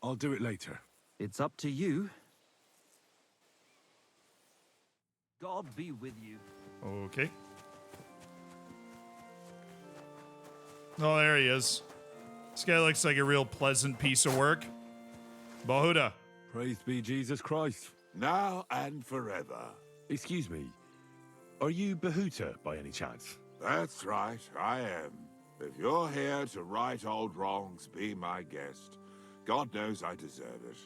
I'll do it later. It's up to you. God be with you. Okay. Oh, there he is. This guy looks like a real pleasant piece of work. Bahuda. Praised be Jesus Christ. Now and forever. Excuse me. Are you Bahuta by any chance? That's right, I am. If you're here to right old wrongs, be my guest. God knows I deserve it.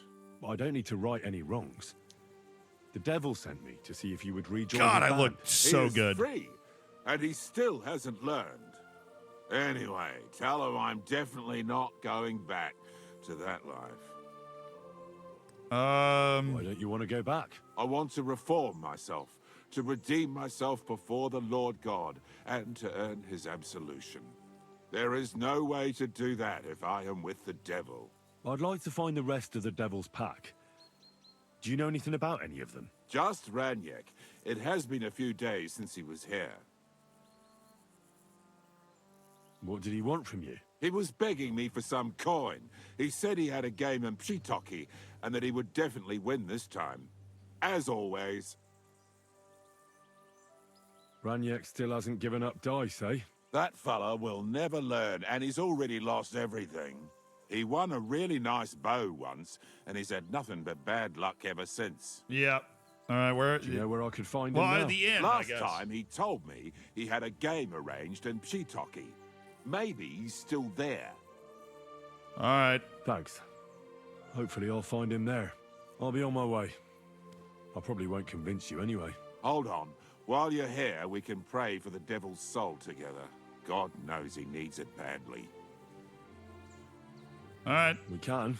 I don't need to right any wrongs. The devil sent me to see if you would rejoin God, his I band. look so He is good. free, and he still hasn't learned. Anyway, tell him I'm definitely not going back to that life. Why don't you want to go back? I want to reform myself, to redeem myself before the Lord God, and to earn his absolution. There is no way to do that if I am with the devil. I'd like to find the rest of the devil's pack. Do you know anything about any of them? Just Ranyek. It has been a few days since he was here. What did he want from you? He was begging me for some coin. He said he had a game in Pshitoki, and that he would definitely win this time. As always. Ranyek still hasn't given up dice, eh? That fella will never learn, and he's already lost everything. He won a really nice bow once, and he's had nothing but bad luck ever since. Yep. All right, where... Do you know where I could find well, him now? at the end, Last I guess. time he told me he had a game arranged in Pshitoki. Maybe he's still there. All right. Thanks. Hopefully I'll find him there. I'll be on my way. I probably won't convince you anyway. Hold on. While you're here, we can pray for the devil's soul together. God knows he needs it badly. All right. We can.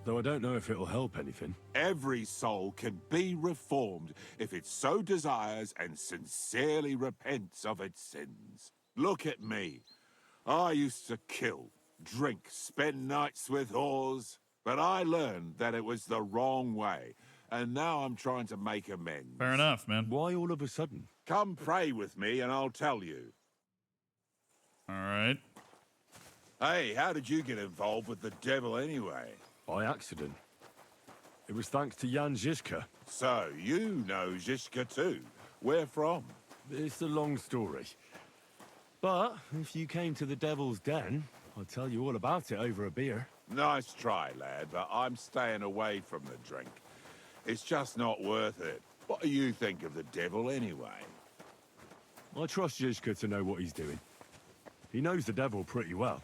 Though I don't know if it'll help anything. Every soul can be reformed if it so desires and sincerely repents of its sins. Look at me. I used to kill, drink, spend nights with whores, but I learned that it was the wrong way, and now I'm trying to make amends. Fair enough, man. Why all of a sudden? Come pray with me and I'll tell you. All right. Hey, how did you get involved with the devil anyway? By accident. It was thanks to Jan Žižka. So, you know Žižka too. Where from? It's a long story. But if you came to the Devil's Den, I'd tell you all about it over a beer. Nice try, lad, but I'm staying away from the drink. It's just not worth it. What do you think of the devil anyway? I trust Žižka to know what he's doing. He knows the devil pretty well.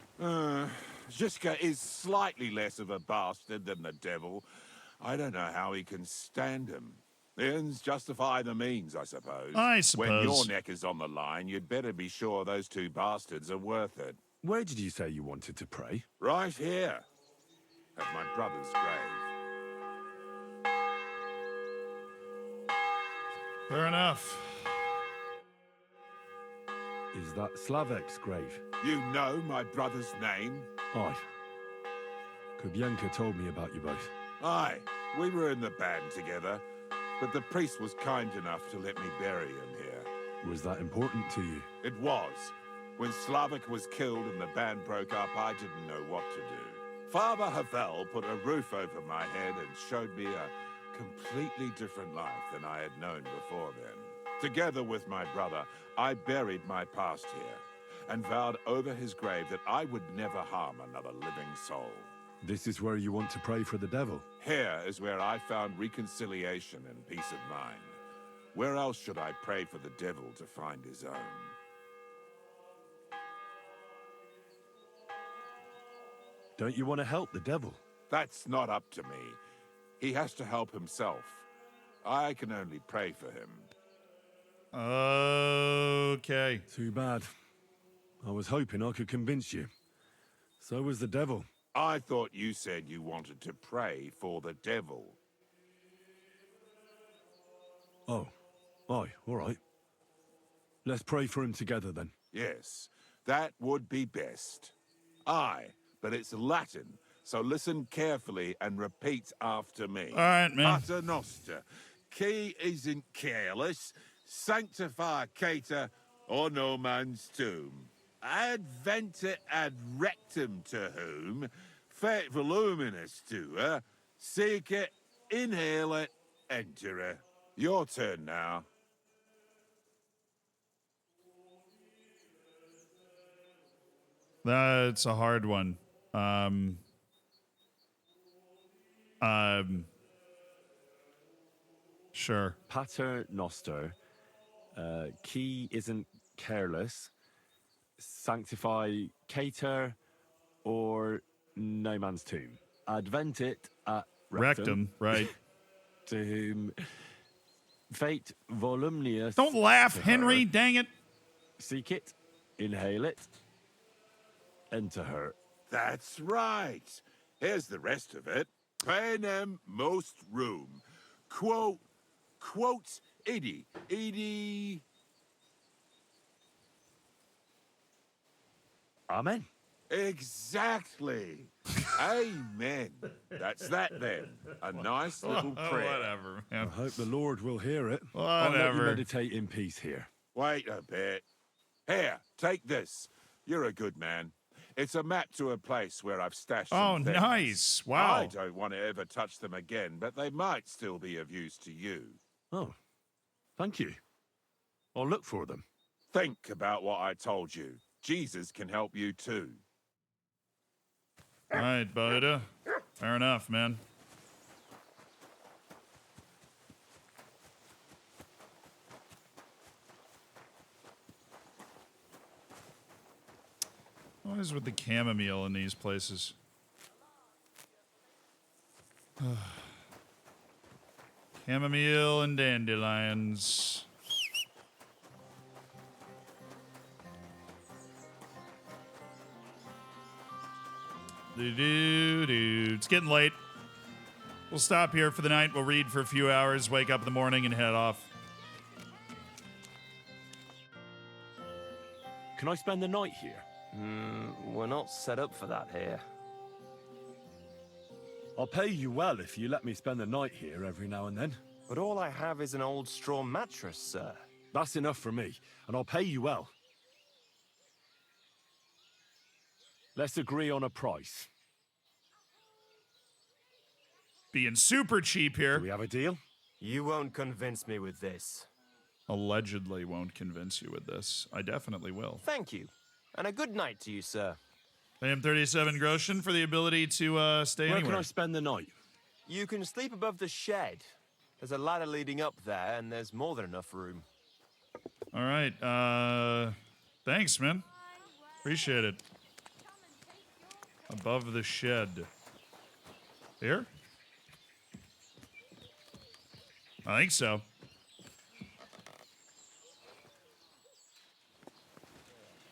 Žižka is slightly less of a bastard than the devil. I don't know how he can stand him. The ends justify the means, I suppose. I suppose. When your neck is on the line, you'd better be sure those two bastards are worth it. Where did you say you wanted to pray? Right here. At my brother's grave. Fair enough. Is that Slavek's grave? You know my brother's name? Aye. Kubienka told me about you both. Aye, we were in the band together, but the priest was kind enough to let me bury him here. Was that important to you? It was. When Slavik was killed and the band broke up, I didn't know what to do. Father Havel put a roof over my head and showed me a completely different life than I had known before then. Together with my brother, I buried my past here and vowed over his grave that I would never harm another living soul. This is where you want to pray for the devil? Here is where I found reconciliation and peace of mind. Where else should I pray for the devil to find his own? Don't you want to help the devil? That's not up to me. He has to help himself. I can only pray for him. Okay. Too bad. I was hoping I could convince you. So was the devil. I thought you said you wanted to pray for the devil. Oh. Aye, all right. Let's pray for him together then. Yes, that would be best. Aye, but it's Latin, so listen carefully and repeat after me. All right, man. Pater noster, qui isn't careless, sanctificator, or no man's tomb. Adventet ad rectum to whom, fet voluminous to her, seek it, inhale it, enter her. Your turn now. That's a hard one. Sure. Pater noster, qui isn't careless, sanctify cater, or no man's tomb. Adventit at Rectum, right. To whom fate volumnius. Don't laugh, to Henry, her. dang it. Seek it, inhale it, enter her. That's right. Here's the rest of it. Panem most room. Quote, idi. Amen. Exactly. Amen. That's that then. A nice little prayer. Whatever, I man. hope the Lord will hear it. I'll let you Whatever. meditate in peace here. Wait a bit. Here, take this. You're a good man. It's a map to a place where I've stashed some things. Nice. Wow. I don't want to ever touch them again, but they might still be of use to you. Oh, thank you. I'll look for them. Think about what I told you. Jesus can help you too. All right, Buddha. Fair enough, man. What is with the chamomile in these places? Chamomile and dandelions. It's getting late. We'll stop here for the night. We'll read for a few hours, wake up in the morning, and head off. Can I spend the night here? We're not set up for that here. I'll pay you well if you let me spend the night here every now and then. But all I have is an old straw mattress, sir. That's enough for me, and I'll pay you well. Let's agree on a price. being super cheap here. Do we have a deal? You won't convince me with this. Allegedly won't convince you with this. I definitely will. Thank you. And a good night to you, sir. I am 37 groschen for the ability to stay Where anywhere. can I spend the night? You can sleep above the shed. There's a ladder leading up there, and there's more than enough room. All right. Thanks, man. Appreciate it. Above the shed. Here? I think so.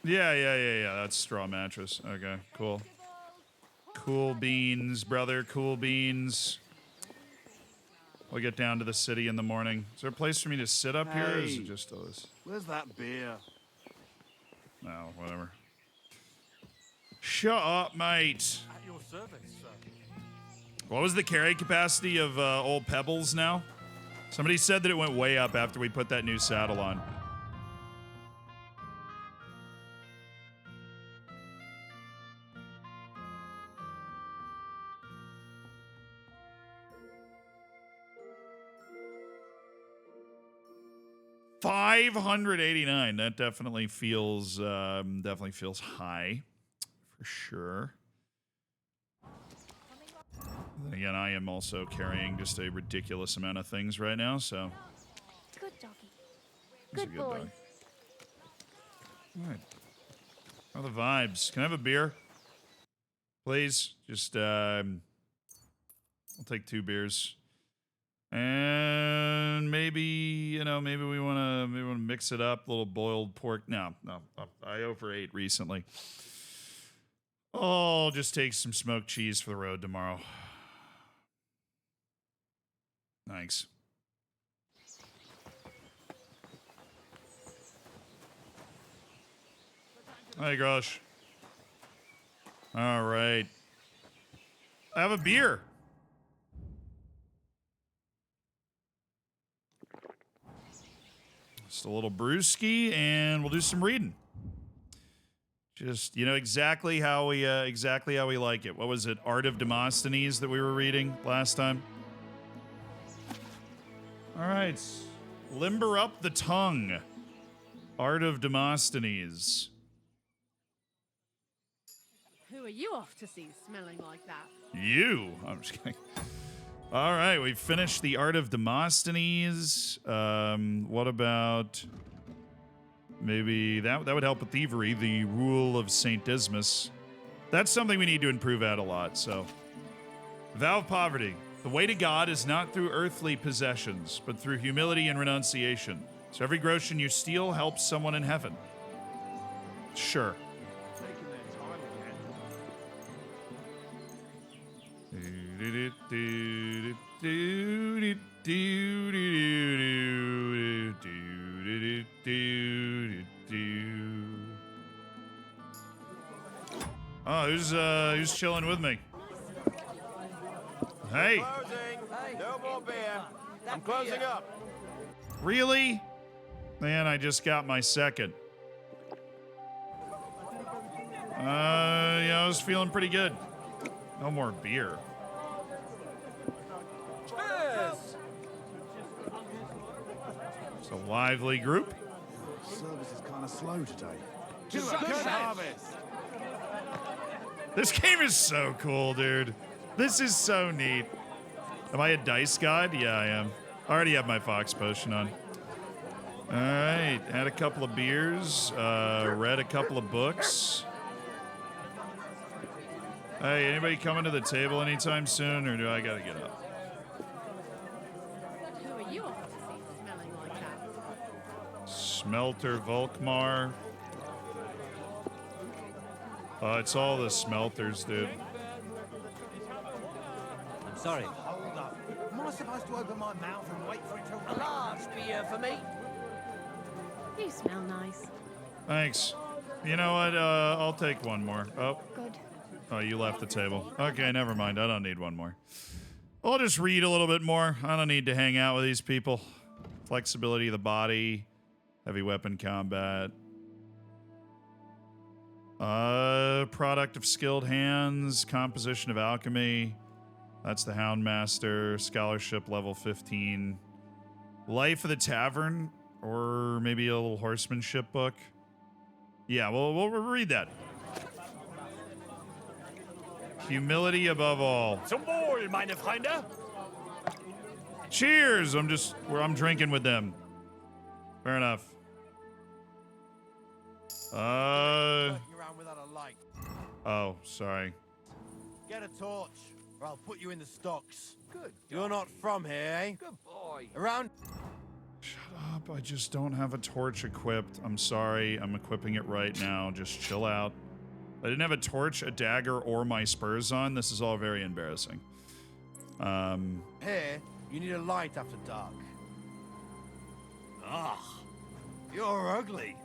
Yeah. That's straw mattress. Okay, cool. Cool beans, brother. Cool beans. We'll get down to the city in the morning. Is there a place for me to sit up here, or is it just us? Where's that beer? No, whatever. Shut up, mate. At your service, sir. What was the carry capacity of old Pebbles now? Somebody said that it went way up after we put that new saddle on. $589. That definitely feels high, for sure. Then again, I am also carrying just a ridiculous amount of things right now, so. Good doggy. He's a Good boy. dog. All right. How are the vibes? Can I have a beer? Please. Just, I'll take 2 beers. And maybe, maybe we want to mix it up. A little boiled pork. No. I overate recently. Oh, just take some smoked cheese for the road tomorrow. Thanks. Hey, Grosh. All right. I have a beer. Just a little brewski, and we'll do some reading. Just, exactly how we like it. What was it? Art of Demosthenes that we were reading last time? All right. Limber up the tongue. Art of Demosthenes. Who are you off to see smelling like that? You. I'm just kidding. All right, we finished the Art of Demosthenes. What about maybe that would help with thievery, the Rule of St. Dismas. That's something we need to improve at a lot, so. Vow of Poverty. The way to God is not through earthly possessions, but through humility and renunciation. So every groschen you steal helps someone in heaven. Sure. Oh, who's chilling with me? Hey. Closing. No more beer. I'm closing up. Really? Man, I just got my second. I was feeling pretty good. No more beer. Cheers. It's a lively group. Service is kind of slow today. This game is so cool, dude. This is so neat. Am I a dice god? Yeah, I am. I already have my Fox potion on. All right, had a couple of beers, read a couple of books. Hey, anybody coming to the table anytime soon, or do I gotta get up? Who are you off to see smelling like that? Smelter Volkmar. It's all the smelters, dude. I'm sorry. Hold up. Am I supposed to open my mouth and wait for it to... A large beer for me? You smell nice. Thanks. You know what? I'll take one more. Oh. Good. Oh, you left the table. Okay, never mind. I don't need one more. I'll just read a little bit more. I don't need to hang out with these people. Flexibility of the body. Heavy weapon combat. Product of skilled hands. Composition of alchemy. That's the Houndmaster. Scholarship level 15. Life of the Tavern, or maybe a little horsemanship book. Yeah, we'll read that. Humility above all. Zum Wohl, meine Freunde. Cheers! I'm drinking with them. Fair enough. Oh, sorry. Get a torch, or I'll put you in the stocks. Good. You're not from here, eh? Good boy. Around. Shut up, I just don't have a torch equipped. I'm sorry, I'm equipping it right now. Just chill out. I didn't have a torch, a dagger, or my spurs on. This is all very embarrassing. Here, you need a light after dark. Ugh. You're ugly.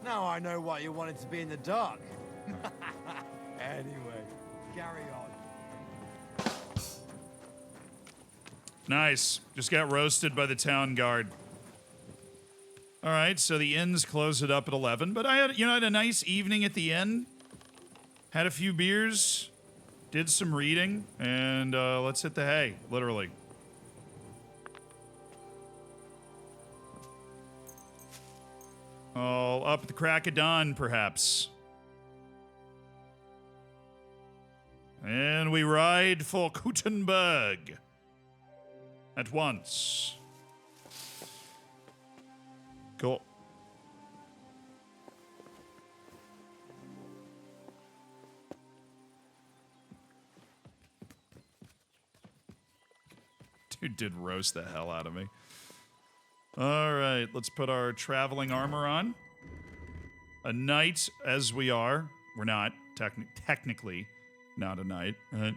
Now I know why you wanted to be in the dark. Anyway, carry on. Nice. Just got roasted by the town guard. All right, so the inns close it up at 11, but I had, I had a nice evening at the inn. Had a few beers, did some reading, and let's hit the hay, literally. Oh, up at the crack of dawn, perhaps. And we ride for Kuttenberg at once. Cool. Dude did roast the hell out of me. All right, let's put our traveling armor on. A knight, as we are. We're not, technically, not a knight. Right?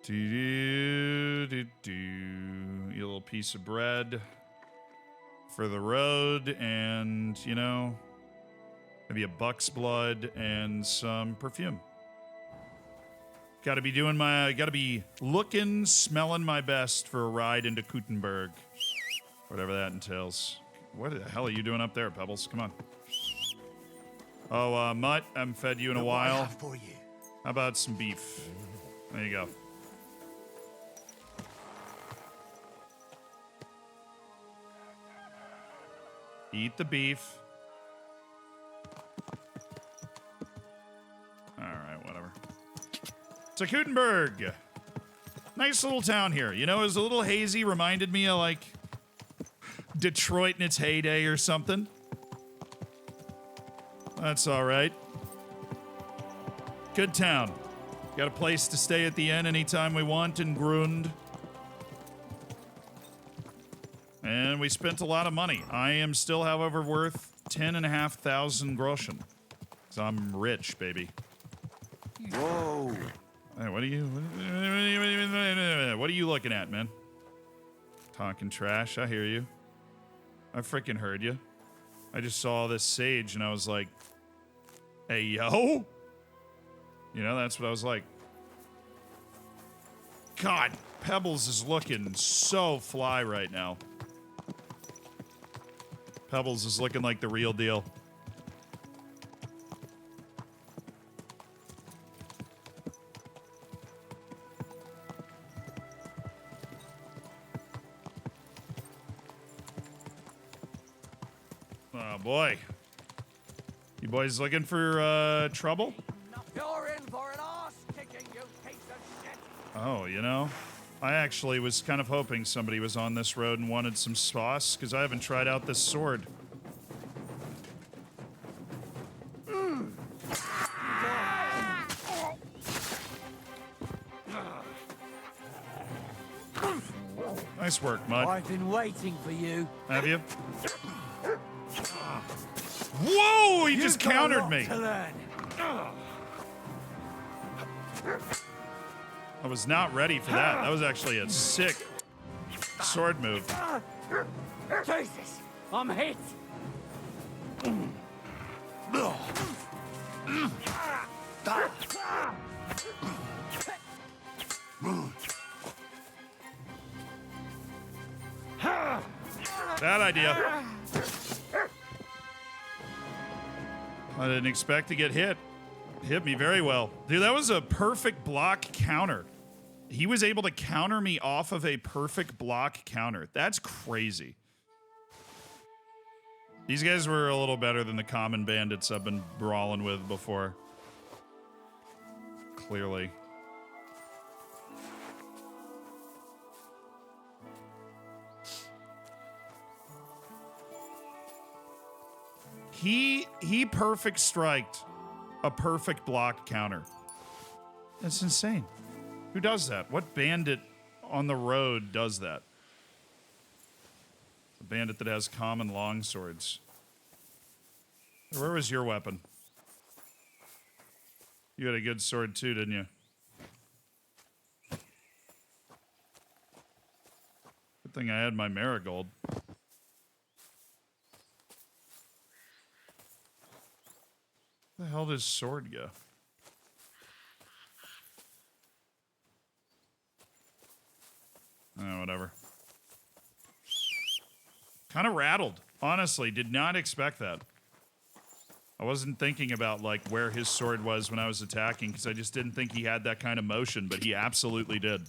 Do. A little piece of bread for the road, and, maybe a buck's blood and some perfume. Gotta be looking, smelling my best for a ride into Kuttenberg. Whatever that entails. What the hell are you doing up there, Pebbles? Come on. Oh, Mutt, I haven't fed you in a while. For you. How about some beef? There you go. Eat the beef. Alright, whatever. So Kuttenberg. Nice little town here. It was a little hazy. Reminded me of, like, Detroit in its heyday or something. That's alright. Good town. Got a place to stay at the inn anytime we want in Grund. And we spent a lot of money. I am still, however, worth 10,500 groschen. So I'm rich, baby. Whoa. Hey, what are you looking at, man? Talking trash. I hear you. I freaking heard you. I just saw this sage and I was like, hey, yo. That's what I was like. God, Pebbles is looking so fly right now. Pebbles is looking like the real deal. Oh, boy. You boys looking for trouble? You're in for an arse-kicking, you piece of shit. Oh, I actually was kind of hoping somebody was on this road and wanted some sauce, because I haven't tried out this sword. Nice work, Mud. I've been waiting for you. Have you? Whoa! He just countered me. I was not ready for that. That was actually a sick sword move. Jesus, I'm hit. Bad idea. I didn't expect to get hit. Hit me very well. Dude, that was a perfect block counter. He was able to counter me off of a perfect block counter. That's crazy. These guys were a little better than the common bandits I've been brawling with before. Clearly. He perfect striked a perfect block counter. That's insane. Who does that? What bandit on the road does that? A bandit that has common longswords. Where was your weapon? You had a good sword too, didn't you? Good thing I had my marigold. Where the hell did his sword go? Oh, whatever. Kind of rattled. Honestly, did not expect that. I wasn't thinking about, like, where his sword was when I was attacking, because I just didn't think he had that kind of motion, but he absolutely did.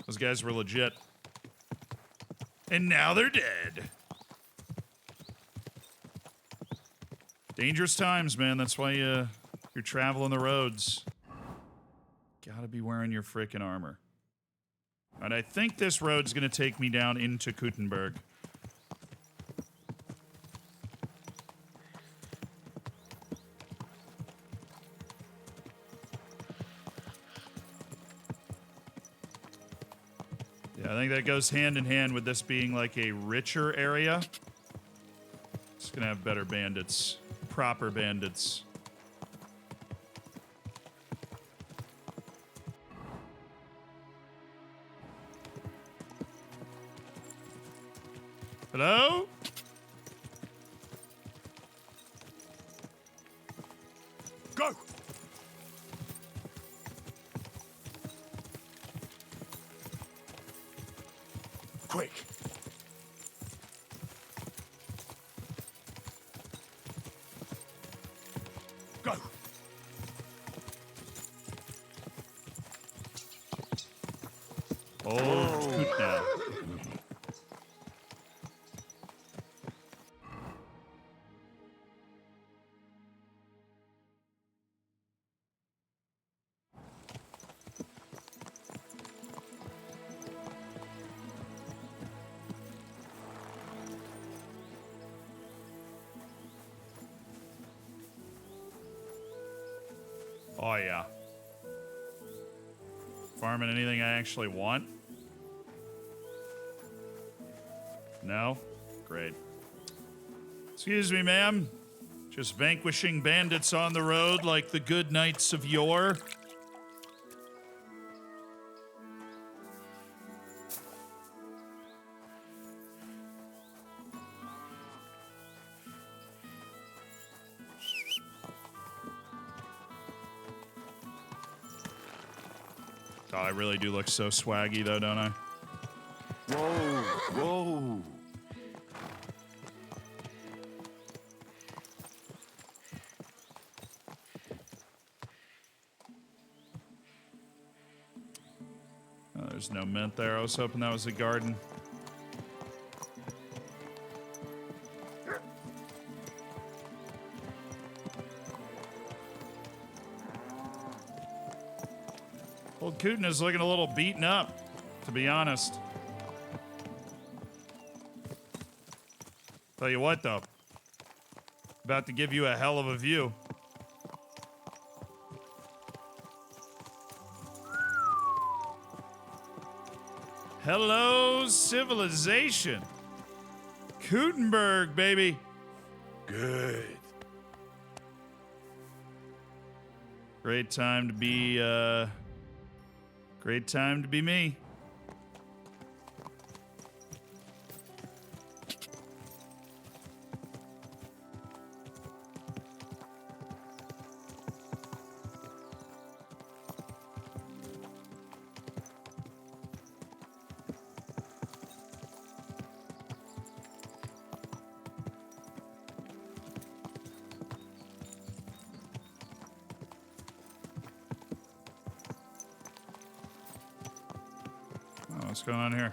Those guys were legit. And now they're dead. Dangerous times, man. That's why you're traveling the roads. Gotta be wearing your frickin' armor. And I think this road's gonna take me down into Kuttenberg. Yeah, I think that goes hand in hand with this being like a richer area. It's gonna have better bandits. Proper bandits. Hello? Go! Quick! Go! Oh, Kutna. Oh, yeah. Farming anything I actually want? No? Great. Excuse me, ma'am. Just vanquishing bandits on the road like the good knights of yore. God, I really do look so swaggy, though, don't I? Whoa! Whoa! Oh, there's no mint there. I was hoping that was a garden. Old Kutna's looking a little beaten up, to be honest. Tell you what, though. About to give you a hell of a view. Hello, civilization. Kuttenberg, baby. Good. Great time to be, great time to be me. What's going on here?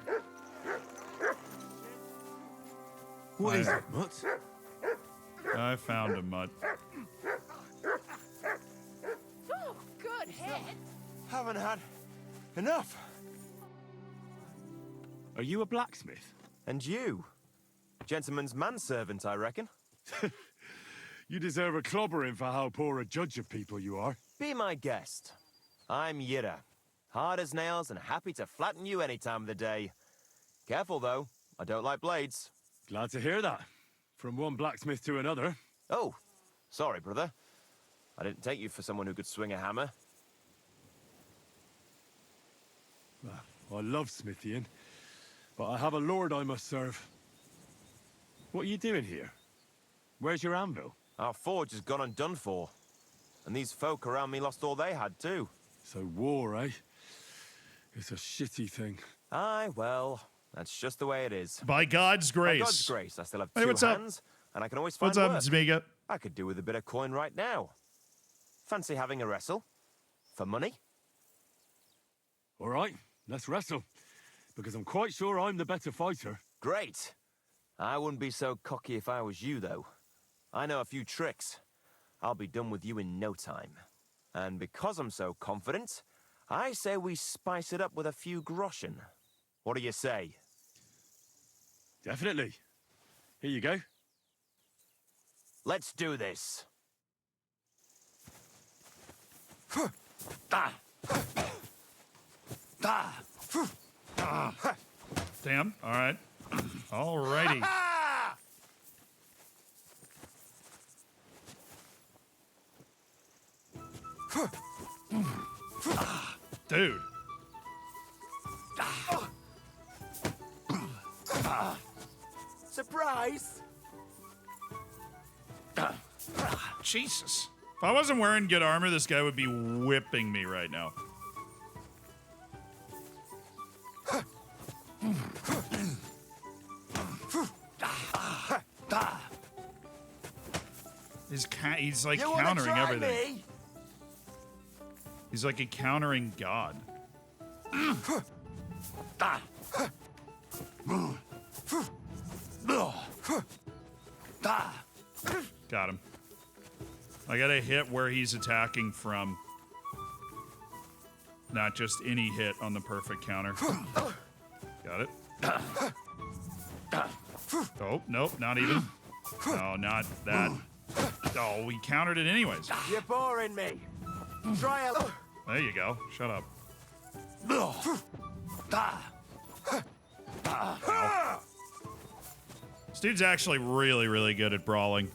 What is it, Mutt? I found him, Mutt. Oh, good head. Haven't had enough. Are you a blacksmith? And you? Gentleman's manservant, I reckon. You deserve a clobbering for how poor a judge of people you are. Be my guest. I'm Yira. Hard as nails and happy to flatten you any time of the day. Careful, though. I don't like blades. Glad to hear that. From one blacksmith to another. Oh, sorry, brother. I didn't take you for someone who could swing a hammer. I love smithying, but I have a lord I must serve. What are you doing here? Where's your anvil? Our forge has gone undone for. And these folk around me lost all they had, too. So war, eh? It's a shitty thing. Aye, well, that's just the way it is. By God's grace. By God's grace, I still have Hey, two what's up? hands, and I can always find What's up, work. Zmiga? I could do with a bit of coin right now. Fancy having a wrestle? For money? All right, let's wrestle. Because I'm quite sure I'm the better fighter. Great. I wouldn't be so cocky if I was you, though. I know a few tricks. I'll be done with you in no time. And because I'm so confident, I say we spice it up with a few groschen. What do you say? Definitely. Here you go. Let's do this. Damn. All right. Alrighty. Dude. Surprise! Jesus. If I wasn't wearing good armor, this guy would be whipping me right now. He's like countering everything. He's like a countering god. Got him. I gotta hit where he's attacking from. Not just any hit on the perfect counter. Got it. Oh, nope, not even. No, not that. Oh, we countered it anyways. You're boring me. Try a... There you go. Shut up. Ow. This dude's actually really, really good at brawling.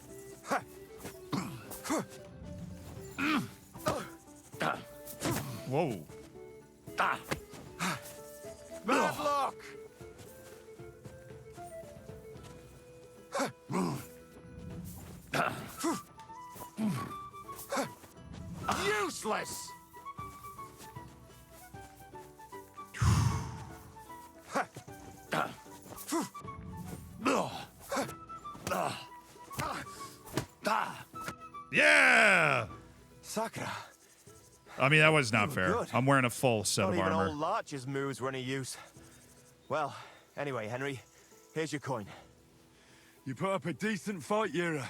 Whoa. Bad luck! Useless! Yeah! Sakura. I mean, that was not fair. Good. I'm wearing a full set Not of even armor. old Larcher's moves were any use. Well, anyway, Henry, here's your coin. You put up a decent fight, Yira.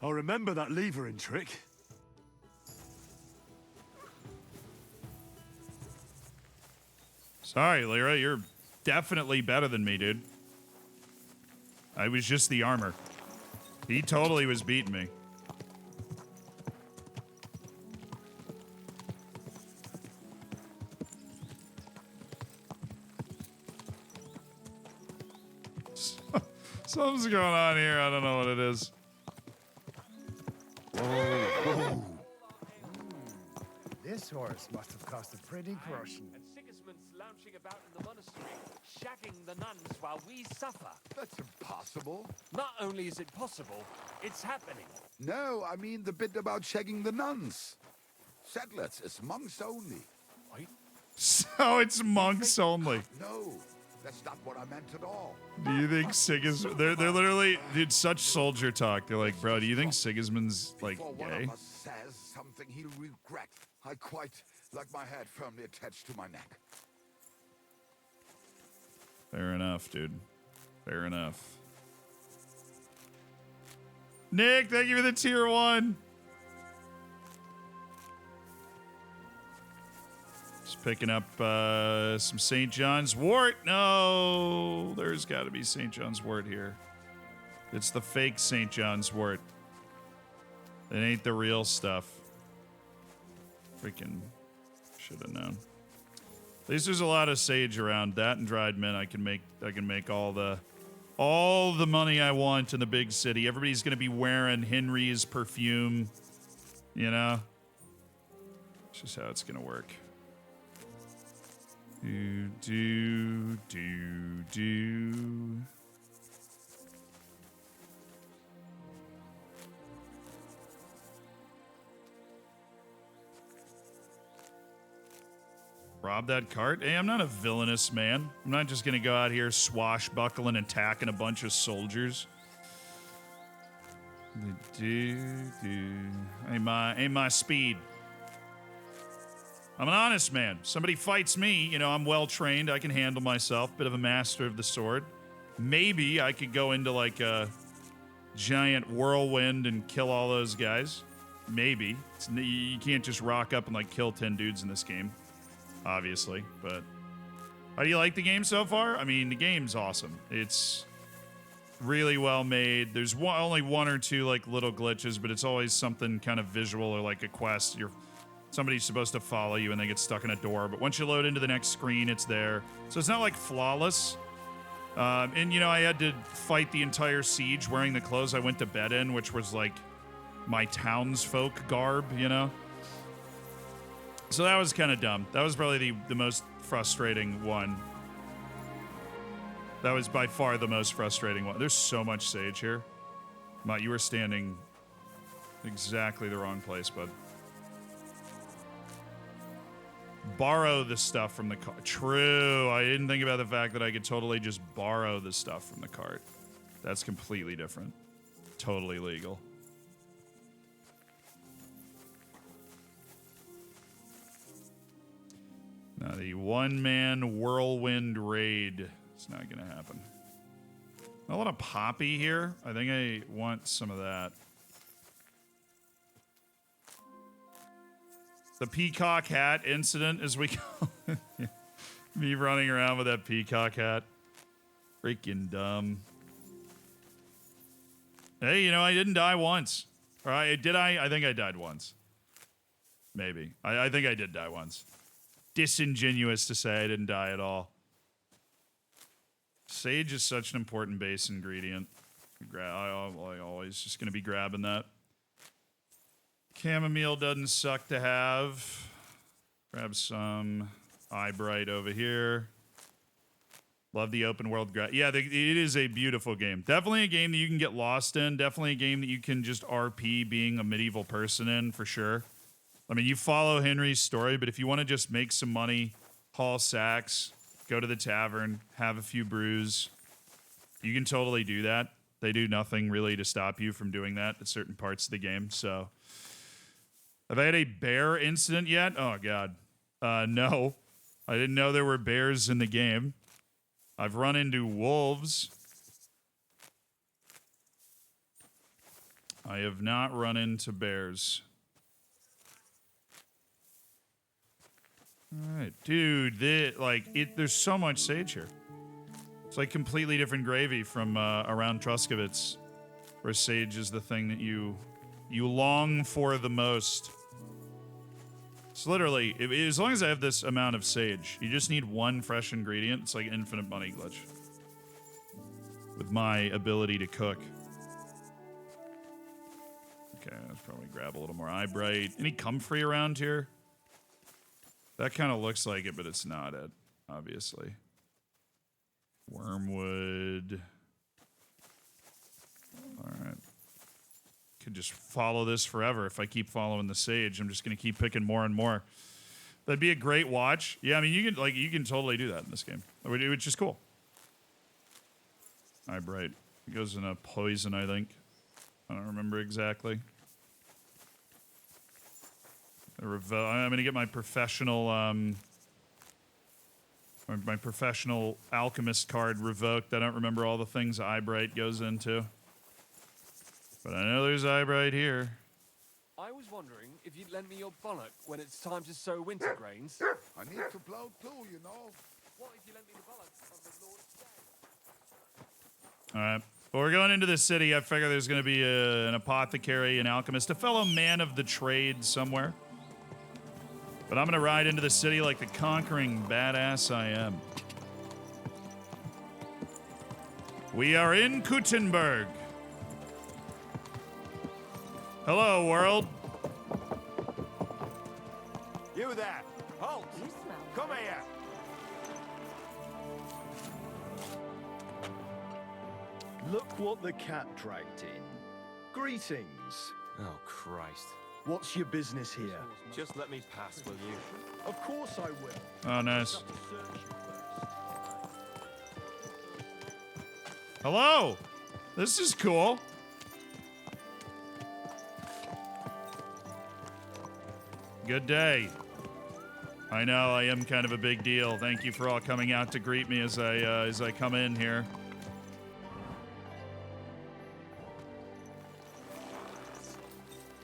I'll remember that levering trick. Sorry, Lyra, you're definitely better than me, dude. I was just the armor. He totally was beating me. Something's going on here. I don't know what it is. This horse must have cost a pretty groschen. And Sigismund's lounging about in the monastery, shagging the nuns while we suffer. That's impossible. Not only is it possible, it's happening. No, I mean the bit about shagging the nuns. Settlers, it's monks only. So it's monks only. No, that's not what I meant at all. Do you think Sigismund... They're literally... Dude, such soldier talk. They're like, bro, do you think Sigismund's, like, Before one gay? of us says something he'll regret. I quite like my head firmly attached to my neck. Fair enough, dude. Fair enough. Nick, thank you for the tier 1. Just picking up some St. John's wort. No, there's got to be St. John's wort here. It's the fake St. John's wort. It ain't the real stuff. Freaking should have known. At least there's a lot of sage around. That and dried mint, I can make all the money I want in the big city. Everybody's gonna be wearing Henry's perfume. You know? It's just how it's gonna work. Do. Rob that cart? Hey, I'm not a villainous man. I'm not just gonna go out here swashbuckling, attacking a bunch of soldiers. Ain't my speed. I'm an honest man. Somebody fights me, you know, I'm well trained. I can handle myself. Bit of a master of the sword. Maybe I could go into like a giant whirlwind and kill all those guys. Maybe. You can't just rock up and like kill 10 dudes in this game, obviously. But how do you like the game so far? I mean, the game's awesome. It's really well made. There's only one or two like little glitches, but it's always something kind of visual or like a quest. Somebody's supposed to follow you and they get stuck in a door, but once you load into the next screen, it's there. So it's not like flawless. And you know, I had to fight the entire siege wearing the clothes I went to bed in, which was like my townsfolk garb, you know? So that was kind of dumb. That was probably the most frustrating one. That was by far the most frustrating one. There's so much sage here. Matt, you were standing exactly the wrong place, bud. Borrow the stuff from the cart. True. I didn't think about the fact that I could totally just borrow the stuff from the cart. That's completely different. Totally legal. Now the one-man whirlwind raid. It's not going to happen. A lot of poppy here. I think I want some of that. The peacock hat incident, as we call it. Me running around with that peacock hat. Freaking dumb. Hey, you know, I didn't die once. All right, did I? I think I died once. Maybe. I think I did die once. Disingenuous to say I didn't die at all. Sage is such an important base ingredient. I always just going to be grabbing that. Chamomile doesn't suck to have. Grab some Eyebright over here. Love the open world. Yeah, it is a beautiful game. Definitely a game that you can get lost in. Definitely a game that you can just RP being a medieval person in, for sure. I mean, you follow Henry's story, but if you want to just make some money, haul sacks, go to the tavern, have a few brews, you can totally do that. They do nothing really to stop you from doing that at certain parts of the game, so... Have I had a bear incident yet? Oh, God. No. I didn't know there were bears in the game. I've run into wolves. I have not run into bears. All right. Dude, there's so much sage here. It's like completely different gravy from around Truskovitz, where sage is the thing that you long for the most. It's literally, as long as I have this amount of sage, you just need one fresh ingredient. It's like an infinite money glitch. With my ability to cook. Okay, let's probably grab a little more Eyebright. Any comfrey around here? That kind of looks like it, but it's not it, obviously. Wormwood. All right. Could just follow this forever if I keep following the sage. I'm just going to keep picking more and more. That'd be a great watch. Yeah, I mean, you can totally do that in this game, which is cool. Eyebright. It goes in a poison, I think. I don't remember exactly. I'm going to get my professional, or My professional alchemist card revoked. I don't remember all the things Eyebright goes into. But I know there's Eyebright here. I was wondering if you'd lend me your bonnet when it's time to sow winter grains. I need to plow too, you know. What if you lent me the bonnet of the Lord's Day? Alright. Well, we're going into the city. I figure there's going to be an apothecary, an alchemist, a fellow man of the trade somewhere. But I'm going to ride into the city like the conquering badass I am. We are in Kuttenberg. Hello, world. You there! Halt! Come here! Look what the cat dragged in. Greetings. Oh, Christ. What's your business here? Just let me pass, will you? Of course I will. Oh, nice. Hello. This is cool. Good day. I know I am kind of a big deal. Thank you for all coming out to greet me as I come in here.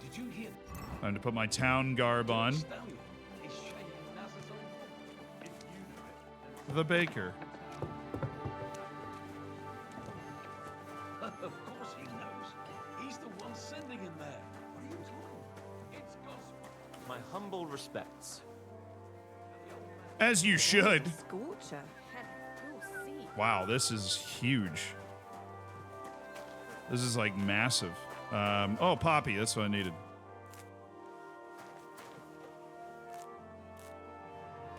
Did you hear? Time to put my town garb on. The baker. Of course he knows. He's the one sending him there. What are you talking? It's gospel. My humble respects. As you should. Scorcher. Head full seat. Wow, this is huge. This is like massive. Oh, poppy. That's what I needed.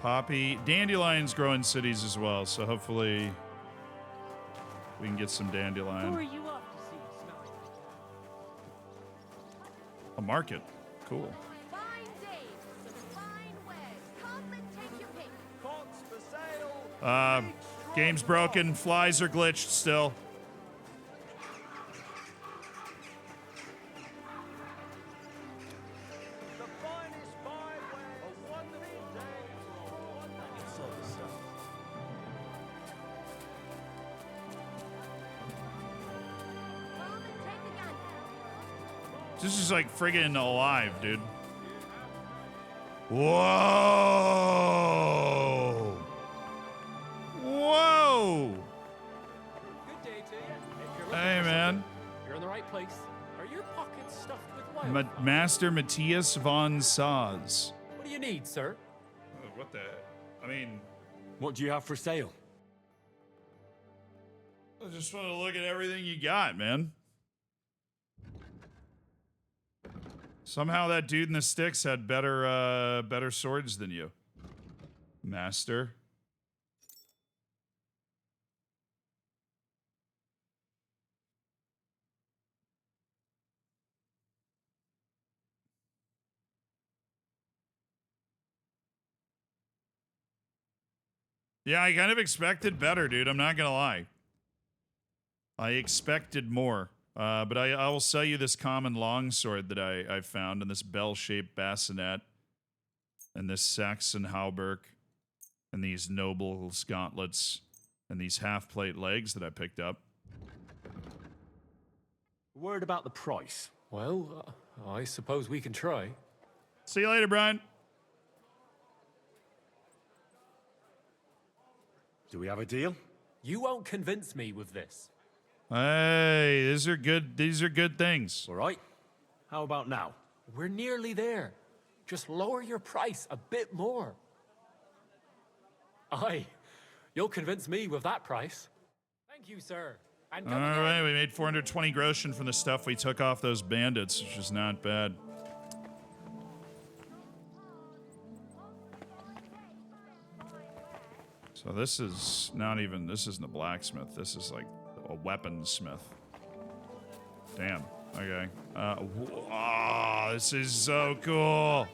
Poppy. Dandelions grow in cities as well, so hopefully we can get some dandelion. Who are you up to see, smelling? A market. Cool. Fine days, some fine wares. Come and take your pick. Pots for sale! Game's broken. Flies are glitched still. The finest byway, a wonderful day for a wonderful service. Come and take the gun. This is like friggin' alive, dude. Whoa! Whoa! Good day to you. If you're looking Hey, for man. something, you're in the right place. Are your pockets stuffed with wild? Master Matthias von Saz. What do you need, sir? What the? I mean, What do you have for sale? I just want to look at everything you got, man. Somehow that dude in the sticks had better swords than you, Master. Yeah, I kind of expected better, dude. I'm not gonna lie. I expected more. But I will sell you this common longsword that I found, and this bell-shaped bassinet, and this Saxon hauberk, and these nobles gauntlets, and these half-plate legs that I picked up. Word about the price. Well, I suppose we can try. See you later, Brian. Do we have a deal? You won't convince me with this. Hey, these are good things. All right. How about now? We're nearly there. Just lower your price a bit more. Aye, you'll convince me with that price. Thank you, sir. And All come again. right, we made 420 groschen from the stuff we took off those bandits, which is not bad. So this is not even, this isn't a blacksmith. This is like a weaponsmith. Damn. Okay. Wow, this is so cool.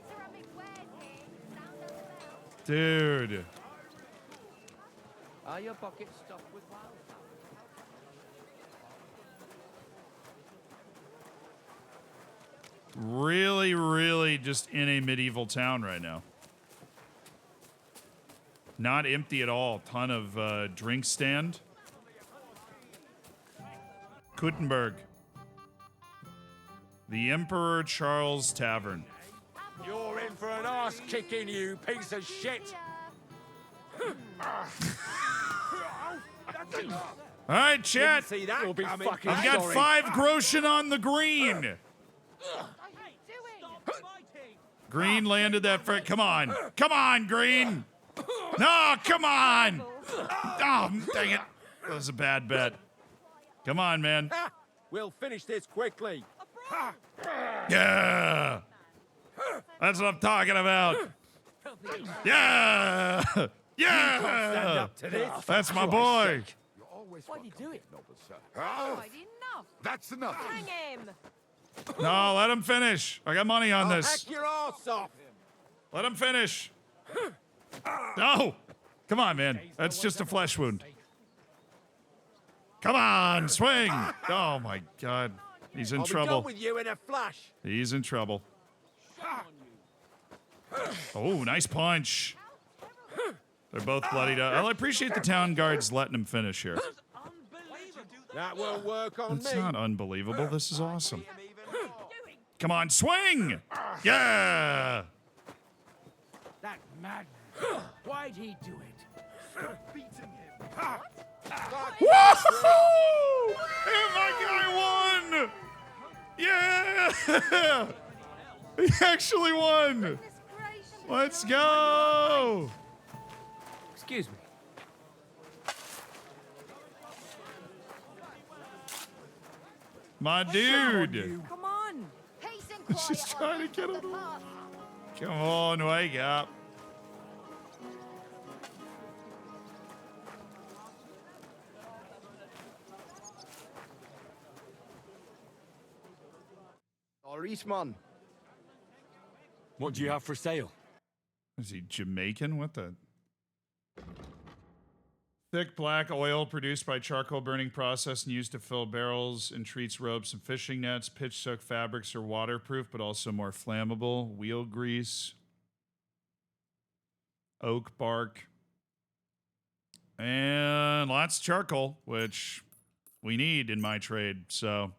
Dude. Are your pockets stuffed with wild? Really, really just in a medieval town right now. Not empty at all. Ton of drink stand. Kuttenberg. The Emperor Charles Tavern. You're in for an arse kicking, you piece of shit. All right, chat. See that? You'll be fucking I've got sorry. 5 groschen on the green. Green landed that first. Come on. Come on, Green. No, come on. Oh, dang it. That was a bad bet. Come on, man. We'll finish this quickly. Yeah. That's what I'm talking about. Yeah. Yeah. That's my boy. What are you doing? That's enough. Hang him! No, let him finish. I got money on I'll this. hack your arse off. Let him finish. No. Come on, man. That's just a flesh wound. Come on, swing. Oh, my God. He's in I'll trouble. be done with you in a flash. He's in trouble. Oh, nice punch. They're both bloodied up. I appreciate the town guards letting him finish here. That won't work on It's me. not unbelievable. This is awesome. Come on, swing. Yeah. That madman. Why'd he do it? Stop beating him. Whoa! And my guy won! Yeah! He actually won! Let's go! Excuse me. My dude! Come on! Peace and He's quiet just trying to get on him. the path. Come on, wake up. Eastman. What do you have for sale? Is he Jamaican? What the? Thick black oil produced by charcoal burning process and used to fill barrels and treats ropes and fishing nets. Pitch soaked fabrics are waterproof but also more flammable. Wheel grease. Oak bark. And lots of charcoal, which we need in my trade. So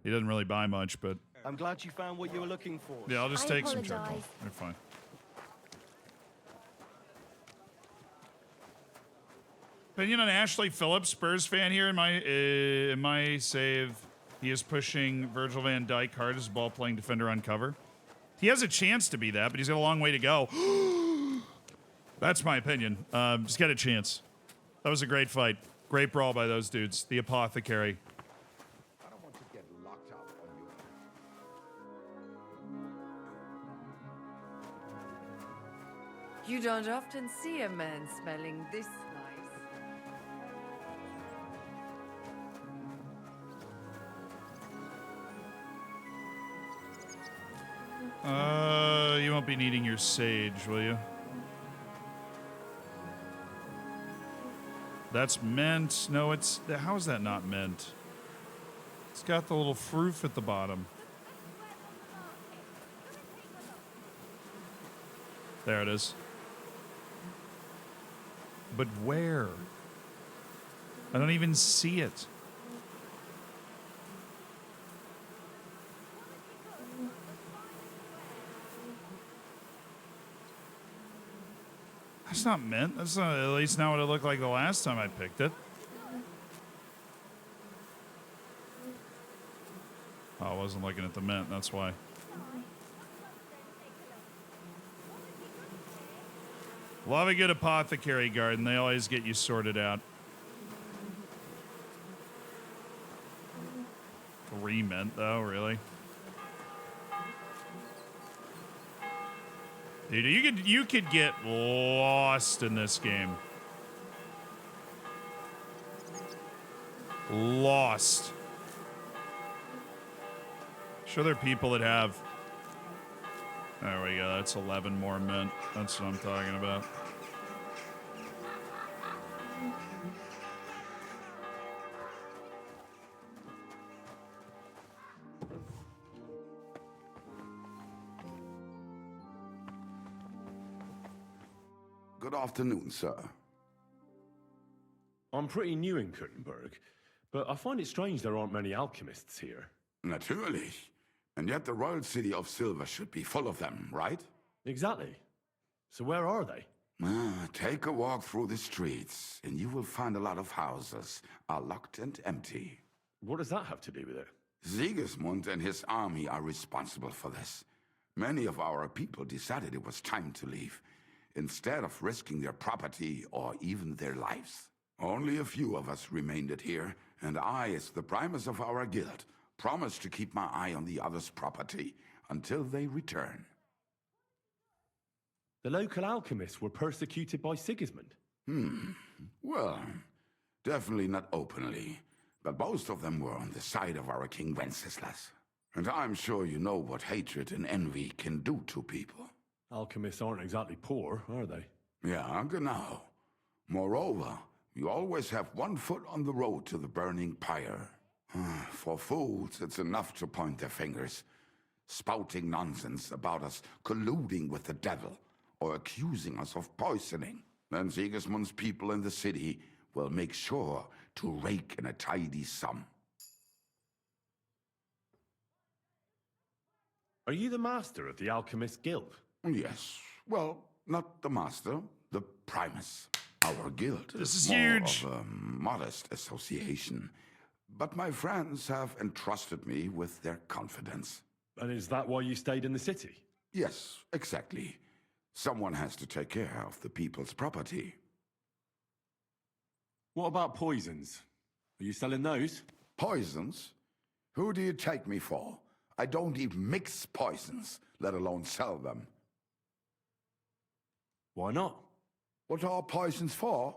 he doesn't really buy much, but I'm glad you found what you were looking for. yeah, I'll just take some charcoal. They're fine. Opinion on Ashley Phillips, Spurs fan here in my save. He is pushing Virgil van Dijk hard as a ball-playing defender on cover. He has a chance to be that, but he's got a long way to go. That's my opinion. Just got a chance. That was a great fight. Great brawl by those dudes. The Apothecary. I don't want to get locked up on you. You don't often see a man smelling this nice. You won't be needing your sage, will you? That's mint. No, it's... How is that not mint? It's got the little froof at the bottom. There it is. But where? I don't even see it. That's not mint. That's not, at least not what it looked like the last time I picked it. Oh, I wasn't looking at the mint, that's why. Love a good apothecary garden. They always get you sorted out. 3 mint, though, really? Dude, you could get lost in this game. Lost. Sure, there are people that have. There we go. That's 11 more mint. That's what I'm talking about. Good afternoon, sir. I'm pretty new in Kuttenberg, but I find it strange there aren't many alchemists here. Natürlich. And yet the royal city of Silver should be full of them, right? Exactly. So where are they? Take a walk through the streets, and you will find a lot of houses are locked and empty. What does that have to do with it? Sigismund and his army are responsible for this. Many of our people decided it was time to leave, instead of risking their property or even their lives. Only a few of us remained here, and I, as the primus of our guild, promised to keep my eye on the others' property until they return. The local alchemists were persecuted by Sigismund? Well, definitely not openly, but most of them were on the side of our King Wenceslas. And I'm sure you know what hatred and envy can do to people. Alchemists aren't exactly poor, are they? Yeah, genau. Moreover, you always have one foot on the road to the burning pyre. For fools, it's enough to point their fingers, spouting nonsense about us colluding with the devil, or accusing us of poisoning. Then Sigismund's people in the city will make sure to rake in a tidy sum. Are you the master of the Alchemist Guild? Yes. Well, not the master, the primus. Our guild This is more huge. of a modest association. But my friends have entrusted me with their confidence. And is that why you stayed in the city? Yes, exactly. Someone has to take care of the people's property. What about poisons? Are you selling those? Poisons? Who do you take me for? I don't even mix poisons, let alone sell them. Why not? What are poisons for?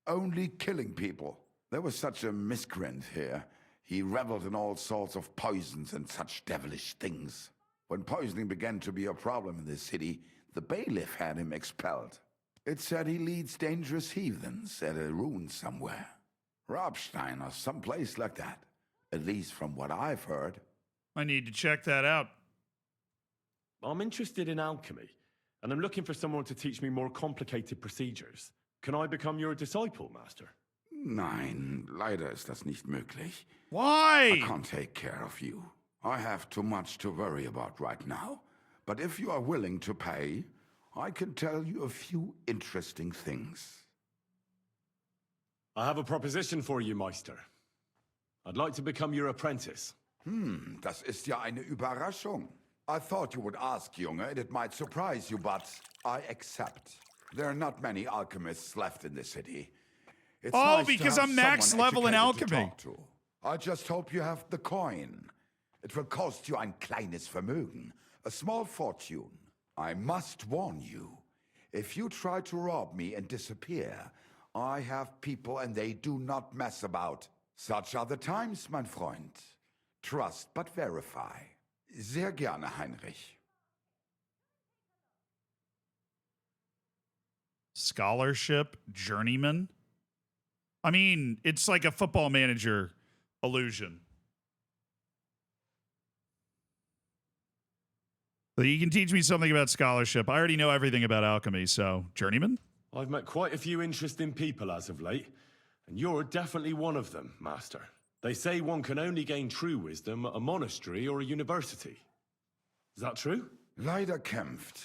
Only killing people. There was such a miscreant here. He reveled in all sorts of poisons and such devilish things. When poisoning began to be a problem in the city, the bailiff had him expelled. It said he leads dangerous heathens at a ruin somewhere. Robstein or someplace like that. At least from what I've heard. I need to check that out. I'm interested in alchemy, and I'm looking for someone to teach me more complicated procedures. Can I become your disciple, Master? Nein, leider ist das nicht möglich. Why? I can't take care of you. I have too much to worry about right now. But if you are willing to pay, I can tell you a few interesting things. I have a proposition for you, Meister. I'd like to become your apprentice. Das ist ja eine Überraschung. I thought you would ask, Junge, and it might surprise you, but I accept. There are not many alchemists left in the city. It's nice to because have I'm max someone level in educated to alchemy. talk to. I just hope you have the coin. It will cost you ein kleines Vermögen, a small fortune. I must warn you, if you try to rob me and disappear, I have people and they do not mess about. Such are the times, mein Freund. Trust but verify. Sehr gerne, Heinrich. Scholarship journeyman? I mean, it's like a football manager illusion. So you can teach me something about scholarship. I already know everything about alchemy, so journeyman? I've met quite a few interesting people as of late, and you're definitely one of them, Master. They say one can only gain true wisdom at a monastery or a university. Is that true? Leider kämpft.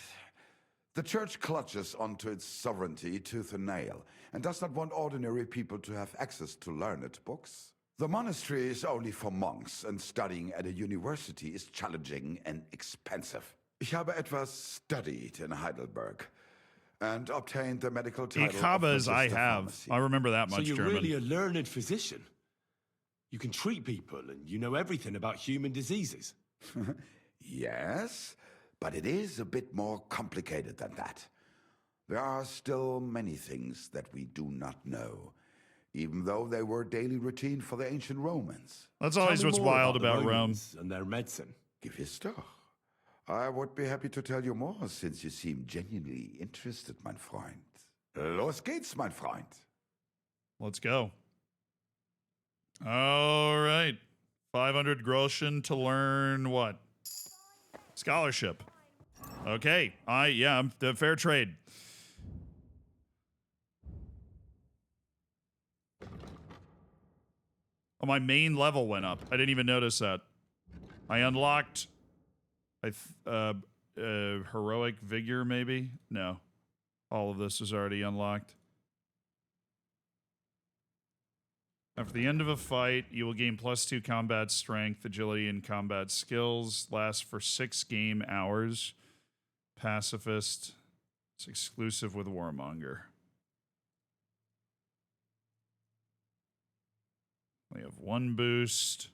The church clutches onto its sovereignty tooth and nail, and does not want ordinary people to have access to learned books. The monastery is only for monks, and studying at a university is challenging and expensive. Ich habe etwas studied in Heidelberg, and obtained the medical title Ich of habe as I Magister have. Pharmacy. I remember that much So you're German. really a learned physician. You can treat people and you know everything about human diseases. Yes, but it is a bit more complicated than that. There are still many things that we do not know, even though they were daily routine for the ancient Romans. That's always Tell me what's more wild the about Rome. Romans and their medicine. Gewiss doch. I would be happy to tell you more, since you seem genuinely interested, mein Freund. Los geht's, mein Freund. Let's go. All right. 500 Groschen to learn what? Scholarship. Okay. I'm the fair trade. Oh, my main level went up. I didn't even notice that. I unlocked heroic vigor, maybe? No. All of this is already unlocked. After the end of a fight, you will gain +2 combat strength, agility, and combat skills. Lasts for 6 game hours. Pacifist. It's exclusive with Warmonger. We have 1 boost.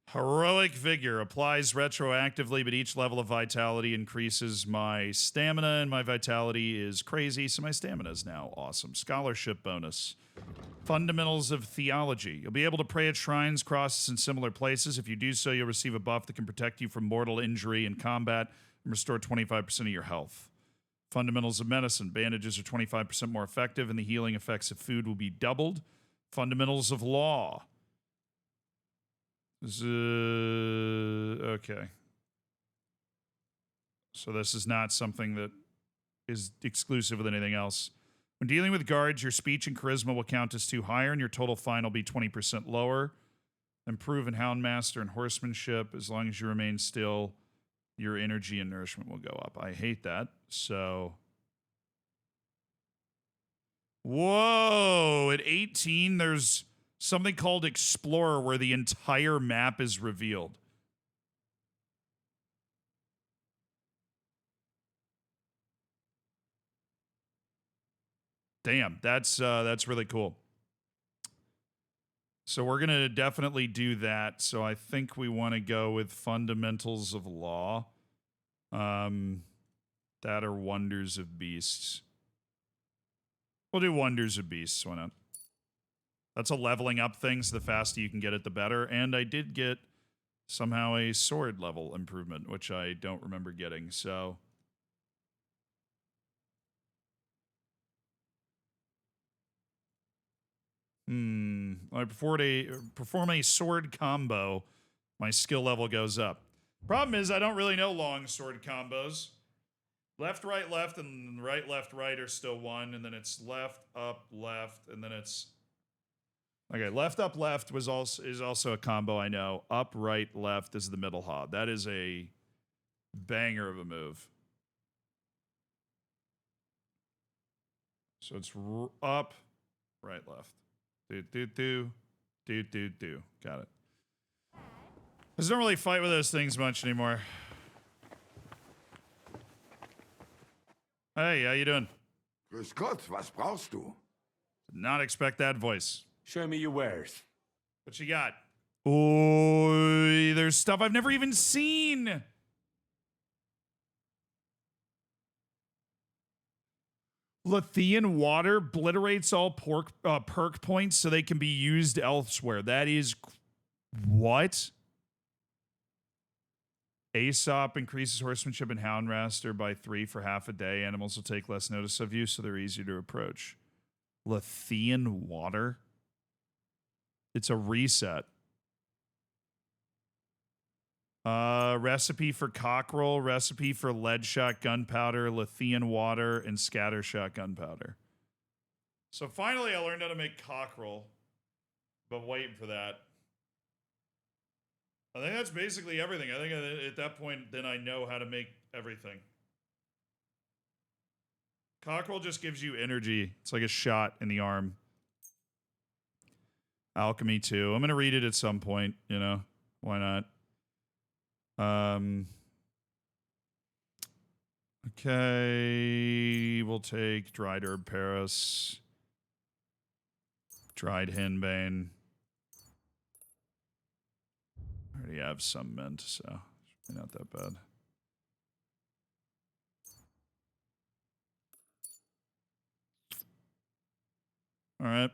Heroic Vigor applies retroactively, but each level of vitality increases my stamina, and my vitality is crazy, so my stamina is now awesome. Scholarship bonus. Fundamentals of Theology. You'll be able to pray at shrines, crosses, and similar places. If you do so, you'll receive a buff that can protect you from mortal injury in combat and restore 25% of your health. Fundamentals of Medicine. Bandages are 25% more effective, and the healing effects of food will be doubled. Fundamentals of Law. Okay. So this is not something that is exclusive with anything else. When dealing with guards, your speech and charisma will count as 2 higher, and your total fine will be 20% lower. Improve in Houndmaster and Horsemanship. As long as you remain still, your energy and nourishment will go up. I hate that. So... Whoa! At 18, there's something called Explorer where the entire map is revealed. Damn, that's really cool. So we're gonna definitely do that. So I think we want to go with Fundamentals of Law. That or Wonders of Beasts. We'll do Wonders of Beasts. Why not? That's a leveling up thing, so the faster you can get it, the better. And I did get somehow a sword level improvement, which I don't remember getting, so... I perform a sword combo, my skill level goes up. Problem is, I don't really know long sword combos. Left, right, and right, left, right are still 1, and then it's left, up, left, and then it's... Okay, left, up, left is also a combo I know. Up, right, left is the middle hob. That is a banger of a move. So it's up, right, left. Do. Got it. I don't really fight with those things much anymore. Hey, how you doing? Grüß Gott, was brauchst du? Did not expect that voice. Show me your wares. What you got? Oh, there's stuff I've never even seen. Lethean water obliterates all perk points so they can be used elsewhere. That is... What? Aesop increases horsemanship and Houndmaster by 3 for half a day. Animals will take less notice of you, so they're easier to approach. Lethean water? It's a reset. Recipe for cockerel, recipe for lead shot gunpowder, Lethean water, and scatter shot gunpowder. So finally I learned how to make cockerel, but waiting for that. I think that's basically everything. I think at that point, then I know how to make everything. Cockerel just gives you energy. It's like a shot in the arm. Alchemy too. I'm going to read it at some point, you know. Why not? Okay, we'll take dried herb Paris, dried henbane. I already have some mint, so it's not that bad. All right.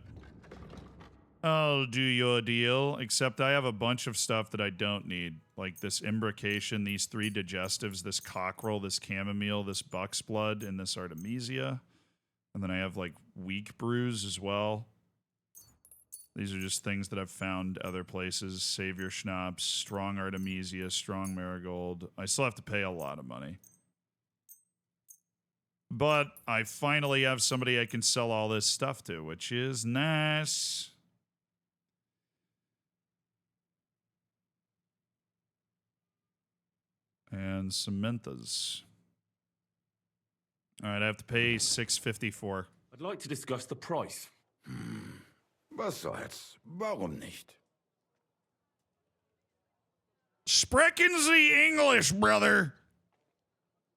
I'll do your deal, except I have a bunch of stuff that I don't need. Like this imbrication, these 3 digestives, this cockerel, this chamomile, this buck's blood, and this artemisia. And then I have like weak brews as well. These are just things that I've found other places. Savior schnapps, strong artemisia, strong marigold. I still have to pay a lot of money. But I finally have somebody I can sell all this stuff to, which is nice. And Saminthas. All right, I have to pay $6.54. I'd like to discuss the price. Was soll's? Warum nicht? Sprechen Sie English, brother.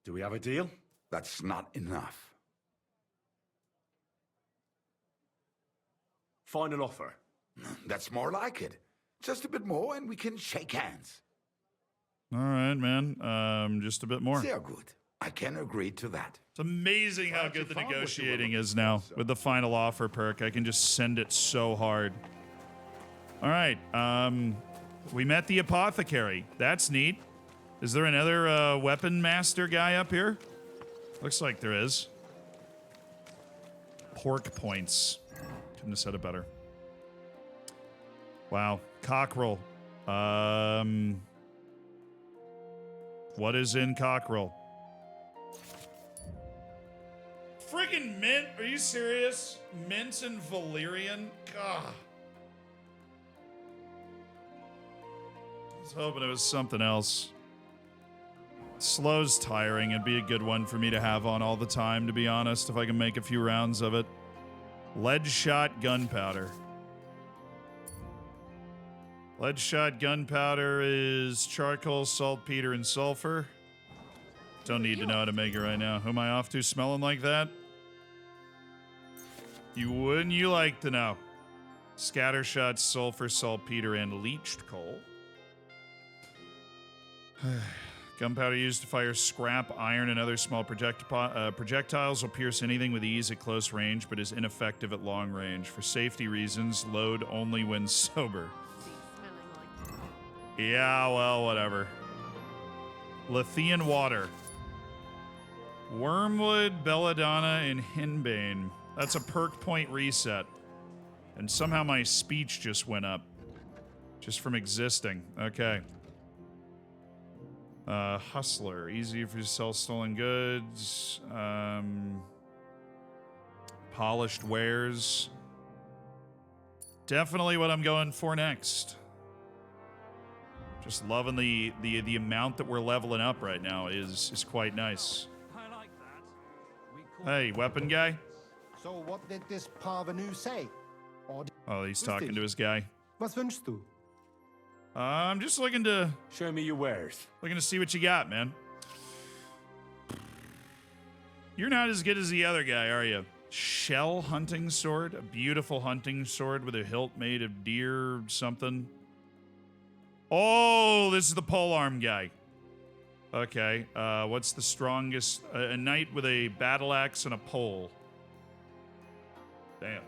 Do we have a deal? That's not enough. Final offer. That's more like it. Just a bit more and we can shake hands. All right, man. Just a bit more. Sehr gut. I can agree to that. It's amazing how good the negotiating is now with the final offer perk. I can just send it so hard. All right. We met the apothecary. That's neat. Is there another weapon master guy up here? Looks like there is. Pork points. Couldn't have said it better. Wow. Cockerel. What is in cockerel? Friggin' mint? Are you serious? Mint and Valyrian? God. I was hoping it was something else. Slow's tiring. It'd be a good one for me to have on all the time, to be honest, if I can make a few rounds of it. Lead shot gunpowder. Lead shot gunpowder is charcoal, saltpeter, and sulfur. Don't need to know how to make it right now. Who am I off to smelling like that? Wouldn't you like to know? Scattershot, sulfur, saltpeter, and leached coal. Gunpowder used to fire scrap, iron, and other small projectiles will pierce anything with ease at close range, but is ineffective at long range. For safety reasons, load only when sober. Yeah, well, whatever. Lithian water. Wormwood, belladonna, and henbane. That's a perk point reset. And somehow my speech just went up. Just from existing. Okay. Hustler. Easy for you to sell stolen goods. Polished wares. Definitely what I'm going for next. Just loving the amount that we're leveling up right now is quite nice. I like that. Hey, weapon guy. So what did this parvenu say? Oh, he's talking to his guy. Was wünschst du? I'm just looking to show me your wares. Looking to see what you got, man. You're not as good as the other guy, are you? Shell hunting sword, a beautiful hunting sword with a hilt made of deer something. Oh, this is the polearm guy. Okay, what's the strongest? A knight with a battle axe and a pole. Damn.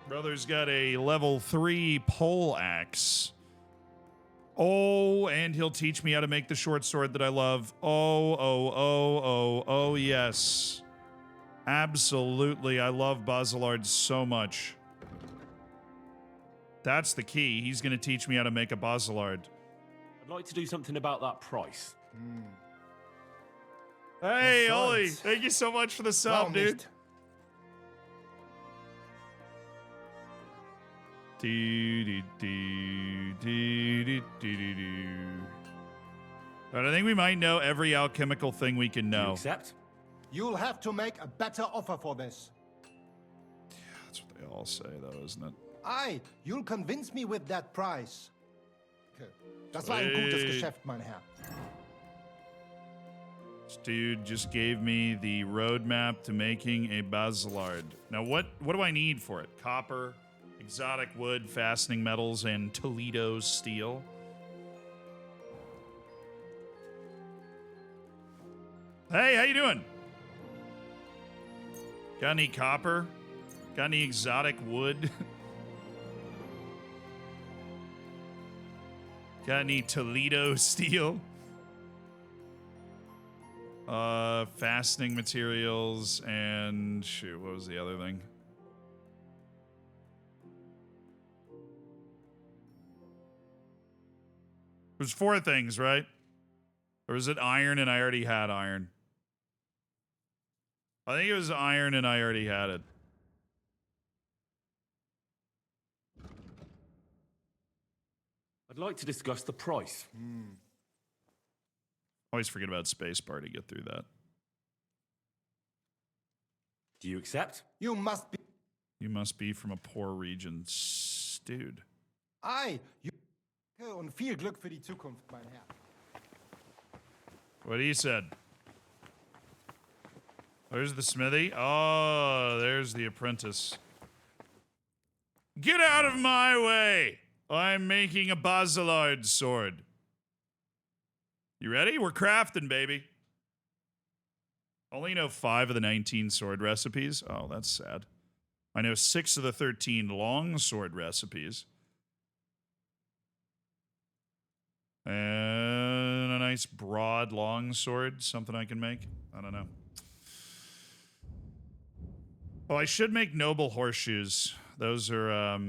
Brother's got a level 3 pole axe. Oh, and he'll teach me how to make the short sword that I love. Oh, yes. Absolutely, I love Basilard so much. That's the key. He's going to teach me how to make a Basilard. I'd like to do something about that price. Hey, Ollie, thank you so much for the sub, dude. But I think we might know every alchemical thing we can know. You accept? You'll have to make a better offer for this. Yeah, that's what they all say, though, isn't it? Aye, you'll convince me with that price. Das war ein gutes Geschäft, mein Herr. This dude just gave me the roadmap to making a Basilard. Now, what do I need for it? Copper, exotic wood, fastening metals, and Toledo steel. Hey, how you doing? Got any copper? Got any exotic wood? Got any Toledo steel? Fastening materials and shoot, what was the other thing? There's 4 things, right? Or was it iron and I already had iron? I think it was iron and I already had it. I'd like to discuss the price. Always forget about spacebar to get through that. Do you accept? You must be. You must be from a poor region, dude. Und viel Glück für die Zukunft, mein Herr. What he said. There's the smithy. Oh, there's the apprentice. Get out of my way! I'm making a Basilard sword. You ready? We're crafting, baby. Only know 5 of the 19 sword recipes. Oh, that's sad. I know 6 of the 13 long sword recipes. And a nice broad long sword. Something I can make. I don't know. Oh, I should make noble horseshoes. Those are, I'll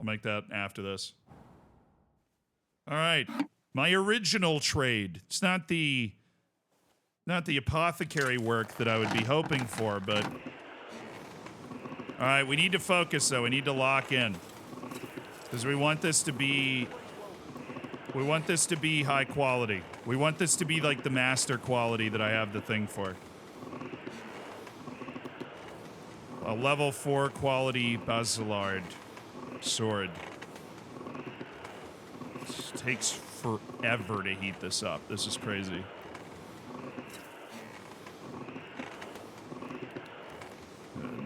make that after this. All right. My original trade. It's not the apothecary work that I would be hoping for, but... All right, we need to focus, though. We need to lock in. Because we want this to be... We want this to be high quality. We want this to be like the master quality that I have the thing for. A level 4 quality Basilard sword. It takes forever to heat this up. This is crazy.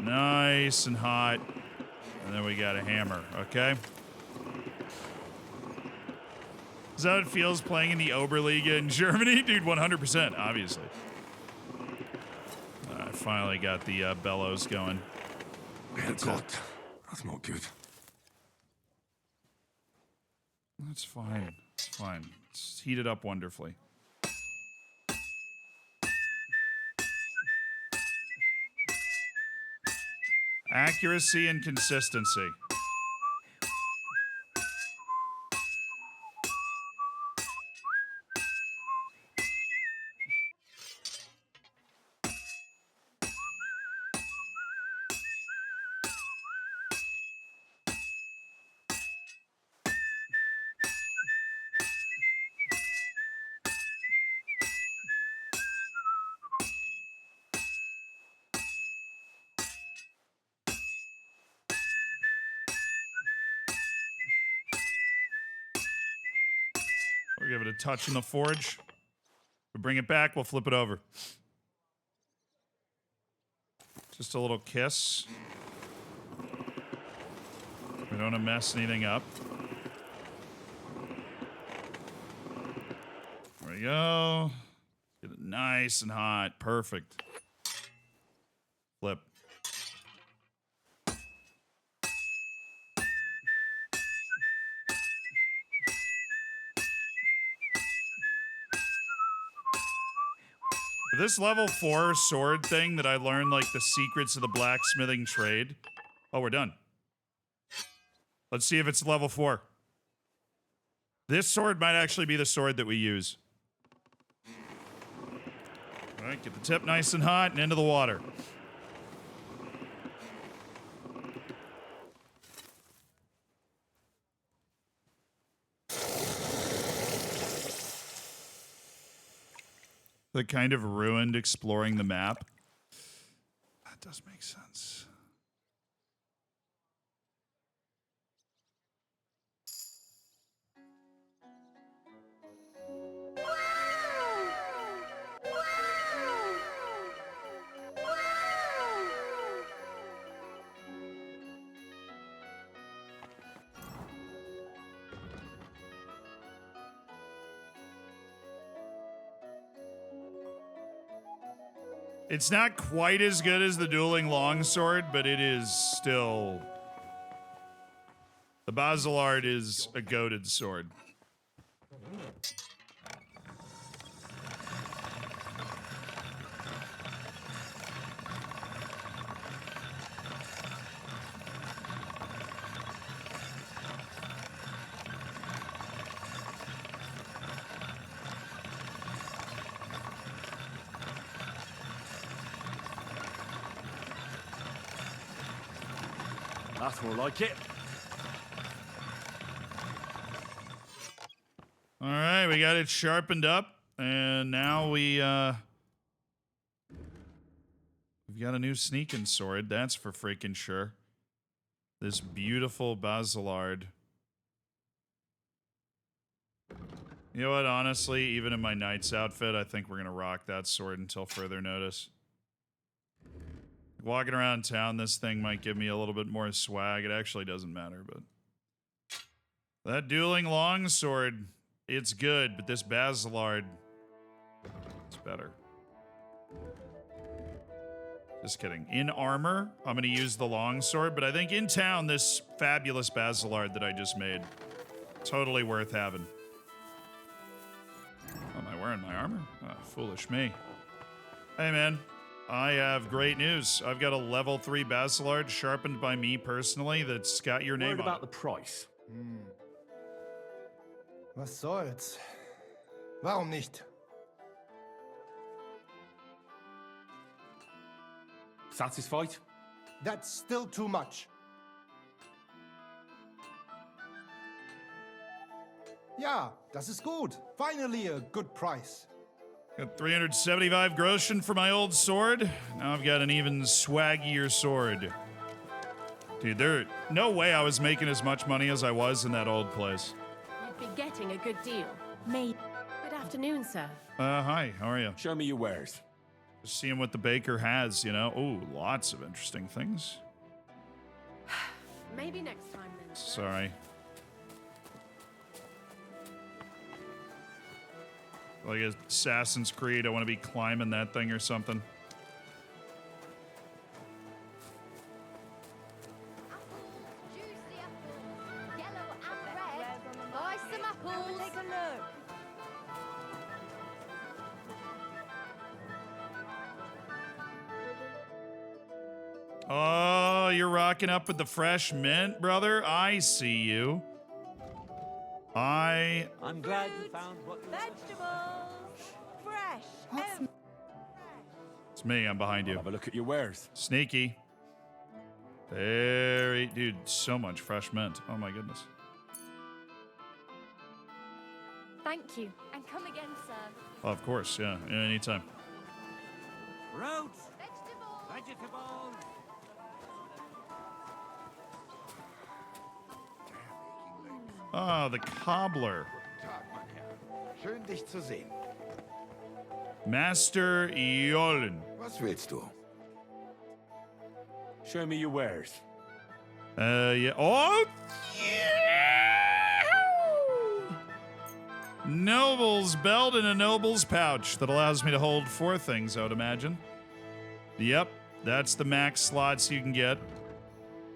Nice and hot. And then we got a hammer, okay? Is that how it feels playing in the Oberliga in Germany? Dude, 100%, obviously. I finally got the bellows going. That's hot. That's not good. That's fine. It's fine. It's heated up wonderfully. Accuracy and consistency. We'll give it a touch in the forge. We bring it back, we'll flip it over. Just a little kiss. We don't want to mess anything up. There we go. Get it nice and hot. Perfect. Flip. This level 4 sword thing that I learned, like, the secrets of the blacksmithing trade. Oh, we're done. Let's see if it's level 4. This sword might actually be the sword that we use. All right, get the tip nice and hot and into the water. The kind of ruined exploring the map. That does make sense. It's not quite as good as the dueling longsword, but it is still... The Basilard is a goated sword. That's more like it. All right, we got it sharpened up, and now we've got a new sneaking sword. That's for freaking sure. This beautiful Basilard. You know what? Honestly, even in my knight's outfit, I think we're gonna rock that sword until further notice. Walking around town, this thing might give me a little bit more swag. It actually doesn't matter, but that dueling longsword, it's good, but this Basilard, it's better. Just kidding. In armor, I'm going to use the longsword, but I think in town, this fabulous Basilard that I just made, totally worth having. Oh, am I wearing my armor? Oh, foolish me. Hey, man. I have great news. I've got a level 3 Basilard sharpened by me personally that's got your name Worried on about it. the price. Was soll's? Warum nicht? Satisfied? That's still too much. Ja, das ist gut. Finally a good price. Got 375 groschen for my old sword. Now I've got an even swaggier sword. Dude, there no way I was making as much money as I was in that old place. You'd be getting a good deal. Good afternoon, sir. Hi, how are you? Show me your wares. Just seeing what the baker has, you know. Ooh, lots of interesting things. Maybe next time then. Sorry. Like Assassin's Creed, I want to be climbing that thing or something. Oh, you're rocking up with the fresh mint, brother? I see you. I'm glad you found what Vegetables! Fresh! It's me, I'm behind you. Have a look at your wares. Sneaky. Very, dude, so much fresh mint. Oh my goodness. Thank you. And come again, sir. Oh, of course, yeah, anytime. Roots! Vegetables! Ah, the cobbler. Schön, dich zu sehen. Master Jollen. Was willst du? Show me your wares. Yeah. Oh, yeah! Noble's belt and a noble's pouch that allows me to hold 4 things, I would imagine. Yep, that's the max slots you can get.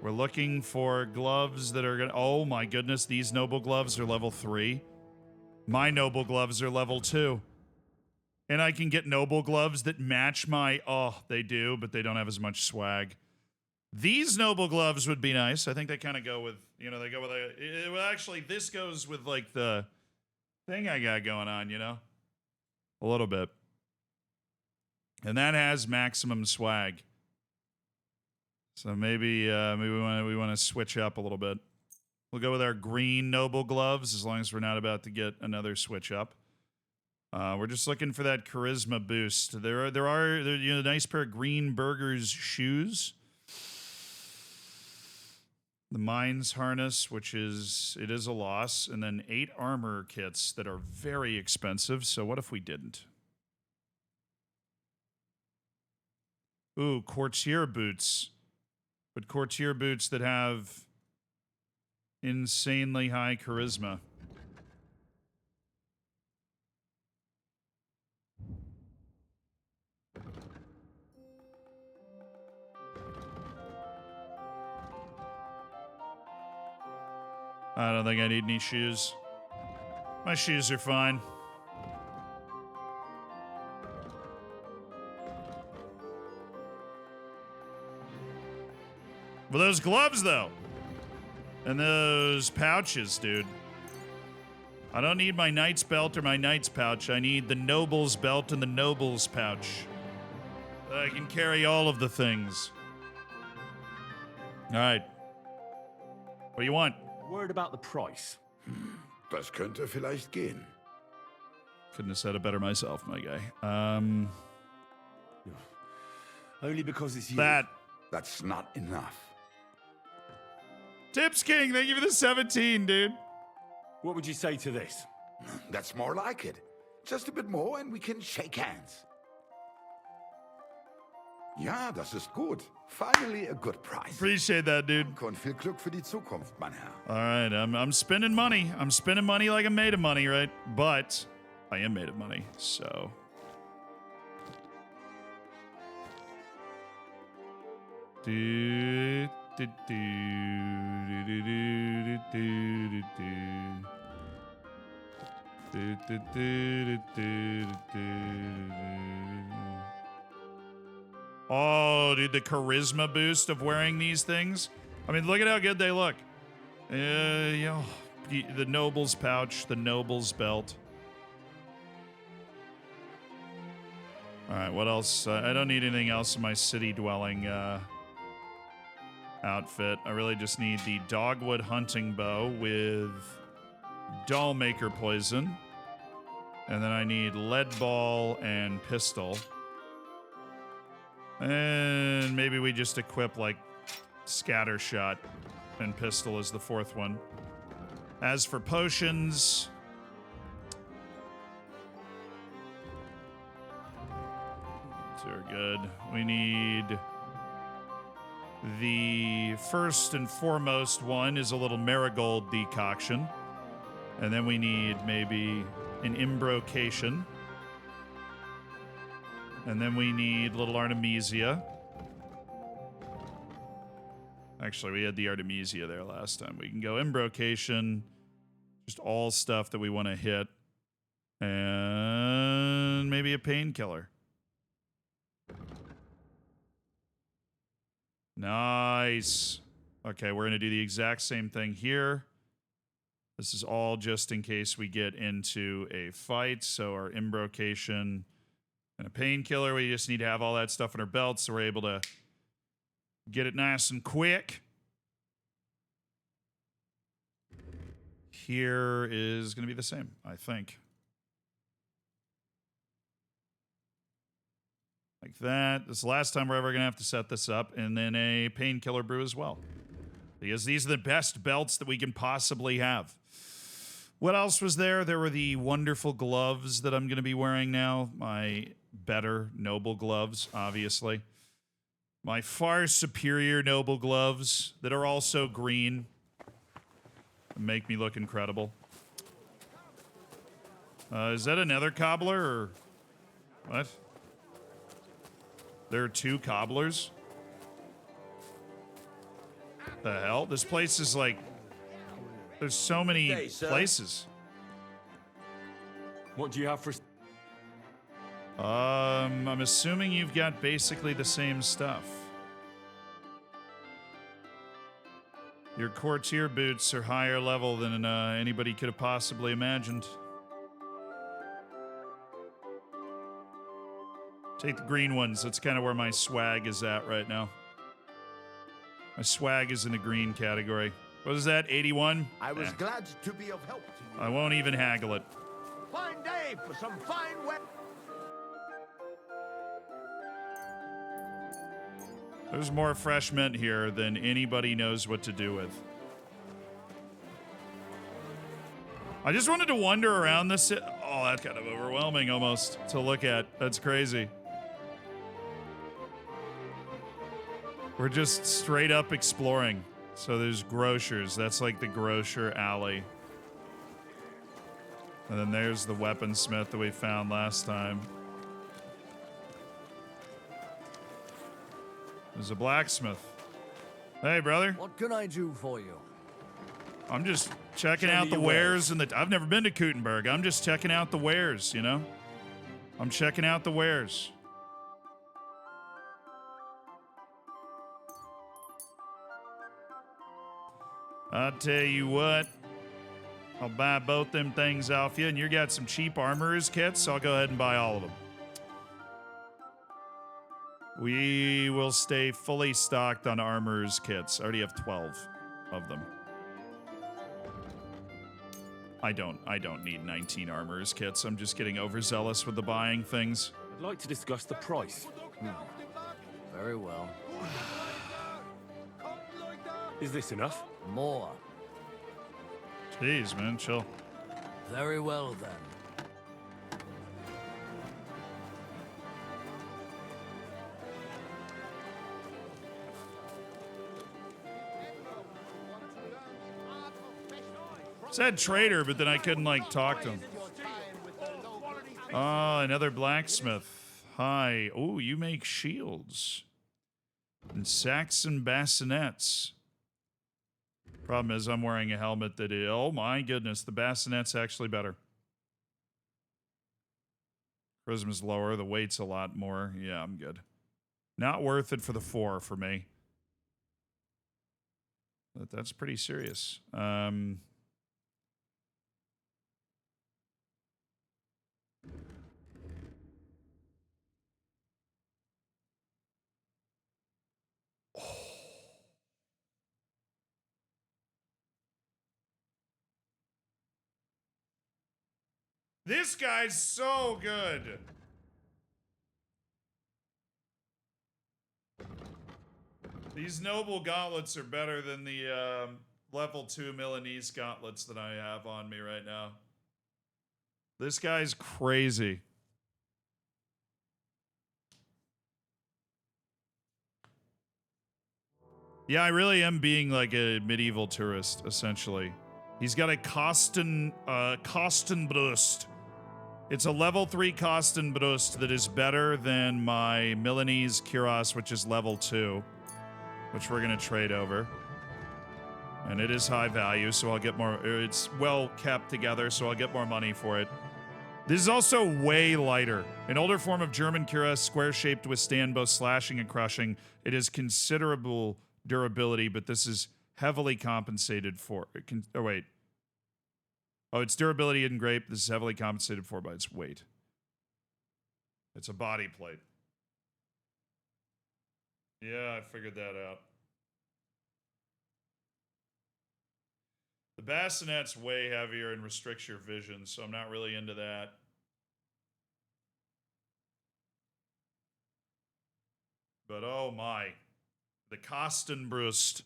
We're looking for gloves that are gonna... Oh my goodness, these noble gloves are level 3. My noble gloves are level 2. And I can get noble gloves that match my... Oh, they do, but they don't have as much swag. These noble gloves would be nice. I think they kind of go with... You know, they go with... Well, actually, this goes with, like, the thing I got going on, you know? A little bit. And that has maximum swag. So maybe we want to switch up a little bit. We'll go with our green noble gloves as long as we're not about to get another switch up. We're just looking for that charisma boost. There are a nice pair of green burgers shoes. The Mines harness, which is a loss, and then 8 armor kits that are very expensive. So what if we didn't? Ooh, courtier boots. But courtier boots that have insanely high charisma. I don't think I need any shoes. My shoes are fine. Well, those gloves, though. And those pouches, dude. I don't need my knight's belt or my knight's pouch. I need the noble's belt and the noble's pouch. I can carry all of the things. All right. What do you want? Word about the price. Das könnte vielleicht gehen. Couldn't have said it better myself, my guy. Only because it's you. That's not enough. Tips King, thank you for the 17, dude. What would you say to this? That's more like it. Just a bit more and we can shake hands. Ja, das ist gut. Finally a good price. Appreciate that, dude. Und viel Glück für die Zukunft, mein Herr. All right, I'm spending money. I'm spending money like I'm made of money, right? But I am made of money, so. Do, do, do, do, do, do, do, do, do. Do, do, do, do, do, do. Oh, dude, the charisma boost of wearing these things. I mean, look at how good they look. Yeah, the noble's pouch, the noble's belt. All right, what else? I don't need anything else in my city dwelling outfit. I really just need the dogwood hunting bow with doll maker poison. And then I need lead ball and pistol. And maybe we just equip like scatter shot and pistol as the fourth one. As for potions, they're good. We need the first and foremost one is a little marigold decoction. And then we need maybe an imbrocation. And then we need little Artemisia. Actually, we had the Artemisia there last time. We can go imbrocation, just all stuff that we want to hit. And maybe a painkiller. Nice. Okay, we're going to do the exact same thing here. This is all just in case we get into a fight. So our imbrocation and a painkiller, we just need to have all that stuff in our belts so we're able to get it nice and quick. Here is going to be the same, I think. Like that. This is the last time we're ever going to have to set this up. And then a painkiller brew as well. Because these are the best belts that we can possibly have. What else was there? There were the wonderful gloves that I'm going to be wearing now. My better noble gloves, obviously. My far superior noble gloves that are also green. Make me look incredible. Is that another cobbler or what? There are two cobblers? The hell? This place is like... There's so many places. What do you have for... I'm assuming you've got basically the same stuff. Your courtier boots are higher level than anybody could have possibly imagined. Take the green ones. That's kind of where my swag is at right now. My swag is in the green category. What is that, 81? I was glad to be of help to you. I won't even haggle it. Fine day for some fine wet. There's more fresh mint here than anybody knows what to do with. I just wanted to wander around this. Oh, that's kind of overwhelming almost to look at. That's crazy. We're just straight up exploring. So there's grocers. That's like the grocer alley. And then there's the weaponsmith that we found last time. There's a blacksmith. Hey, brother. What can I do for you? I'm just checking out the wares and I've never been to Kuttenberg. I'm just checking out the wares, you know? I'm checking out the wares. I'll tell you what. I'll buy both them things off you, and you got some cheap armorer's kits, so I'll go ahead and buy all of them. We will stay fully stocked on armorer's kits. I already have 12 of them. I don't need 19 armorers kits. I'm just getting overzealous with the buying things. I'd like to discuss the price. Very well. Is this enough? More. Jeez, man, chill. Very well, then. Said trader, but then I couldn't, like, talk to him. Ah, another blacksmith. Hi. Oh, you make shields. And Saxon bassinets. Problem is, I'm wearing a helmet that is... Oh, my goodness. The bassinet's actually better. Charisma's lower. The weight's a lot more. Yeah, I'm good. Not worth it for the 4 for me. But that's pretty serious. This guy's so good. These noble gauntlets are better than the level 2 Milanese gauntlets that I have on me right now. This guy's crazy. Yeah, I really am being like a medieval tourist, essentially. He's got a Kostenbrust. It's a level 3 Kostenbrust that is better than my Milanese Cuirass, which is level 2, which we're going to trade over. And it is high value, so I'll get more... It's well kept together, so I'll get more money for it. This is also way lighter. An older form of German Cuirass, square-shaped, to withstand both slashing and crushing. It has considerable durability, but this is heavily compensated for. Oh, wait. Oh, its durability isn't great. This is heavily compensated for by its weight. It's a body plate. Yeah, I figured that out. The bassinet's way heavier and restricts your vision, so I'm not really into that. But oh my. The Kostenbrust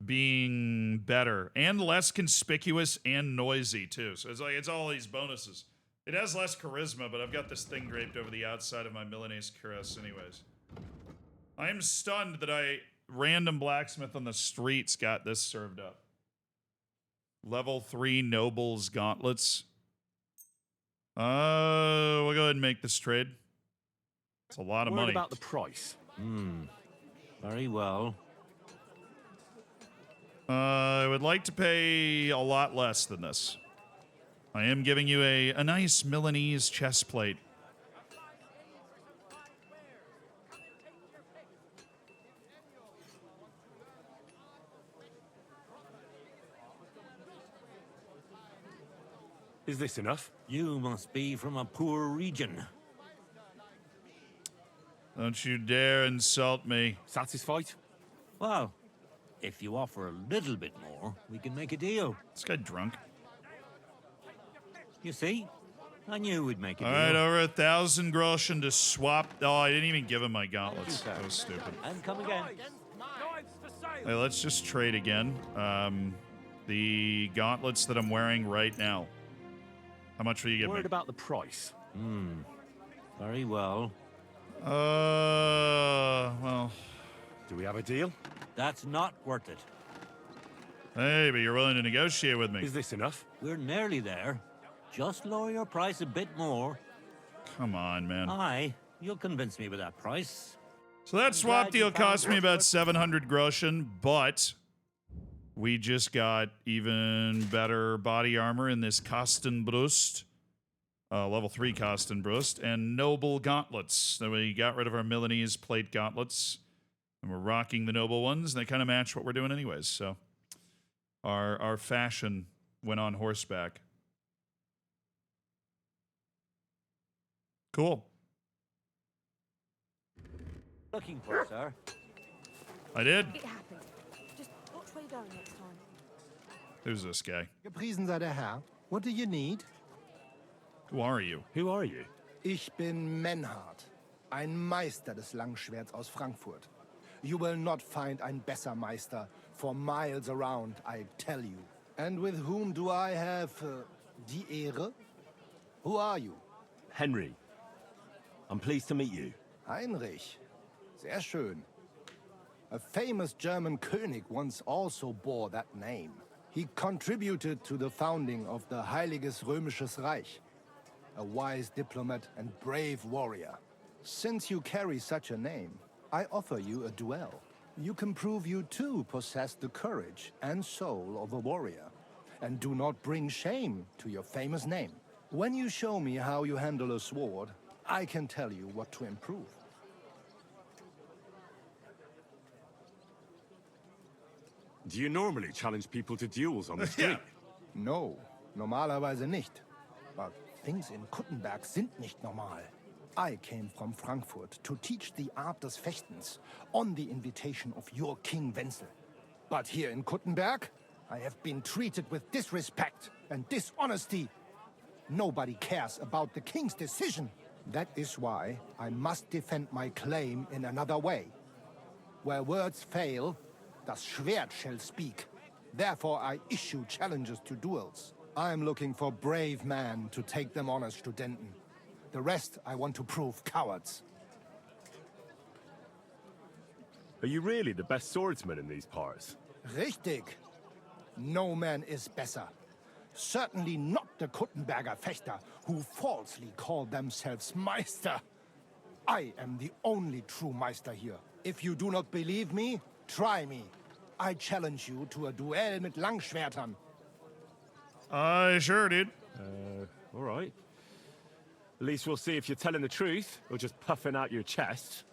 being better and less conspicuous and noisy too. So it's like it's all these bonuses. It has less charisma, but I've got this thing draped over the outside of my Milanese cuirass anyways. I am stunned that random blacksmith on the streets got this served up. Level 3 nobles gauntlets. We'll go ahead and make this trade. It's a lot of money. What about the price? Very well. I would like to pay a lot less than this. I am giving you a nice Milanese chest plate. Is this enough? You must be from a poor region. Don't you dare insult me. Satisfied? Well, if you offer a little bit more, we can make a deal. This guy drunk. You see? I knew we'd make a deal. All right, over 1,000 groschen to swap. Oh, I didn't even give him my gauntlets. That was stupid. And come again. Hey, let's just trade again. The gauntlets that I'm wearing right now. How much will you give me? Worried about the price? Very well. Well. Do we have a deal? That's not worth it. Hey, but you're willing to negotiate with me. Is this enough? We're nearly there. Just lower your price a bit more. Come on, man. Aye, you'll convince me with that price. So that swap deal cost me about 700 groschen, but we just got even better body armor in this Kostenbrust. Level 3 Kostenbrust, and noble gauntlets. So we got rid of our Milanese plate gauntlets, and we're rocking the noble ones, and they kind of match what we're doing anyways, so our fashion went on horseback. Cool. Looking for, sir. I did. It happened. Just watch where you're going next time. Who's this guy? Gepriesen sei der Herr. What do you need? Who are you? Who are you? Ich bin Menhard, ein Meister des Langschwerts aus Frankfurt. You will not find ein besser Meister for miles around, I tell you. And with whom do I have die Ehre? Who are you? Henry. I'm pleased to meet you. Heinrich. Sehr schön. A famous German König once also bore that name. He contributed to the founding of the Heiliges Römisches Reich. A wise diplomat and brave warrior. Since you carry such a name, I offer you a duel. You can prove you too possess the courage and soul of a warrior. And do not bring shame to your famous name. When you show me how you handle a sword, I can tell you what to improve. Do you normally challenge people to duels on the street? No, normalerweise nicht. But things in Kuttenberg sind nicht normal. I came from Frankfurt to teach the art des Fechtens on the invitation of your King Wenzel. But here in Kuttenberg, I have been treated with disrespect and dishonesty. Nobody cares about the king's decision. That is why I must defend my claim in another way. Where words fail, das Schwert shall speak. Therefore I issue challenges to duels. I am looking for brave men to take them on as Studenten. The rest I want to prove cowards. Are you really the best swordsman in these parts? Richtig. No man is besser. Certainly not the Kuttenberger Fechter, who falsely call themselves Meister. I am the only true Meister here. If you do not believe me, try me. I challenge you to a duel mit Langschwertern. Sure, dude. All right. At least we'll see if you're telling the truth or just puffing out your chest.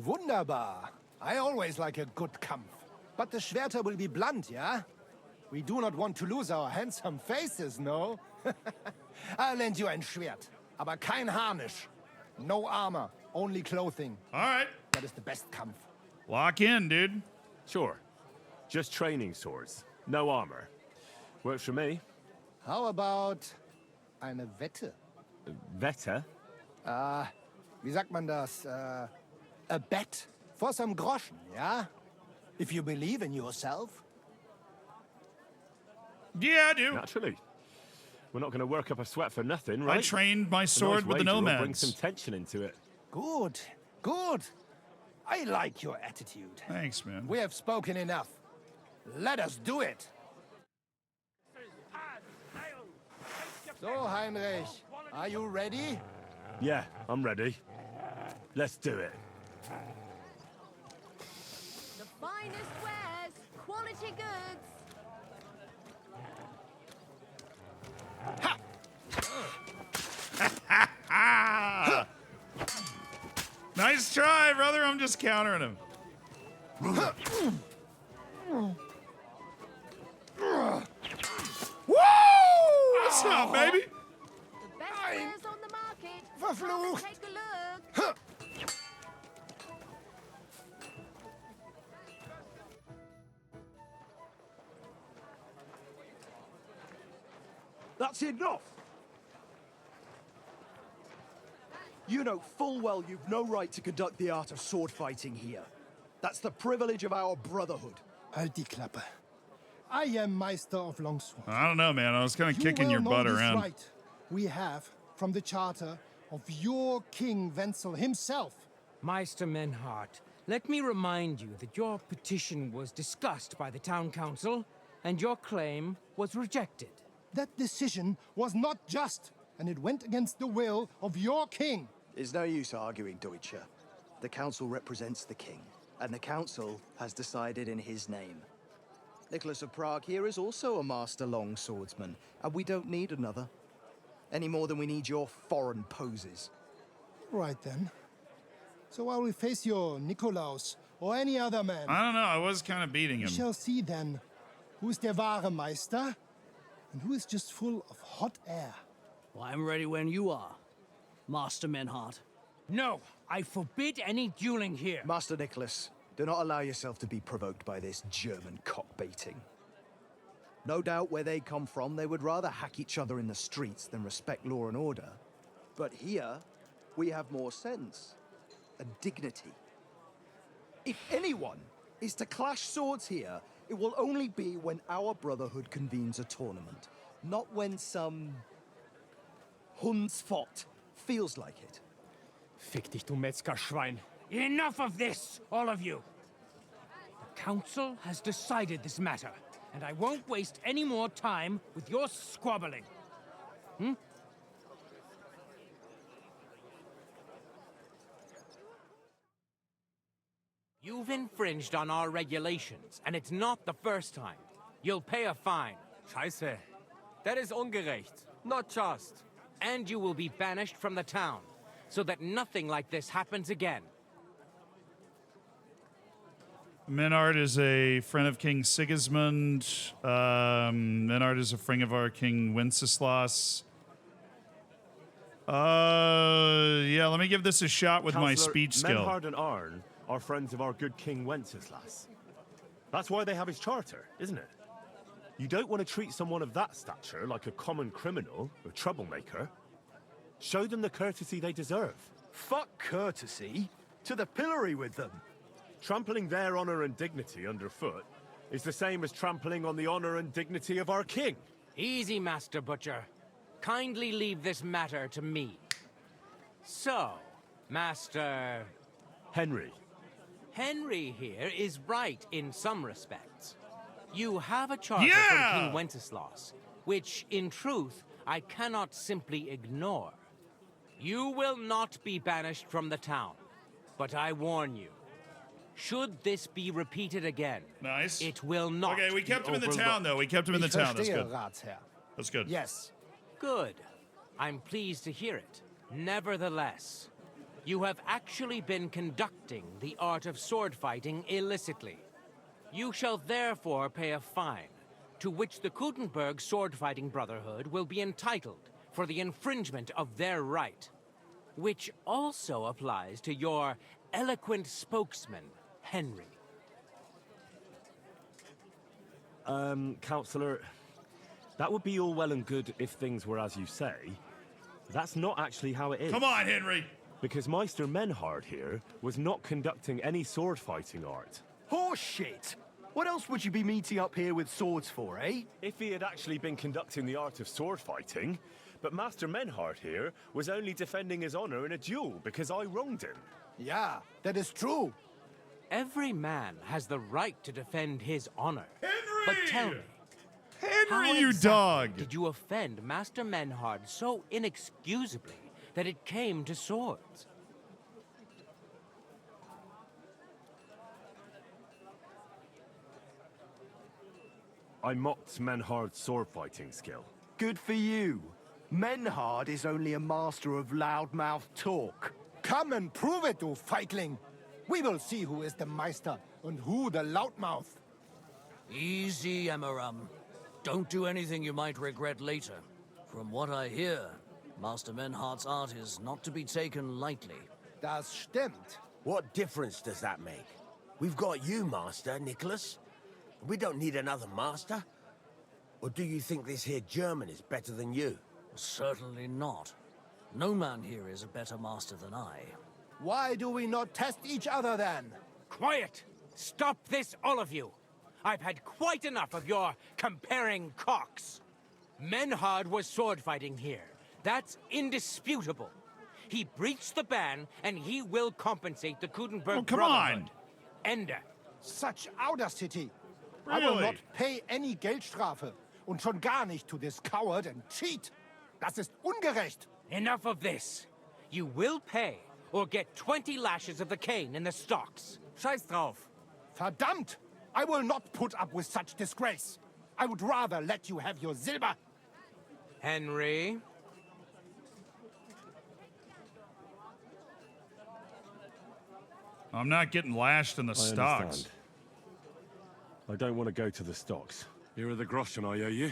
Wunderbar. I always like a good Kampf. But the Schwerter will be blunt, yeah? We do not want to lose our handsome faces, no? I'll lend you ein Schwert, aber kein Harnisch. No armor, only clothing. All right. That is the best Kampf. Lock in, dude. Sure. Just training swords. No armor. Works for me. How about eine Wette? Wette? Wie sagt man das? A bet for some groschen, yeah? If you believe in yourself. Yeah, I do. Naturally. We're not going to work up a sweat for nothing, right? I trained my sword with the wager will nomads. Bring some tension into it. Good, good. I like your attitude. Thanks, man. We have spoken enough. Let us do it. So, Heinrich, are you ready? Yeah, I'm ready. Let's do it. The finest wares, quality goods. Nice try, brother. I'm just countering him. Woo! What's up, baby? The best wares on the market. Verflucht. Take a look. That's enough! You know full well you've no right to conduct the art of sword fighting here. That's the privilege of our brotherhood. Halt die Klappe. I am Meister of Longsword. I don't know, man. I was kind of kicking your butt around. Right we have from the charter of your King Wenzel himself. Meister Menhart, let me remind you that your petition was discussed by the town council, and your claim was rejected. That decision was not just, and it went against the will of your king. It's no use arguing, Deutscher. The council represents the king, and the council has decided in his name. Nicholas of Prague here is also a master long swordsman, and we don't need another. Any more than we need your foreign poses. Right then. So I will face your Nikolaus or any other man. I don't know. I was kind of beating him. We shall see then. Who's der wahre Meister? And who is just full of hot air? Well, I'm ready when you are, Master Menhart. No, I forbid any dueling here. Master Nicholas, do not allow yourself to be provoked by this German cock-baiting. No doubt where they come from, they would rather hack each other in the streets than respect law and order. But here, we have more sense and dignity. If anyone is to clash swords here, it will only be when our brotherhood convenes a tournament, not when some Hundsfott feels like it. Fick dich, du Metzgerschwein. Enough of this, all of you! The council has decided this matter, and I won't waste any more time with your squabbling. Hmm? You've infringed on our regulations, and it's not the first time. You'll pay a fine. Scheiße. That is ungerecht. Not just. And you will be banished from the town, so that nothing like this happens again. Menard is a friend of King Sigismund. Menard is a friend of our King Wenceslas. Yeah, let me give this a shot with my Counselor, speech skill. Menhard and Arn are friends of our good King Wenceslas. That's why they have his charter, isn't it? You don't want to treat someone of that stature like a common criminal or troublemaker. Show them the courtesy they deserve. Fuck courtesy. To the pillory with them. Trampling their honor and dignity underfoot is the same as trampling on the honor and dignity of our king. Easy, Master Butcher. Kindly leave this matter to me. So, Master... Henry. Henry here is right in some respects. You have a charter Yeah! from King Wenceslas, which, in truth, I cannot simply ignore. You will not be banished from the town, but I warn you, should this be repeated again, nice. It will not. Okay, we kept be him in the overlooked. town, though. We kept him in the town. That's good. Ratsherr. That's good. Yes. Good. I'm pleased to hear it. Nevertheless, you have actually been conducting the art of sword fighting illicitly. You shall therefore pay a fine, to which the Kutenberg Sword Fighting Brotherhood will be entitled for the infringement of their right, which also applies to your eloquent spokesman, Henry. Counselor, that would be all well and good if things were as you say. That's not actually how it is. Come on, Henry! Because Meister Menhard here was not conducting any sword fighting art. Horseshit! What else would you be meeting up here with swords for, eh? If he had actually been conducting the art of sword fighting, but Master Menhard here was only defending his honor in a duel because I wronged him. Yeah, that is true. Every man has the right to defend his honor. Henry! But tell me, Henry, how you exactly dog! did you offend Master Menhard so inexcusably that it came to swords? I mocked Menhard's sword fighting skill. Good for you. Menhard is only a master of loudmouth talk. Come and prove it, you feigling. We will see who is the Meister and who the loudmouth. Easy, Emmeram. Don't do anything you might regret later. From what I hear, Master Menhard's art is not to be taken lightly. Das stimmt. What difference does that make? We've got you, Master, Nicholas. We don't need another master. Or do you think this here German is better than you? Certainly not. No man here is a better master than I. Why do we not test each other then? Quiet! Stop this, all of you! I've had quite enough of your comparing cocks. Menhard was sword fighting here. That's indisputable. He breached the ban, and he will compensate the Kutenberg come Brotherhood. on. Ende. Such audacity. I will Really? not pay any Geldstrafe. Und schon gar nicht to this coward and cheat. Das ist ungerecht. Enough of this. You will pay, or get 20 lashes of the cane in the stocks. Scheiß drauf. Verdammt! I will not put up with such disgrace. I would rather let you have your silber. Henry? I'm not getting lashed in the I stocks. understand. I don't want to go to the stocks. Here are the groschen I owe you.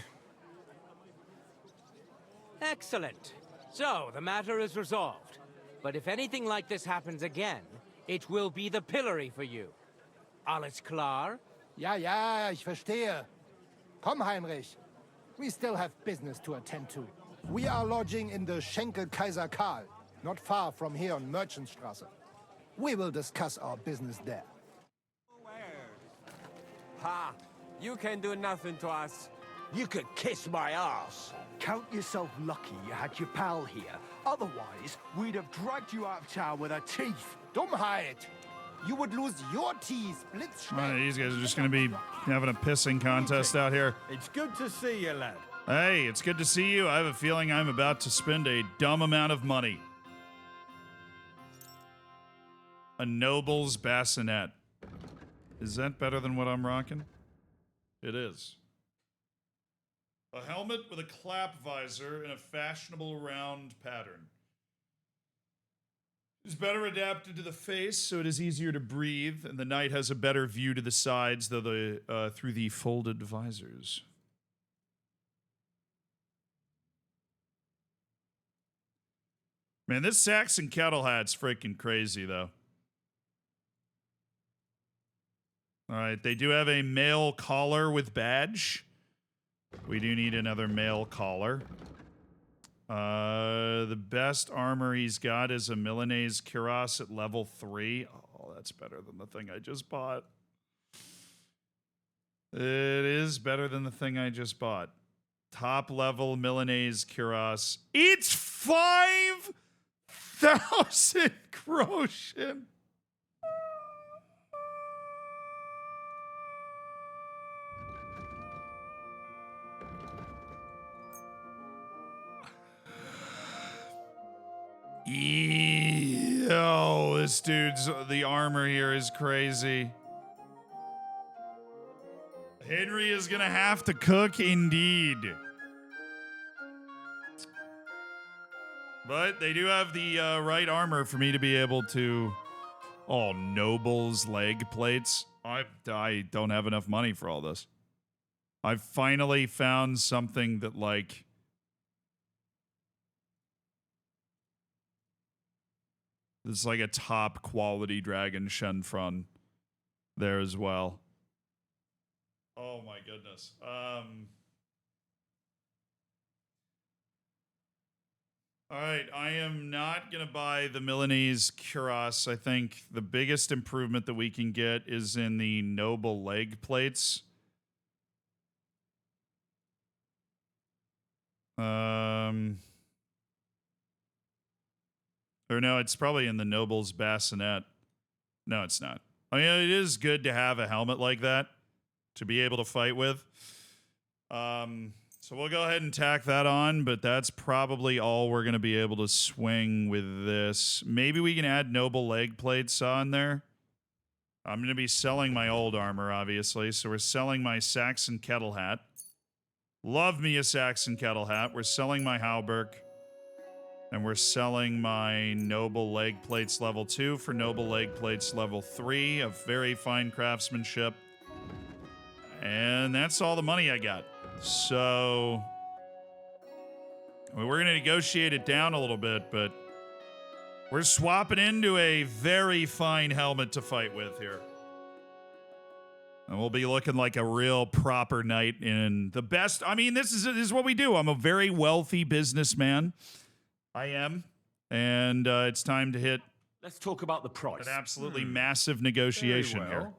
Excellent. So, the matter is resolved. But if anything like this happens again, it will be the pillory for you. Alles klar? Ja, ja, ich verstehe. Komm, Heinrich. We still have business to attend to. We are lodging in the Schenkel Kaiser Karl, not far from here on Merchantstrasse. We will discuss our business there. Ha! You can do nothing to us. You could kiss my ass. Count yourself lucky you had your pal here. Otherwise, we'd have dragged you out of town with our teeth. Dummheit! You would lose your teeth, One of blitzschnell. these guys are just going to be having a pissing contest out here. It's good to see you, lad. Hey, it's good to see you. I have a feeling I'm about to spend a dumb amount of money. A noble's bassinet. Is that better than what I'm rocking? It is. A helmet with a clap visor in a fashionable round pattern. It's better adapted to the face, so it is easier to breathe, and the knight has a better view to the sides through the folded visors. Man, this Saxon kettle hat's freaking crazy, though. All right, they do have a male collar with badge. We do need another male collar. The best armor he's got is a Milanese cuirass at level 3. Oh, that's better than the thing I just bought. It is better than the thing I just bought. Top level Milanese cuirass. It's 5,000 groschen. Yo, this dude's, the armor here is crazy. Henry is gonna have to cook indeed. But they do have the right armor for me to be able to... Oh, Noble's leg plates. I don't have enough money for all this. I've finally found something that, like... It's like a top quality Dragon Shenfrun there as well. Oh my goodness. All right, I am not going to buy the Milanese cuirass. I think the biggest improvement that we can get is in the noble leg plates. Or no, it's probably in the noble's bassinet. No, it's not. I mean, it is good to have a helmet like that to be able to fight with. So we'll go ahead and tack that on, but that's probably all we're going to be able to swing with this. Maybe we can add noble leg plates on there. I'm going to be selling my old armor, obviously. So we're selling my Saxon kettle hat. Love me a Saxon kettle hat. We're selling my hauberk. And we're selling my noble leg plates level 2 for noble leg plates level 3 of very fine craftsmanship. And that's all the money I got. So we're going to negotiate it down a little bit, but we're swapping into a very fine helmet to fight with here. And we'll be looking like a real proper knight in the best. I mean, this is what we do. I'm a very wealthy businessman. I am. And it's time to hit... Let's talk about the price. An absolutely massive negotiation here.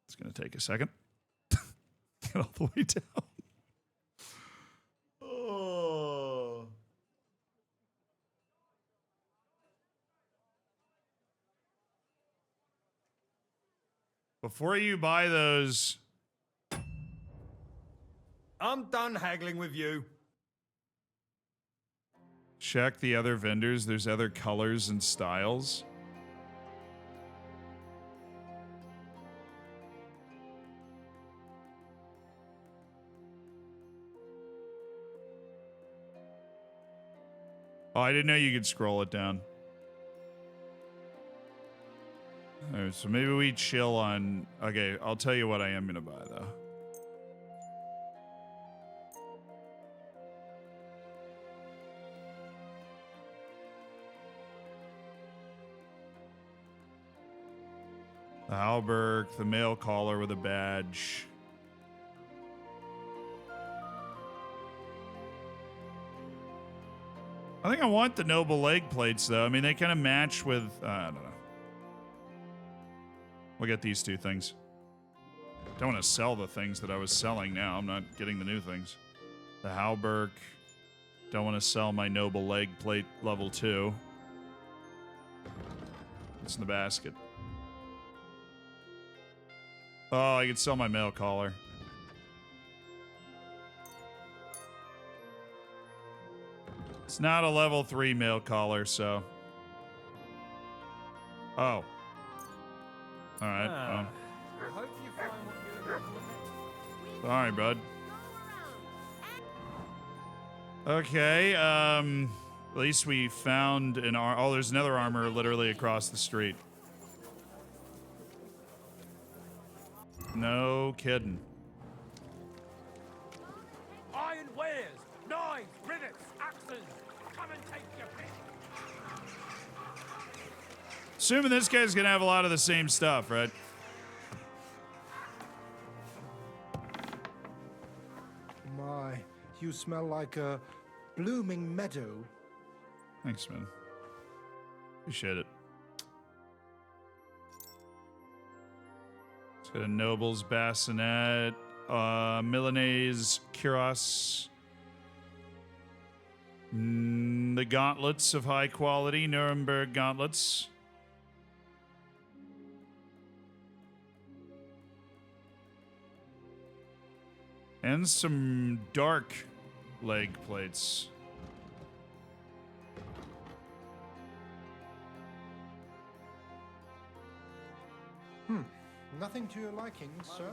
It's going to take a second. Get all the way down. Oh. Before you buy those... I'm done haggling with you. Check the other vendors. There's other colors and styles. Oh, I didn't know you could scroll it down. All right, so maybe we chill on... Okay, I'll tell you what I am going to buy, though. The halberd, the mail collar with a badge. I think I want the noble leg plates, though. I mean, they kind of match with... I don't know. We'll get these two things. Don't want to sell the things that I was selling now. I'm not getting the new things. The halberd. Don't want to sell my noble leg plate level 2. It's in the basket. Oh, I could sell my mail collar. It's not a level 3 mail collar, so... Oh. Alright, well. Sorry, bud. Okay, at least we found an oh, there's another armor literally across the street. No kidding. Iron wares, knives, rivets, axes. Come and take your pick. Assuming this guy's gonna have a lot of the same stuff, right? My, you smell like a blooming meadow. Thanks, man. Appreciate it. It's got a noble's bassinet, Milanese cuirass, the gauntlets of high quality, Nuremberg gauntlets. And some dark leg plates. Nothing to your liking, sir?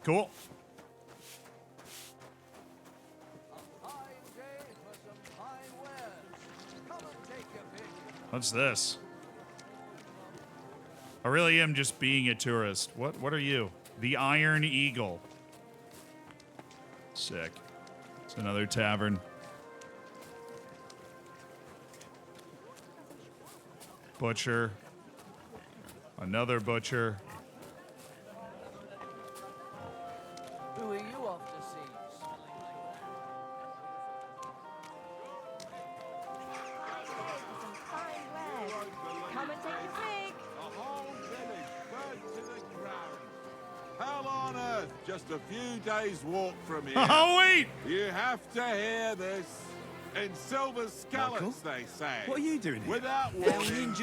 Cool. What's this? I really am just being a tourist. What are you? The Iron Eagle. Sick. It's another tavern. Butcher. Another butcher. Who are you off to see? Come and take your pick. The whole village burned to the ground. Hell on earth, just a few days' walk from here. Oh, wait! You have to hear this. In silver scallops, they say. What are you doing here? Without El warning,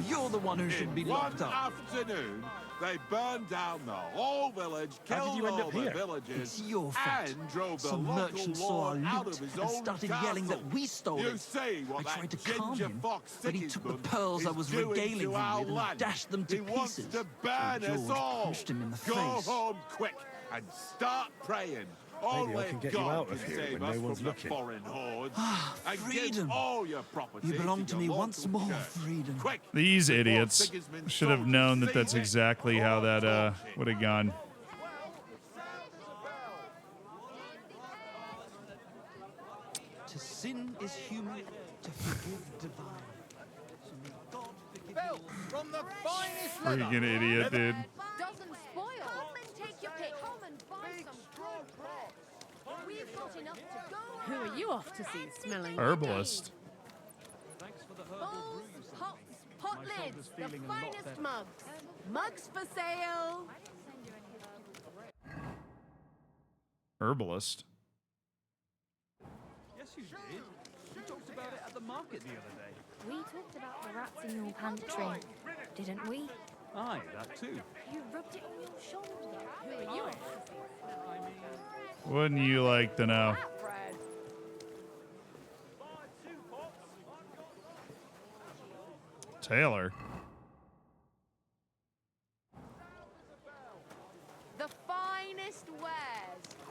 You're the one who should be locked One up. afternoon, they burned down the whole village, How did killed you end all up the here? villagers, It's your fault. and drove the Some local merchant saw our lord out loot of his and own started castle. yelling that we stole You it. see what I that tried to calm ginger him, fox but he took the Sigismund pearls I is was doing regaling to him our with and land. dashed them to He wants pieces. to burn So us George all. punched him in the Go face. home quick and start praying. Maybe I Only can get you God out can of here save when us no one's from the looking. foreign hordes. And give Freedom. all your property You belong to your me local once more, church. freedom. Quick, These before idiots Sigismund's should have soldiers known that see that's it. exactly how that would have gone. To sin is human, to forgive divine. So may God forgive Belt from the finest Freaking idiot, dude. Doesn't spoil. Come and take your pick. Come and buy some good bread. We've got enough to go Who are you off to see, smelling? Herbalist. Bowls, pots, pot lids, the finest mugs. Mugs for sale. Herbalist. Yes, you did. You talked about it at the market the other day. We talked about the rats in your pantry, didn't we? Aye, that too. You rubbed it on your shoulder. Who are you? Wouldn't you like to know? Bread. Taylor. The finest wares.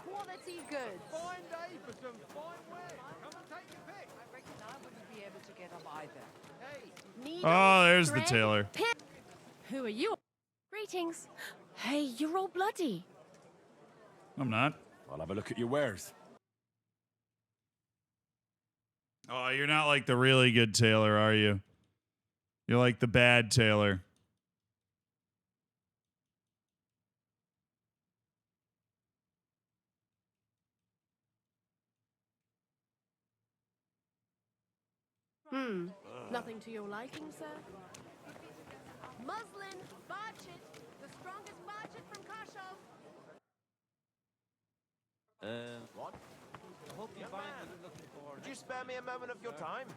Quality goods. Fine day for some fine wares. Come and take your pick. I reckon I wouldn't be able to get up either. Hey. Needles, Oh, there's the thread, tailor. pin- Who are you? Greetings. Hey, you're all bloody. I'm not. I'll have a look at your wares. Oh, you're not like the really good tailor, are you? You're like the bad tailor. Nothing to your liking, sir? Muslin, Barchit, the strongest Barchit from Kashov. What? I hope you find what you're looking for. Could you spare me a moment of your time?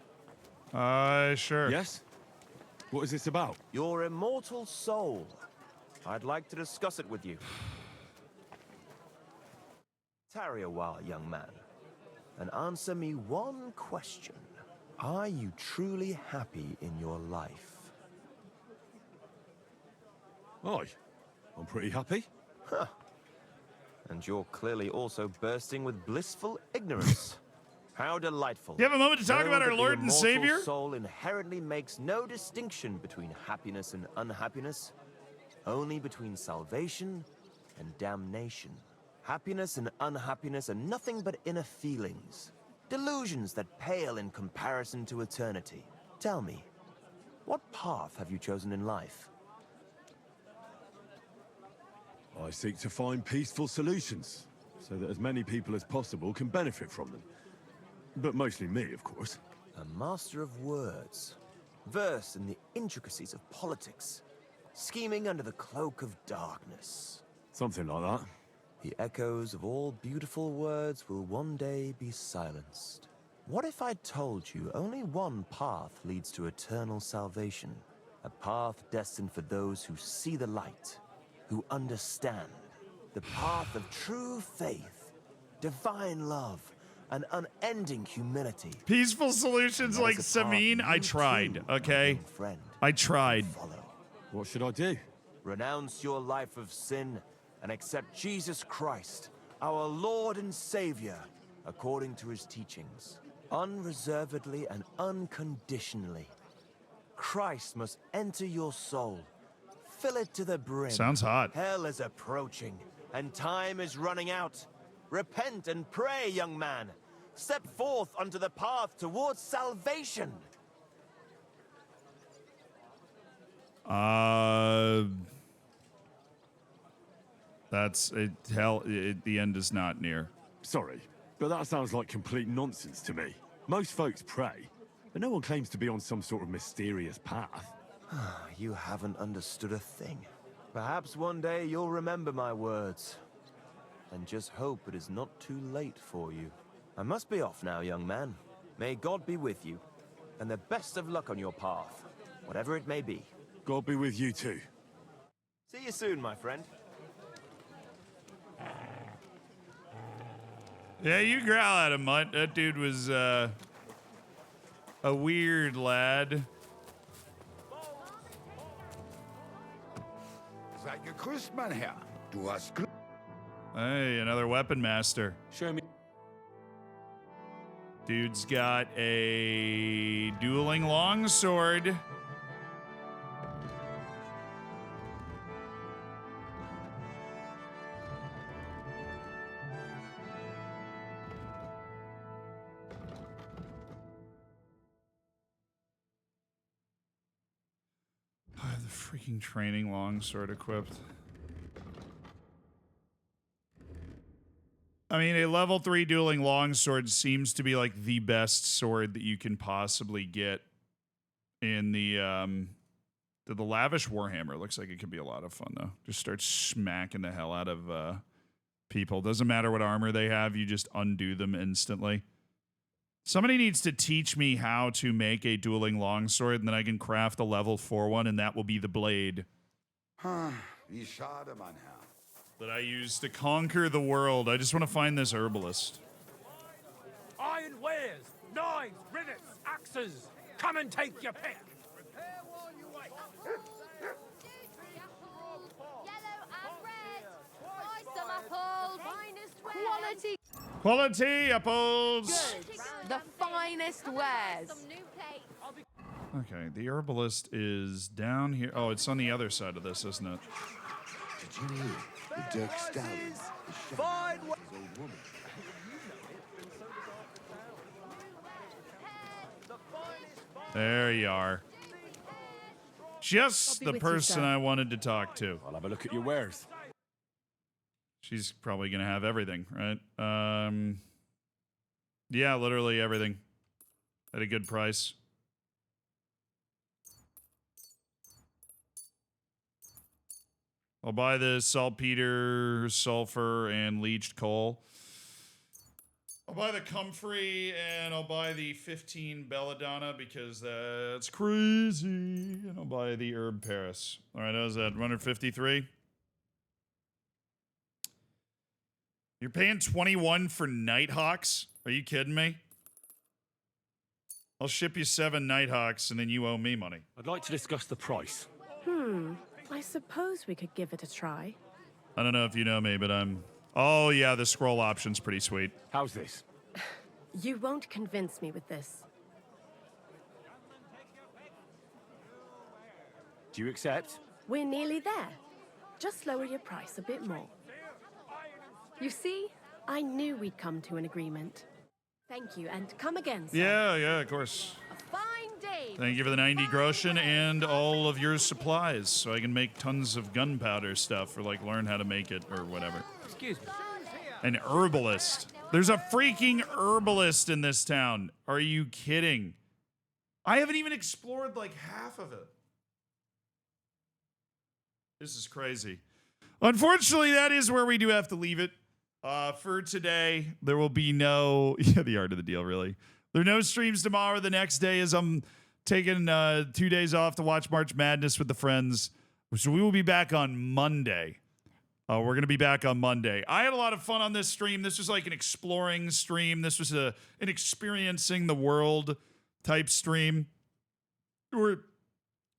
Sure. Yes? What is this about? Your immortal soul. I'd like to discuss it with you. Tarry a while, young man, and answer me one question. Are you truly happy in your life? Aye. I'm pretty happy. Huh. And you're clearly also bursting with blissful ignorance. How delightful. You have a moment to talk Know about our that Lord the and immortal Savior? Soul inherently makes no distinction between happiness and unhappiness, only between salvation and damnation. Happiness and unhappiness are nothing but inner feelings, delusions that pale in comparison to eternity. Tell me, what path have you chosen in life? I seek to find peaceful solutions, so that as many people as possible can benefit from them. But mostly me, of course. A master of words, versed in the intricacies of politics, scheming under the cloak of darkness. Something like that. The echoes of all beautiful words will one day be silenced. What if I told you only one path leads to eternal salvation? A path destined for those who see the light, who understand. The path of true faith, divine love, and unending humility. Peaceful solutions like Samin? I tried, okay? I tried. What should I do? Renounce your life of sin and accept Jesus Christ, our Lord and Savior, according to his teachings. Unreservedly and unconditionally. Christ must enter your soul. Fill it to the brim. Sounds hot. Hell is approaching, and time is running out. Repent and pray, young man. Step forth onto the path towards salvation. That's it. Hell, the end is not near. Sorry, but that sounds like complete nonsense to me. Most folks pray, but no one claims to be on some sort of mysterious path. You haven't understood a thing. Perhaps one day you'll remember my words. And just hope it is not too late for you. I must be off now, young man. May God be with you, and the best of luck on your path, whatever it may be. God be with you too. See you soon, my friend. Yeah, you growl at him, Mutt. That dude was a weird lad. Sei gegrüßt, mein Herr. Du hast Glück. Hey, another weapon master. Show me. Dude's got a dueling longsword. I have the freaking training longsword equipped. I mean, a level 3 dueling longsword seems to be like the best sword that you can possibly get in the lavish Warhammer. Looks like it could be a lot of fun though. Just start smacking the hell out of people. Doesn't matter what armor they have, you just undo them instantly. Somebody needs to teach me how to make a dueling longsword, and then I can craft a level 4 one, and that will be the blade Wie schade, mein Herr. that I use to conquer the world. I just want to find this herbalist. Iron wares, knives, rivets, axes. Come and take your pick. Yellow and red. Buy some apples. Finest Quality. Quality apples. The finest wares. Some new plates. Okay, the herbalist is down here. Oh, it's on the other side of this, isn't it? Did you hear? The Dirk Stallion. Fine. His old woman. There you are. Just the person I wanted to talk to. I'll have a look at your wares. She's probably going to have everything, right? Yeah, literally everything. At a good price. I'll buy the saltpeter, sulfur, and leached coal. I'll buy the comfrey, and I'll buy the 15 belladonna because that's crazy. And I'll buy the herb Paris. All right, how's that? 153? You're paying 21 for Nighthawks? Are you kidding me? I'll ship you 7 Nighthawks, and then you owe me money. I'd like to discuss the price. I suppose we could give it a try. I don't know if you know me, but I'm... Oh, yeah, the scroll option's pretty sweet. How's this? You won't convince me with this. Do you accept? We're nearly there. Just lower your price a bit more. You see, I knew we'd come to an agreement. Thank you, and come again, sir. Yeah, of course. A fine day. Thank you for the 90 groschen and all of your supplies, so I can make tons of gunpowder stuff, or like learn how to make it, or whatever. Excuse me. An herbalist. There's a freaking herbalist in this town. Are you kidding? I haven't even explored like half of it. This is crazy. Unfortunately, that is where we do have to leave it. For today, there will be no... Yeah, the art of the deal, really. There are no streams tomorrow. The next day is I'm taking 2 days off to watch March Madness with the friends. So we will be back on Monday. We're going to be back on Monday. I had a lot of fun on this stream. This was like an exploring stream. This was an experiencing the world type stream. We're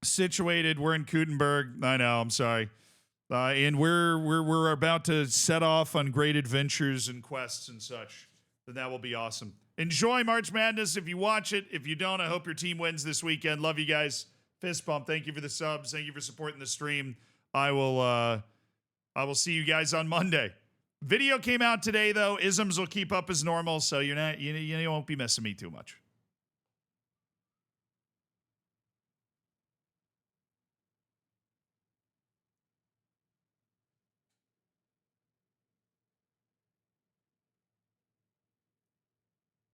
situated. We're in Kutenberg. I know. I'm sorry. And we're about to set off on great adventures and quests and such. And that will be awesome. Enjoy March Madness if you watch it. If you don't, I hope your team wins this weekend. Love you guys. Fist bump. Thank you for the subs. Thank you for supporting the stream. I will see you guys on Monday. Video came out today though. Isms will keep up as normal, so you won't be missing me too much.